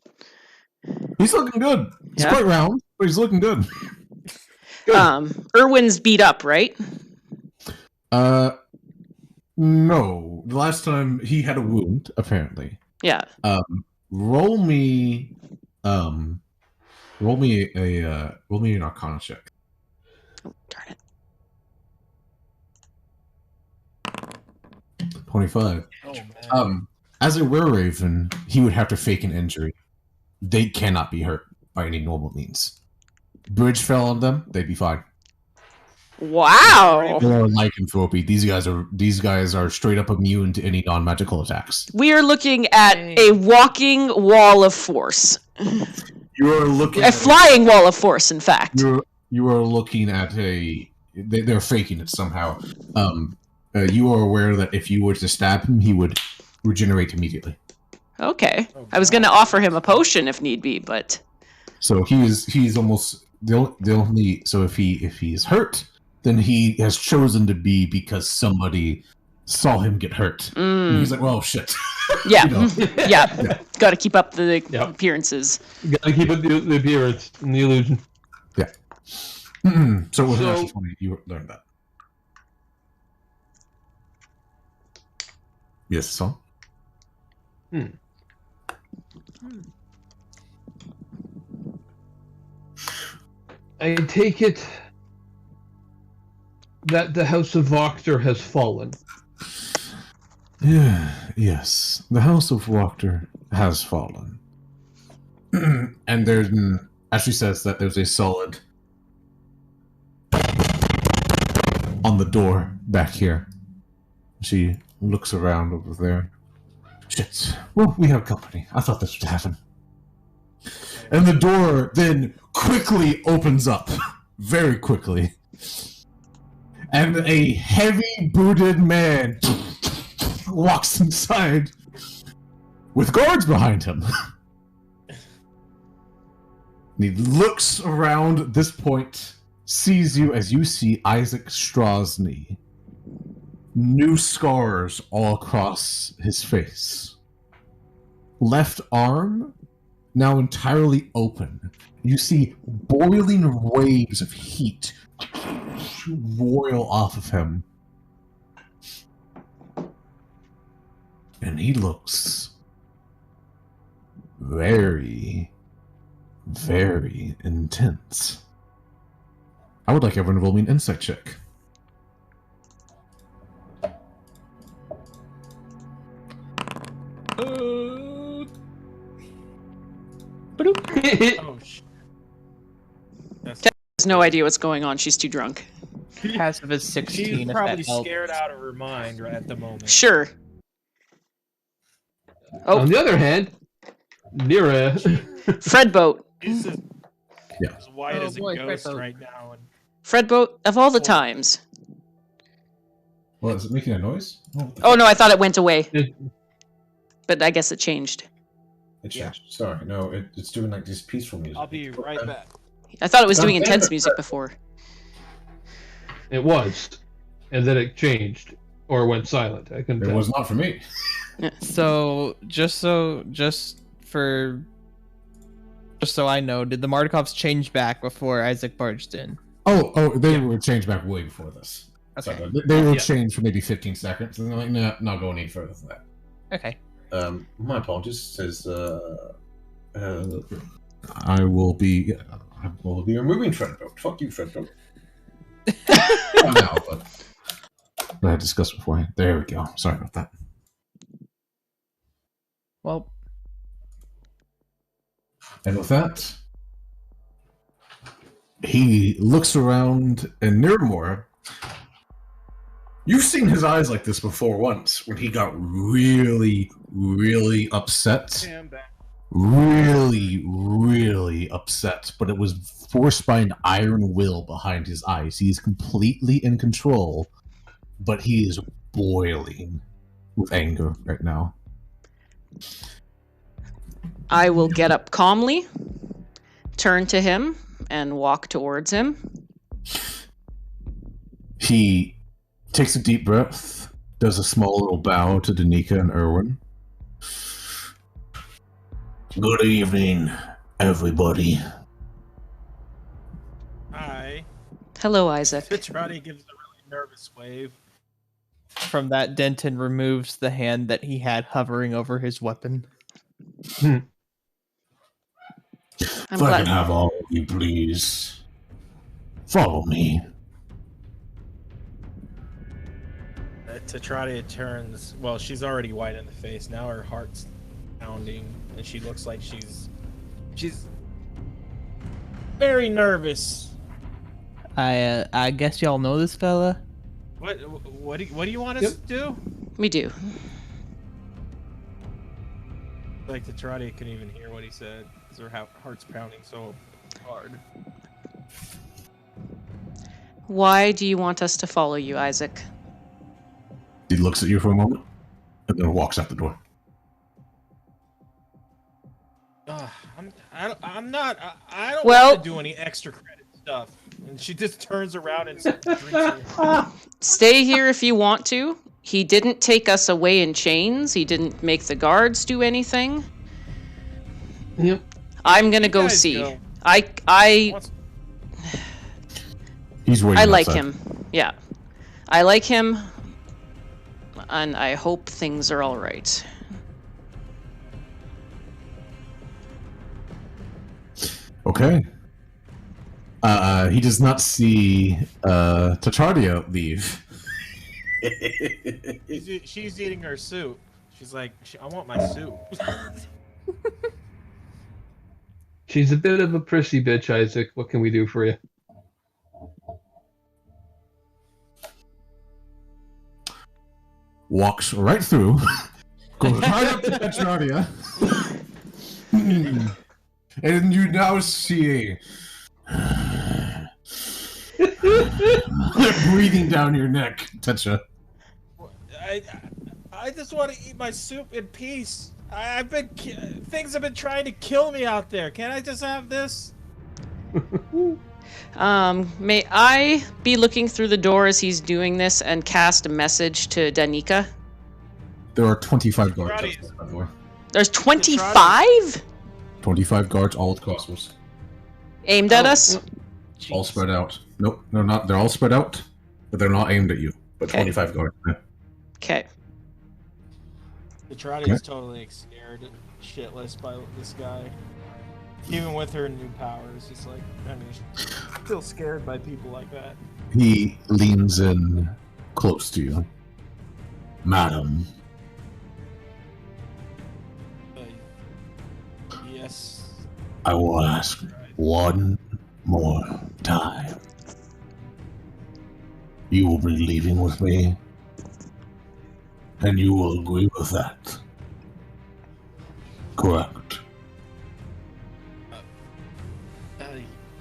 He's looking good. He's Yeah? quite round, but he's looking good. Erwin's beat up, right? No. The last time he had a wound, apparently. Yeah. Roll me an Arcana check. Oh, darn it. 25. Oh, man. As a were-raven, he would have to fake an injury. They cannot be hurt by any normal means. Bridge fell on them, they'd be fine. Wow. Or lycanthropy. These guys are straight up immune to any non-magical attacks. We are looking at a walking wall of force. You are looking A flying wall of force, in fact. You are looking at they're faking it somehow. You are aware that if you were to stab him, he would regenerate immediately. Okay. I was going to offer him a potion if need be, but... So he's almost the only. So if he is hurt, then he has chosen to be because somebody saw him get hurt. And he's like, well, shit. Yeah. You know. Yeah. Got to keep up the appearances. You gotta keep up the appearance and the illusion. Yeah. So with an natural 20, you learned that. Yes, so. I take it that the House of Wacther has fallen. Yeah, yes. The House of Wacther has fallen. And there's, as she says that there's a solid on the door back here. She looks around over there. Shit. Well, we have company. I thought this would happen. And the door then quickly opens up. Very quickly. And a heavy-booted man walks inside with guards behind him. And he looks around at this point, sees you as you see Isaac Strosny. New scars all across his face. Left arm now entirely open. You see boiling waves of heat roil off of him. And he looks very, very intense. I would like everyone to roll me an insight check. Oh, shit. Has no idea what's going on. She's too drunk. Passive is 16. She's if probably that helps. scared out of her mind right at the moment. Sure. Oh, On the other hand, Nira. Fred Boat. She's as, Yeah. as white Oh, as a boy, ghost Fred Boat. right now. And Fred Boat, of all the times. Well, is it making a noise? Oh, no, I thought it went away. It- But I guess it changed. It changed. Sorry, no, it's doing like this peaceful music. I'll be right back. I thought it was doing intense music before. It was, and then it changed or went silent. I couldn't It tell. was not for me. So just so I know, did the Mardikovs change back before Isaac barged in? Oh, they were changed back way before this. Okay. So they were changed for maybe 15 seconds, and they're like, nah, not going any further than that. Okay. My apologies. Says, I will be removing Fred Boat. Fuck you, Fred Boat. Now, but I had discussed beforehand. There we go. Sorry about that. Well, And with that, he looks around, and Niramore, you've seen his eyes like this before once, when he got really, really upset. Yeah, I'm back. Really, really upset, but it was forced by an iron will behind his eyes. He is completely in control, but he is boiling with anger right now. I will get up calmly, turn to him, and walk towards him. He takes a deep breath, does a small little bow to Danica and Erwin. Good evening, everybody. Hi. Hello, Isaac. Fitzrotty gives a really nervous wave. from that, Denton removes the hand that he had hovering over his weapon. I'm If I glad. can have all of you, please. Follow me. Tetradia turns. Well, she's already white in the face. Now her heart's pounding, and she looks like she's very nervous. I guess y'all know this fella. What do you want us to do? We do. Like Tetradia couldn't even hear what he said because her heart's pounding so hard. Why do you want us to follow you, Isaac? He looks at you for a moment, and then walks out the door. I'm not. I don't Well- want to do any extra credit stuff. And she just turns around and drinks her. Stay here if you want to. He didn't take us away in chains. He didn't make the guards do anything. Yep. I'm gonna go guys see. go. I He's waiting I like outside. him. Yeah. I like him. And I hope things are all right. Okay. He does not see Tetradia leave. She's eating her soup. She's like, I want my soup. She's a bit of a prissy bitch, Isaac. What can we do for you? Walks right through, goes right up to Tetradia, and you now see breathing down your neck, Tetra. I just want to eat my soup in peace. Things have been trying to kill me out there. Can't I just have this? May I be looking through the door as he's doing this and cast a message to Danica? There are 25 guards Tetradia. outside, by the way. There's 25 25 guards, all at crossbows. aimed at us? All spread out. Nope, no, not. They're all spread out, but they're not aimed at you. But Okay. 25 guards. Yeah. Okay. Petrati's totally scared shitless by this guy. Even with her new powers, it's like, I mean, she's still scared by people like that. He leans in close to you. Madam, Yes. I will ask one more time. You will be leaving with me, and you will agree with that. Correct.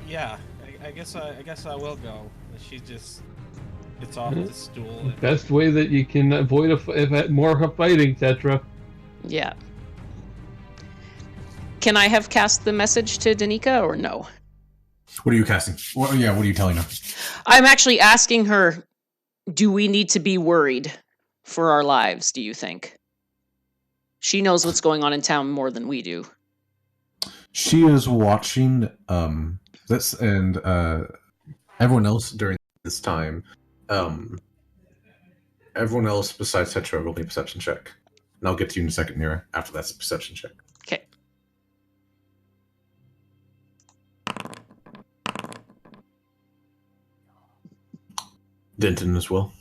Yeah, I guess I will go. She just gets off the stool. And... Best way that you can avoid more fighting, Tetra. Yeah. Can I have cast the message to Danica or no? What are you casting? What are you telling her? I'm actually asking her, do we need to be worried for our lives, do you think? She knows what's going on in town more than we do. She is watching this, and everyone else during this time. Everyone else besides Tetra roll a perception check. And I'll get to you in a second, Nira. After that's a perception check. Okay. Denton as well.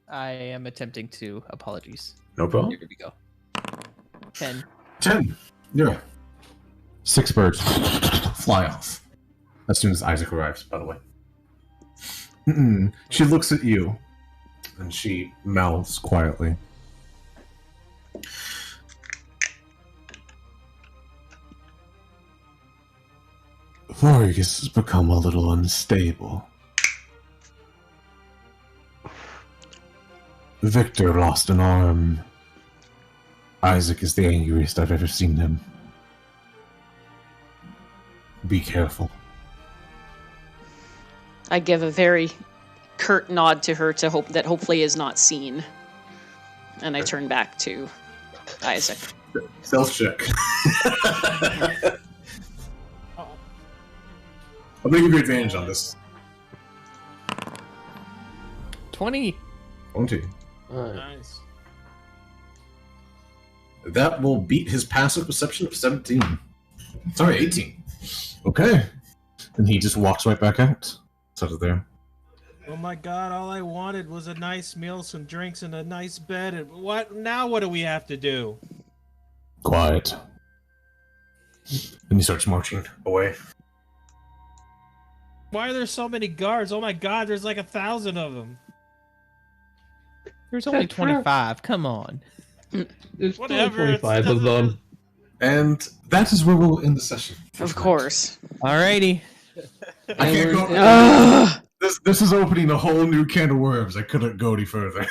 I am attempting to. Apologies. No problem. Here we go. 10. 10. Nira. 6 birds fly off as soon as Isaac arrives, by the way. She looks at you, and she mouths quietly. Vargas has become a little unstable. Victor lost an arm. Isaac is the angriest I've ever seen him. Be careful. I give a very curt nod to her to hope that hopefully is not seen. And I turn back to Isaac. Stealth check. I'm gonna give you advantage on this. 20. 20. Nice. That will beat his passive perception of 17. Sorry, 18. Okay. And he just walks right back out. Out of there. Oh my god, all I wanted was a nice meal, some drinks, and a nice bed. And what do we have to do? Quiet. And he starts marching away. Why are there so many guards? Oh my god, there's like 1,000 of them. There's only 25. Come on. There's Whatever, 25 of them. And that is where we'll end the session. Of course. Alrighty. I can't go. This is opening a whole new can of worms. I couldn't go any further.